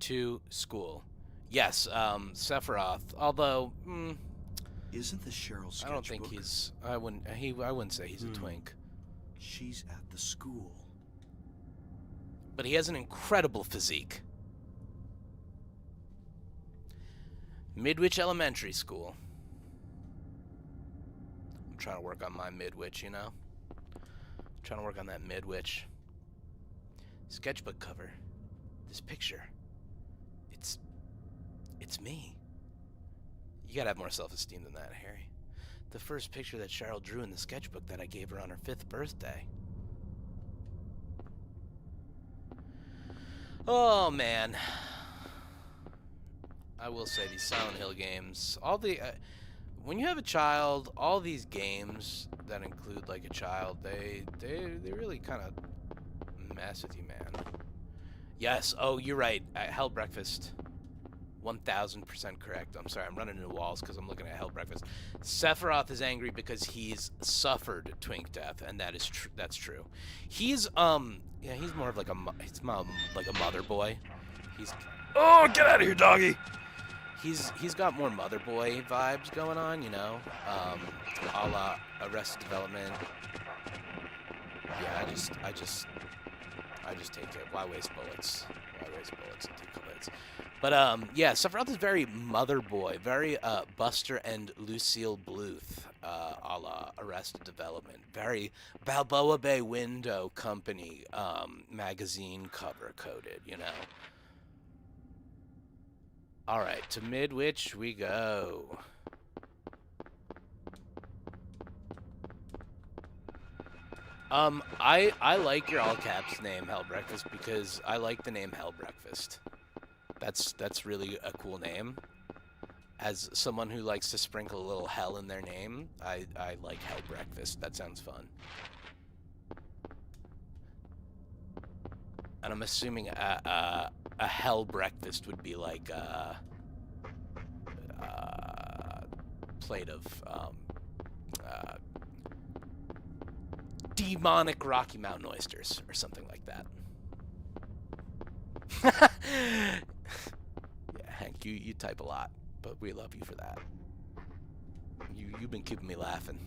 To school. Yes, Sephiroth. Although, isn't the Cheryl sketchbook? I don't think he's. I wouldn't say he's a twink. She's at the school. But he has an incredible physique. Midwich Elementary School. I'm trying to work on my Midwich, you know? I'm trying to work on that Midwich. Sketchbook cover. This picture. It's me. You gotta have more self-esteem than that, Harry. The first picture that Cheryl drew in the sketchbook that I gave her on her 5th birthday. Oh, man. I will say these Silent Hill games, when you have a child, all these games that include like a child, they really kind of mess with you, man. Yes. Oh, you're right. Hell Breakfast. 1000% correct. I'm sorry, I'm running into walls because I'm looking at Hell Breakfast. Sephiroth is angry because he's suffered twink death, and that is that's true. He's yeah, he's more of like a mother boy. Oh, get out of here, doggy. He's got more mother boy vibes going on, you know, a la Arrested Development. Yeah, I just take it. Why waste bullets? Why waste bullets and take bullets? But yeah, Sephiroth is very mother boy, very Buster and Lucille Bluth, a la Arrested Development, very Balboa Bay Window Company magazine cover coded, you know. All right, to Midwich we go. I like your all caps name, Hell Breakfast, because I like the name Hell Breakfast. That's really a cool name. As someone who likes to sprinkle a little hell in their name, I like Hell Breakfast. That sounds fun. And I'm assuming a Hell Breakfast would be like a plate of demonic Rocky Mountain oysters or something like that. Yeah, Hank, you type a lot, but we love you for that. You've been keeping me laughing.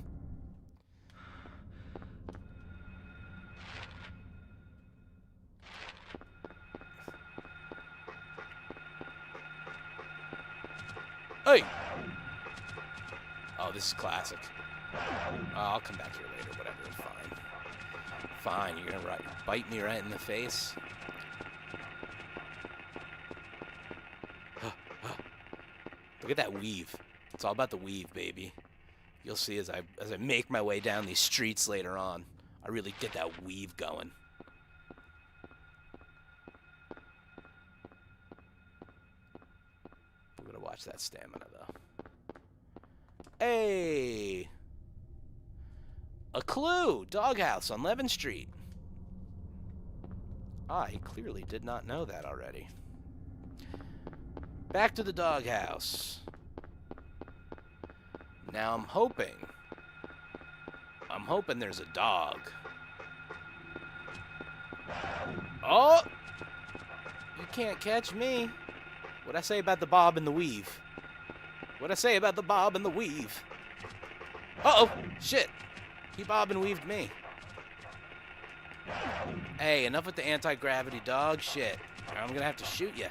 Hey! Oh, this is classic. I'll come back here later, whatever, fine. Fine, you're gonna bite me right in the face? Look at that weave. It's all about the weave, baby. You'll see as I make my way down these streets later on, I really get that weave going. We're gonna watch that stamina, though. Hey! A clue! Doghouse on Levin Street. I clearly did not know that already. Back to the doghouse. Now I'm hoping there's a dog. Oh! You can't catch me. What'd I say about the bob and the weave? What'd I say about the bob and the weave? Uh-oh! Shit! He bob and weaved me. Hey, enough with the anti-gravity dog shit. I'm gonna have to shoot you.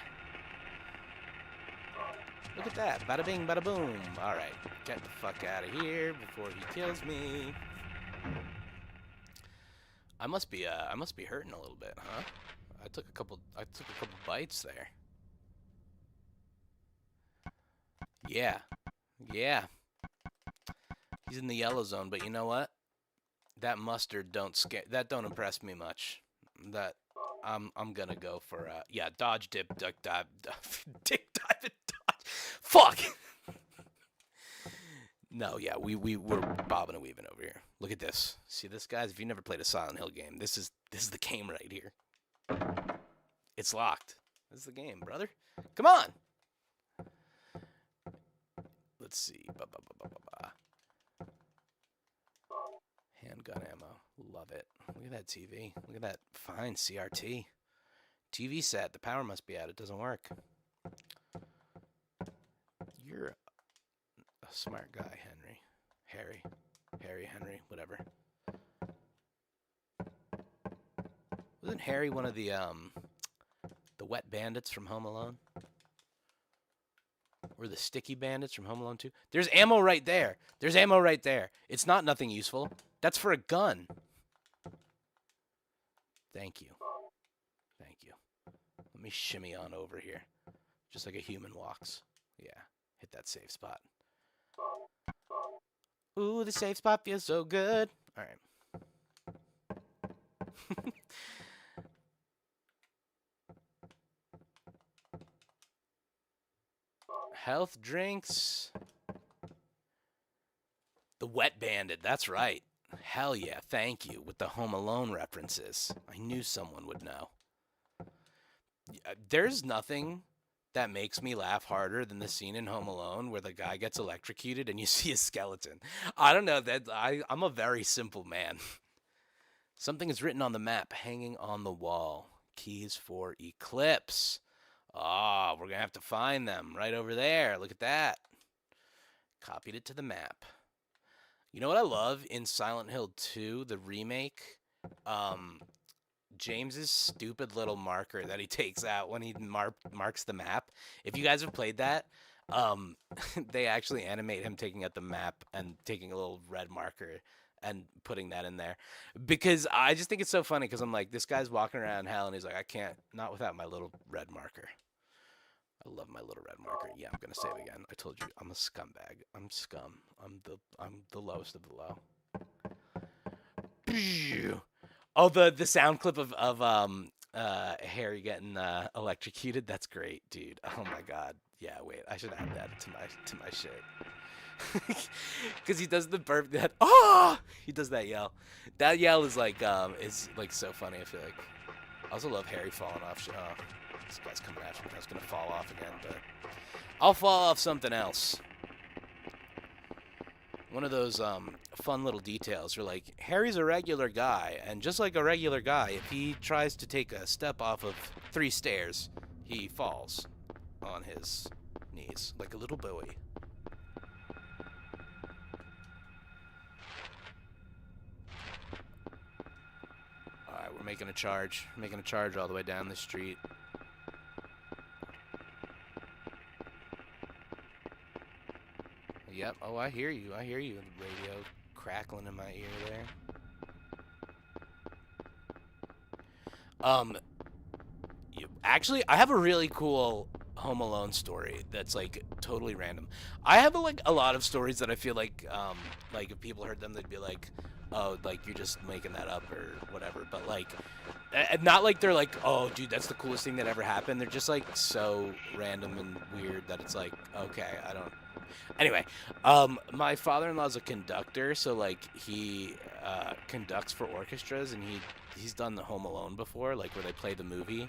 Look at that. Bada bing, bada boom. Alright. Get the fuck out of here before he kills me. I must be hurting a little bit, huh? I took a couple bites there. Yeah. Yeah. He's in the yellow zone, but you know what? That mustard don't impress me much. That I'm gonna go for yeah, dodge, dip, duck, dive, dick, dive, and dodge. Fuck. No, yeah, we're bobbing and weaving over here. Look at this. See this, guys? If you never played a Silent Hill game, this is the game right here. It's locked. This is the game, brother. Come on. Let's see. Handgun ammo. Love it. Look at that TV. Look at that fine CRT. TV set. The power must be out. It doesn't work. You're a smart guy, Henry, whatever. Wasn't Harry one of the wet bandits from Home Alone? Or the sticky bandits from Home Alone 2? There's ammo right there. There's ammo right there. It's not nothing useful. That's for a gun. Thank you. Thank you. Let me shimmy on over here. Just like a human walks. Yeah. Hit that safe spot. Ooh, the safe spot feels so good. All right. Health drinks. The Wet Bandit, that's right. Hell yeah, thank you, with the Home Alone references. I knew someone would know. There's nothing that makes me laugh harder than the scene in Home Alone where the guy gets electrocuted and you see a skeleton. I don't know, I'm a very simple man. Something is written on the map, hanging on the wall. Keys for Eclipse. Oh, we're going to have to find them right over there. Look at that. Copied it to the map. You know what I love in Silent Hill 2, the remake? James's stupid little marker that he takes out when he marks the map. If you guys have played that, they actually animate him taking out the map and taking a little red marker and putting that in there. Because I just think it's so funny because I'm like, this guy's walking around hell and he's like, I can't, not without my little red marker. I love my little red marker. Yeah, I'm gonna save again. I told you, I'm a scumbag. I'm scum. I'm the lowest of the low. Oh, the sound clip of Harry getting electrocuted. That's great, dude. Oh my god. Yeah, wait. I should add that to my shit. Because he does the burp. That he does that yell. That yell is like so funny. I feel like. I also love Harry falling off shit. Oh, this guy's coming after me. I was gonna fall off again, but I'll fall off something else. One of those fun little details where, like, Harry's a regular guy, and just like a regular guy, if he tries to take a step off of 3 stairs, he falls on his knees like a little Bowie. Alright, we're making a charge. Making a charge all the way down the street. Yep. Oh, I hear you. I hear you. The radio crackling in my ear there. Actually, I have a really cool Home Alone story that's like totally random. I have a lot of stories that I feel like if people heard them, they'd be like, oh, like you're just making that up or whatever. But like, not like they're like, oh, dude, that's the coolest thing that ever happened. They're just like so random and weird that it's like, okay, I don't. Anyway, my father-in-law's a conductor, so like he conducts for orchestras, and he's done the Home Alone before, like where they play the movie.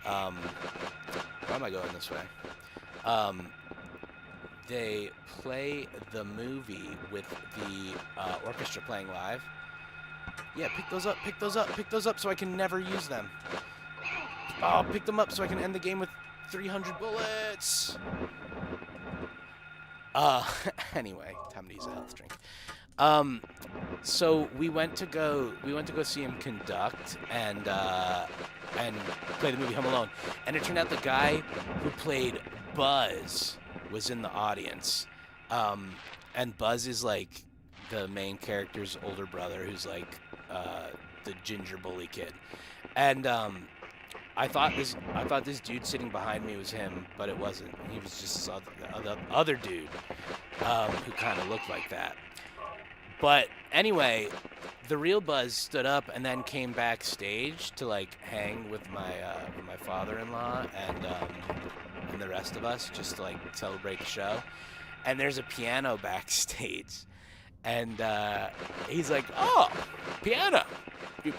Why am I going this way? They play the movie with the orchestra playing live. Yeah, pick those up, pick those up, pick those up so I can never use them. Oh, pick them up so I can end the game with 300 bullets. Anyway, time to use a health drink. So we went to go see him conduct and play the movie Home Alone. And it turned out the guy who played Buzz was in the audience. And Buzz is like the main character's older brother, who's like the ginger bully kid. And I thought this dude sitting behind me was him, but it wasn't. He was just this other dude who kind of looked like that. But anyway, the real Buzz stood up and then came backstage to like hang with my father-in-law and the rest of us, just to like celebrate the show. And there's a piano backstage, and he's like, "Oh, piano! You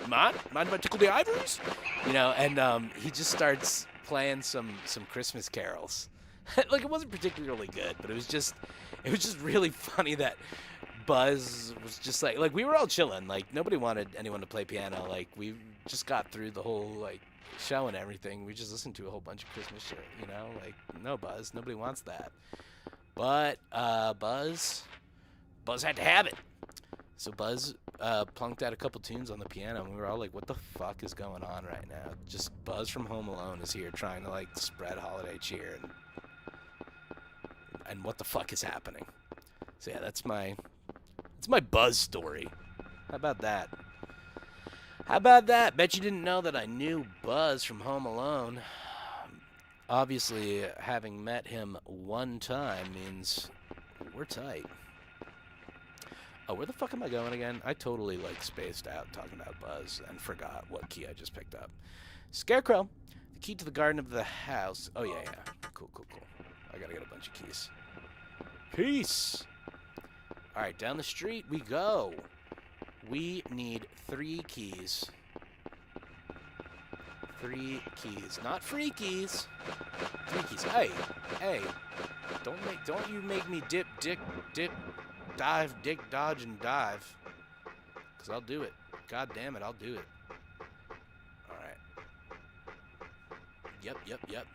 mind if I tickle the ivories?" You know, and he just starts playing some Christmas carols. Like, it wasn't particularly good, but it was just really funny that Buzz was just like we were all chilling, like nobody wanted anyone to play piano, like we just got through the whole like show and everything. We just listened to a whole bunch of Christmas shit, you know, like no Buzz, nobody wants that. But Buzz had to have it. So Buzz plunked out a couple tunes on the piano, and we were all like, what the fuck is going on right now? Just Buzz from Home Alone is here trying to like spread holiday cheer, and what the fuck is happening? So yeah, that's my Buzz story. How about that? How about that? Bet you didn't know that I knew Buzz from Home Alone. Obviously, having met him one time means we're tight. Oh, where the fuck am I going again? I totally, like, spaced out talking about Buzz and forgot what key I just picked up. Scarecrow, the key to the garden of the house. Oh, yeah. Cool. I gotta get a bunch of keys. Peace! Alright, down the street we go. We need 3 keys. 3 keys. Not free keys. 3 keys. Hey. Don't you make me dip, dive, dick, dodge, and dive. Because I'll do it. God damn it, I'll do it. Alright. Yep.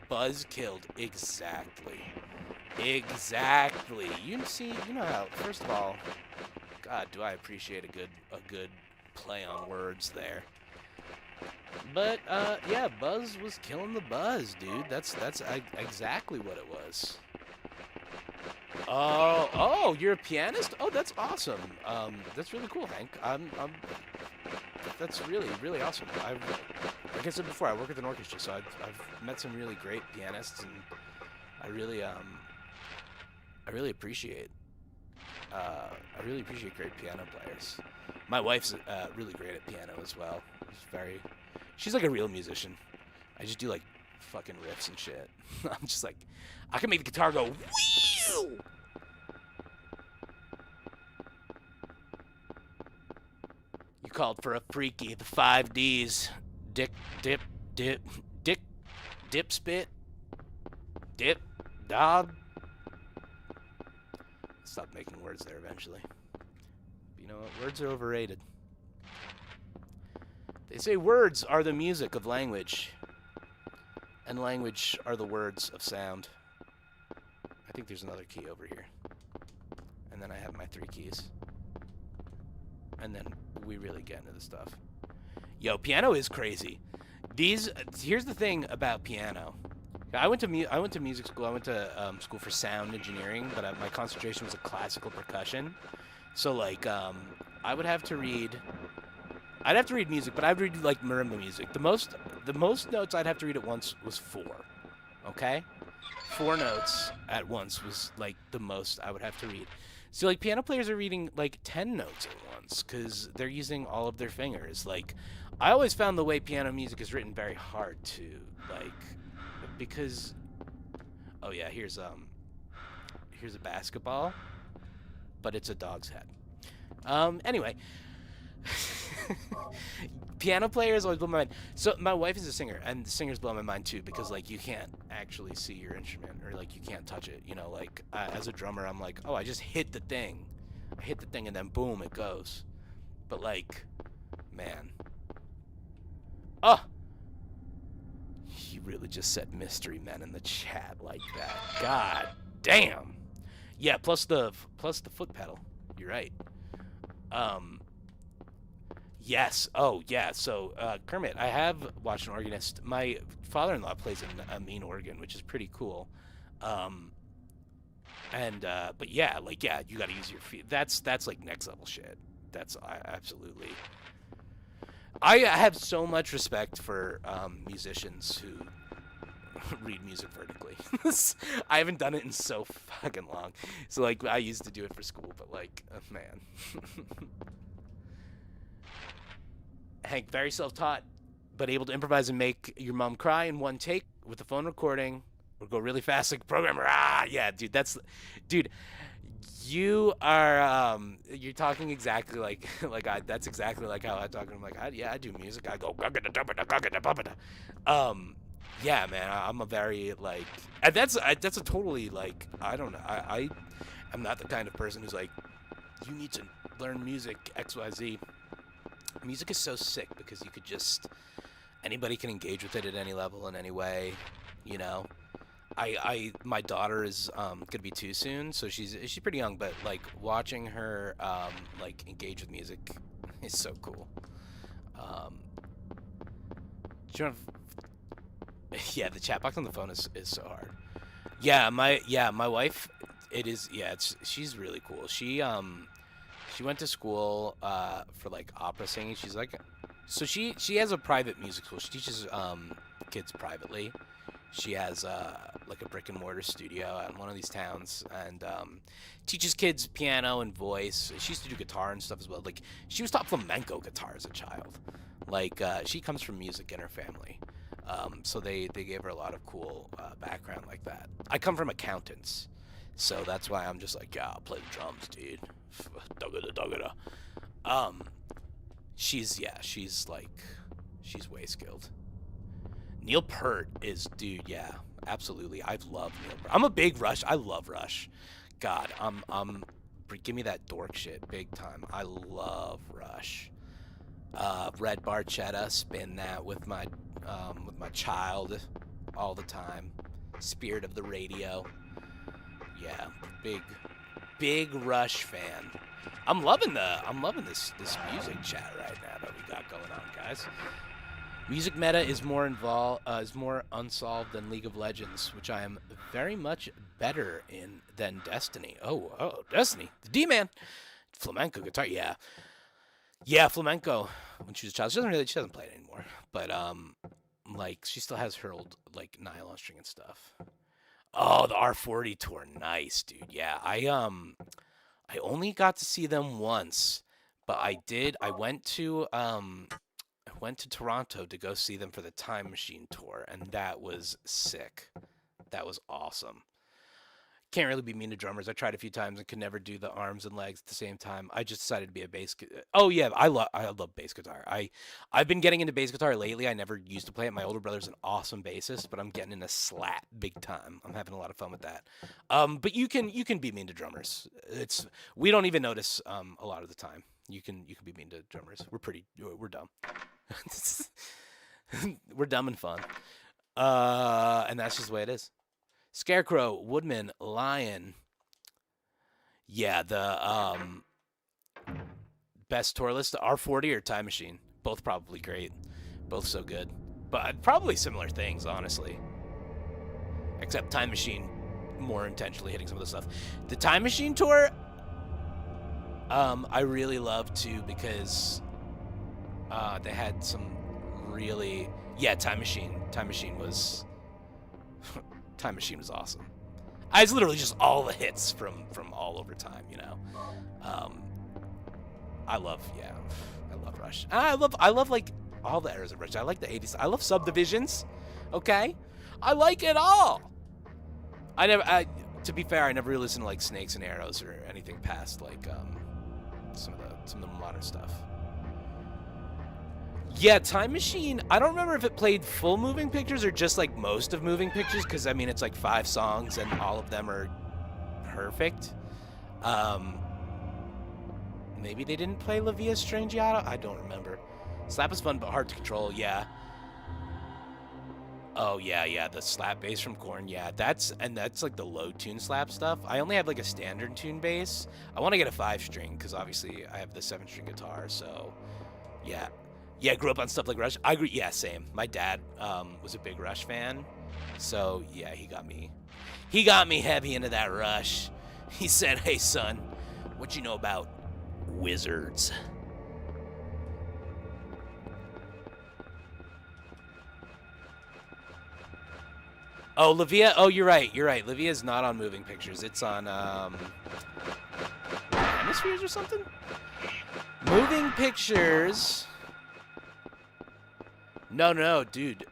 Buzz killed. Exactly. You know how, first of all, God, do I appreciate a good play on words there. But, yeah, Buzz was killing the Buzz, dude. That's exactly what it was. Oh, you're a pianist? Oh, that's awesome. That's really cool, Hank. That's really, really awesome. Like I said before, I work with an orchestra, so I've met some really great pianists, and I really appreciate great piano players. My wife's really great at piano as well. She's like a real musician. I just do like fucking riffs and shit. I'm just like, I can make the guitar go whew. You called for a freaky, the 5 Ds. Dick, dip, spit, dip, dog. Stop making words there eventually. But you know what? Words are overrated. They say words are the music of language, and language are the words of sound. I think there's another key over here. And then I have my 3 keys. And then we really get into the stuff. Yo, piano is crazy. Here's the thing about piano. I went to music school. I went to school for sound engineering, but my concentration was a classical percussion. So like I would have to read. I'd have to read music, but I'd read like marimba music. The most notes I'd have to read at once was 4. Okay, 4 notes at once was like the most I would have to read. So like piano players are reading like 10 notes at once because they're using all of their fingers. Like I always found the way piano music is written very hard to like because. Oh yeah, here's a basketball, but it's a dog's head. Anyway. Piano players always blow my mind. So my wife is a singer, and singers blow my mind too because like you can't actually see your instrument or like you can't touch it. You know, like as a drummer, I'm like, oh, I just hit the thing, and then boom, it goes. But like, man, oh, you really just said mystery men in the chat like that. God damn. Yeah. Plus the foot pedal. You're right. Yes. Oh, yeah. So, Kermit, I have watched an organist. My father-in-law plays a mean organ, which is pretty cool. But yeah, like, yeah, you got to use your feet. That's like next level shit. Absolutely. I have so much respect for musicians who read music vertically. I haven't done it in so fucking long. So, like, I used to do it for school, but, like, man. Hank, very self-taught, but able to improvise and make your mom cry in one take with the phone recording, or go really fast like a programmer. Yeah, dude, dude, you are, you're talking exactly like that's exactly like how I talk. I'm like, I do music. I go, yeah, man, I'm a very, like, and that's a totally, like, I don't know, I'm not the kind of person who's like, you need to learn music, XYZ. Music is so sick because you could just, anybody can engage with it at any level in any way, you know. My daughter is gonna be 2 soon, so she's pretty young, but like watching her like engage with music is so cool. Yeah, the chat box on the phone is so hard. Yeah, my wife, it is, yeah, she's really cool. She went to school for like opera singing. She's like, so she has a private music school. She teaches kids privately. She has like a brick and mortar studio out in one of these towns, and teaches kids piano and voice. She used to do guitar and stuff as well. Like she was taught flamenco guitar as a child. Like she comes from music in her family, so they gave her a lot of cool background like that. I come from accountants. So that's why I'm just like, yeah, I'll play the drums, dude. She's way skilled. Neil Peart is, dude, yeah, absolutely. I love Neil Peart. I'm a big Rush. I love Rush. God, give me that dork shit big time. I love Rush. Red Barchetta, spin that with my child all the time. Spirit of the Radio. Yeah, big Rush fan. I'm loving this music chat right now that we got going on, guys. Music meta is more unsolved than League of Legends, which I am very much better in than Destiny. Oh, Destiny, the D-man, flamenco guitar, yeah, flamenco. When she was a child, she doesn't play it anymore, but like she still has her old like nylon string and stuff. Oh, the R40 tour, nice, dude. Yeah, I only got to see them once, but I went to Toronto to go see them for the Time Machine tour, and that was sick. That was awesome. Can't really be mean to drummers. I tried a few times and could never do the arms and legs at the same time. I just decided to be a bass. Oh yeah, I love bass guitar. I've been getting into bass guitar lately. I never used to play it. My older brother's an awesome bassist, but I'm getting into slat big time. I'm having a lot of fun with that. But you can be mean to drummers. We don't even notice a lot of the time. You can be mean to drummers. We're dumb. We're dumb and fun. And that's just the way it is. Scarecrow, Woodman, Lion. Yeah, the best tour list, R40 or Time Machine. Both probably great. Both so good. But probably similar things, honestly. Except Time Machine more intentionally hitting some of the stuff. The Time Machine tour, I really loved too because they had some really Time Machine was Time Machine was awesome. It's literally just all the hits from all over time, you know. I love Rush. I love like all the eras of Rush. I like the 80s. I love Subdivisions. Okay, I like it all. To be fair, I never really listened to like Snakes and Arrows or anything past like some of the modern stuff. Yeah, Time Machine, I don't remember if it played full Moving Pictures or just like most of Moving Pictures, because I mean it's like 5 songs and all of them are perfect. Maybe they didn't play La Via Strangiata? I don't remember. Slap is fun but hard to control, yeah. Oh yeah, the slap bass from Korn, yeah. That's like the low tune slap stuff. I only have like a standard tune bass. I want to get a 5-string because obviously I have the 7-string guitar, so yeah. Yeah, grew up on stuff like Rush. I agree. Yeah, same. My dad was a big Rush fan, so yeah, he got me heavy into that Rush. He said, "Hey son, what you know about wizards?" Oh, La Via. Oh, you're right. La Via is not on Moving Pictures. It's on Hemispheres or something. Moving Pictures. No, dude.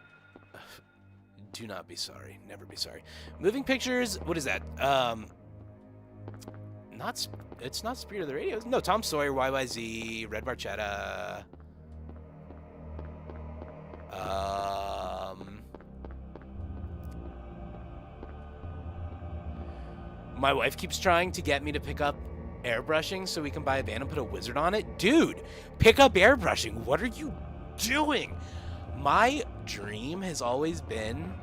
Do not be sorry. Never be sorry. Moving Pictures. What is that? It's not Spirit of the Radio. No, Tom Sawyer, YYZ, Red Barchetta. My wife keeps trying to get me to pick up airbrushing so we can buy a van and put a wizard on it. Dude, pick up airbrushing. What are you doing? My dream has always been,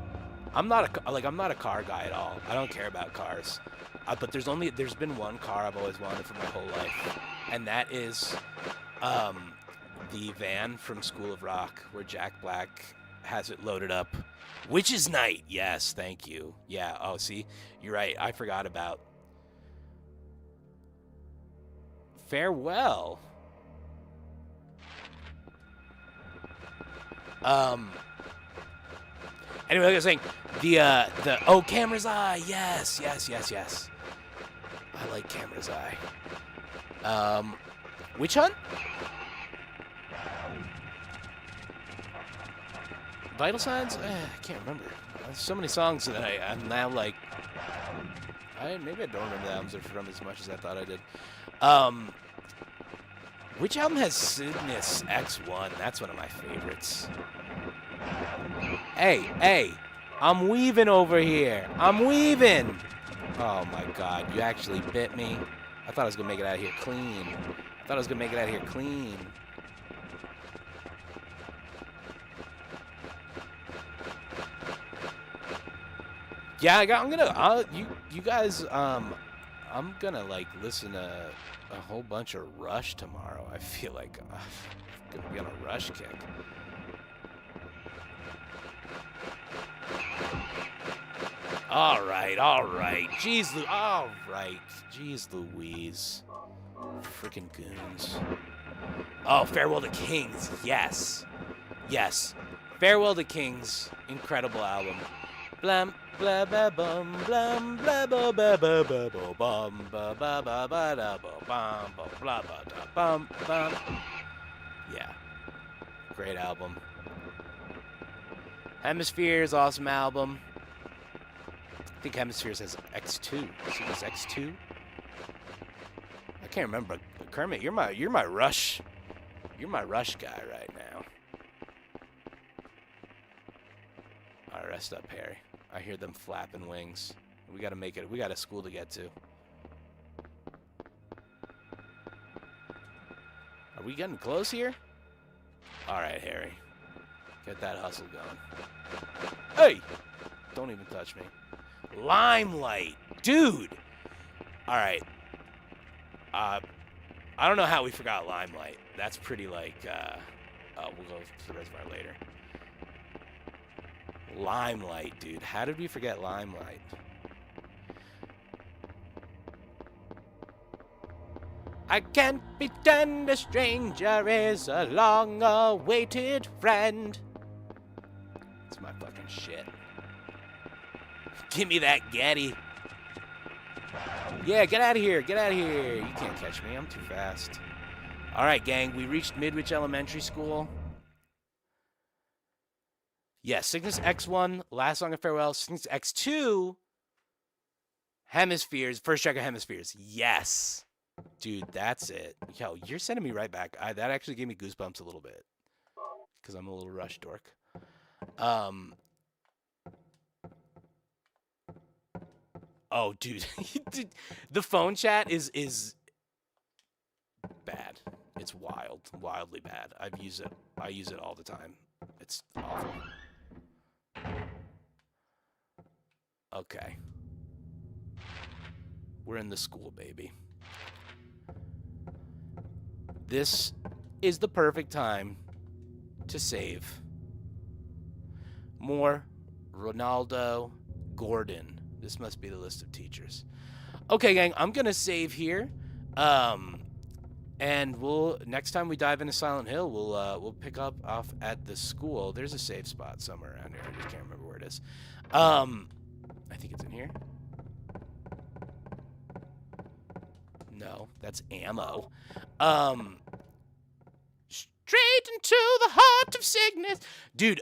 I'm not a car guy at all. I don't care about cars. But there's been one car I've always wanted for my whole life, and that is the van from School of Rock where Jack Black has it loaded up. Witch's Night. Yes, thank you. Yeah. Oh, see, you're right. I forgot about Farewell. Anyway, like I was saying, the Camera's Eye. Yes. I like Camera's Eye. Witch Hunt? Vital Signs? I can't remember. There's so many songs that I'm now like, maybe I don't remember the albums from as much as I thought I did. Which album has Cygnus X1? That's one of my favorites. Hey, I'm weaving over here. I'm weaving. Oh my God, you actually bit me. I thought I was gonna make it out of here clean. Yeah, you guys, I'm gonna like listen to a whole bunch of Rush tomorrow. I feel like I'm gonna be on a Rush kick. All right. Jeez Louise. Freaking goons. Oh, Farewell to Kings. Yes. Farewell to Kings. Incredible album. Blam blah ba bum blam blah ba ba ba ba ba bum ba ba ba ba da ba bum ba blah ba da bum bum. Yeah. Great album. Hemispheres, awesome album. I think Hemispheres has X2. Is it X2? I can't remember. Kermit, you're my Rush. You're my Rush guy right now. All right, rest up, Harry. I hear them flapping wings. We gotta make it. We got a school to get to. Are we getting close here? All right, Harry. Get that hustle going. Hey! Don't even touch me. Limelight. Dude! Alright. I don't know how we forgot Limelight. That's pretty like, we'll go to the reservoir later. Limelight, dude. How did we forget Limelight? I can't pretend a stranger is a long-awaited friend. It's my fucking shit. Give me that Getty. Yeah, get out of here. Get out of here. You can't catch me. I'm too fast. All right, gang. We reached Midwich Elementary School. Yeah, Cygnus X1, Last Song of Farewell. Cygnus X2, Hemispheres. First track of Hemispheres. Yes. Dude, that's it. Yo, you're sending me right back. That actually gave me goosebumps a little bit. Because I'm a little rush dork. Oh, dude. The phone chat is bad. It's wildly bad. I use it all the time. It's awful. Okay. We're in the school, baby. This is the perfect time to save. More Ronaldo Gordon. This must be the list of teachers. Okay, gang, I'm gonna save here. And we'll next time we dive into Silent Hill, we'll pick up off at the school. There's a save spot somewhere around here. I just can't remember where it is. I think it's in here. No, that's ammo. Straight into the heart of Cygnus. Dude,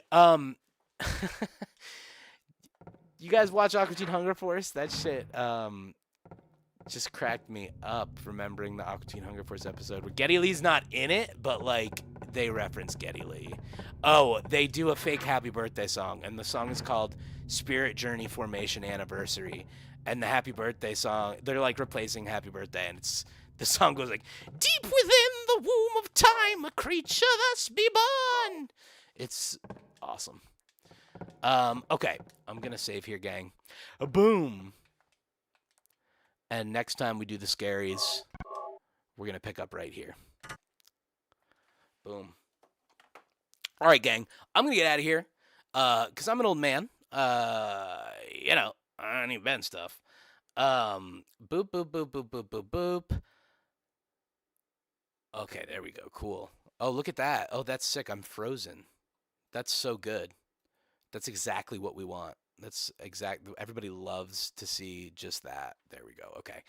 you guys watch Aqua Teen Hunger Force? That shit, just cracked me up remembering the Aqua Teen Hunger Force episode where Geddy Lee's not in it, but, like, they reference Geddy Lee. Oh, they do a fake happy birthday song, and the song is called Spirit Journey Formation Anniversary. And the happy birthday song, they're, like, replacing happy birthday, and the song goes like, deep within the womb of time, a creature thus be born. It's awesome. Okay, I'm gonna save here, gang. Boom. And next time we do the scaries, we're going to pick up right here. Boom. All right, gang. I'm going to get out of here because I'm an old man. You know, I need bend stuff. Boop, boop, boop, boop, boop, boop, boop. Okay, there we go. Cool. Oh, look at that. Oh, that's sick. I'm frozen. That's so good. That's exactly what we want. That's exact. Everybody loves to see just that. There we go. Okay.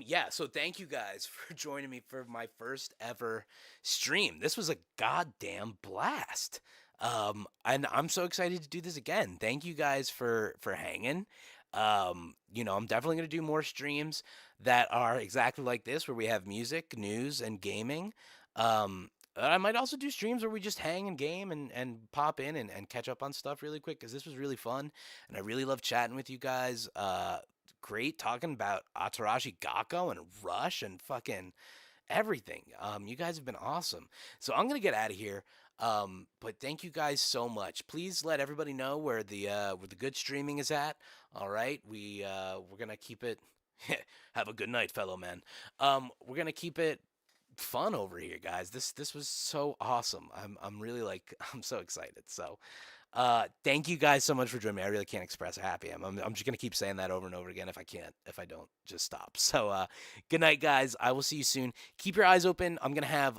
Yeah. So thank you guys for joining me for my first ever stream. This was a goddamn blast. And I'm so excited to do this again. Thank you guys for hanging. You know, I'm definitely going to do more streams that are exactly like this, where we have music, news, and gaming. I might also do streams where we just hang and game and pop in and catch up on stuff really quick, because this was really fun, and I really love chatting with you guys. Great talking about Atarashi Gakko and Rush and fucking everything. You guys have been awesome. So I'm going to get out of here. But thank you guys so much. Please let everybody know where the good streaming is at. All right. We're going to keep it. Have a good night, fellow men. We're going to keep it fun over here, guys. This was so awesome. I'm really I'm so excited. So thank you guys so much for joining me. I really can't express how happy I'm just gonna keep saying that over and over again. If I don't just stop. So good night, guys. I will see you soon. Keep your eyes open. I'm gonna have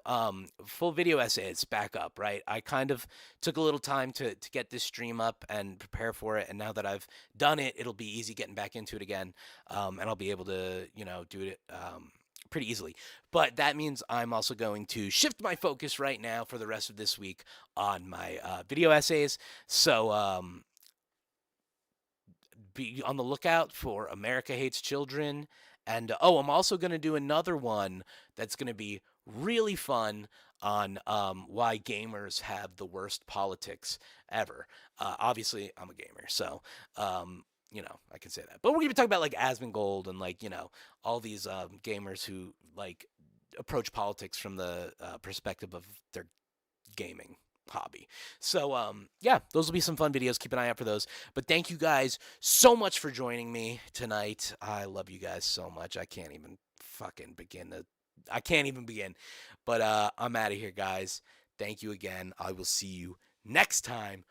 full video essays back up, right? I kind of took a little time to get this stream up and prepare for it, and now that I've done it, it'll be easy getting back into it again. And I'll be able to do it pretty easily. But that means I'm also going to shift my focus right now for the rest of this week on my video essays. So be on the lookout for America Hates Children. And I'm also going to do another one that's going to be really fun on why gamers have the worst politics ever. Obviously, I'm a gamer, so I can say that. But we're going to be talking about Asmongold and all these gamers who approach politics from the perspective of their gaming hobby. So yeah, those will be some fun videos. Keep an eye out for those. But thank you guys so much for joining me tonight. I love you guys so much. I can't even begin. But I'm out of here, guys. Thank you again. I will see you next time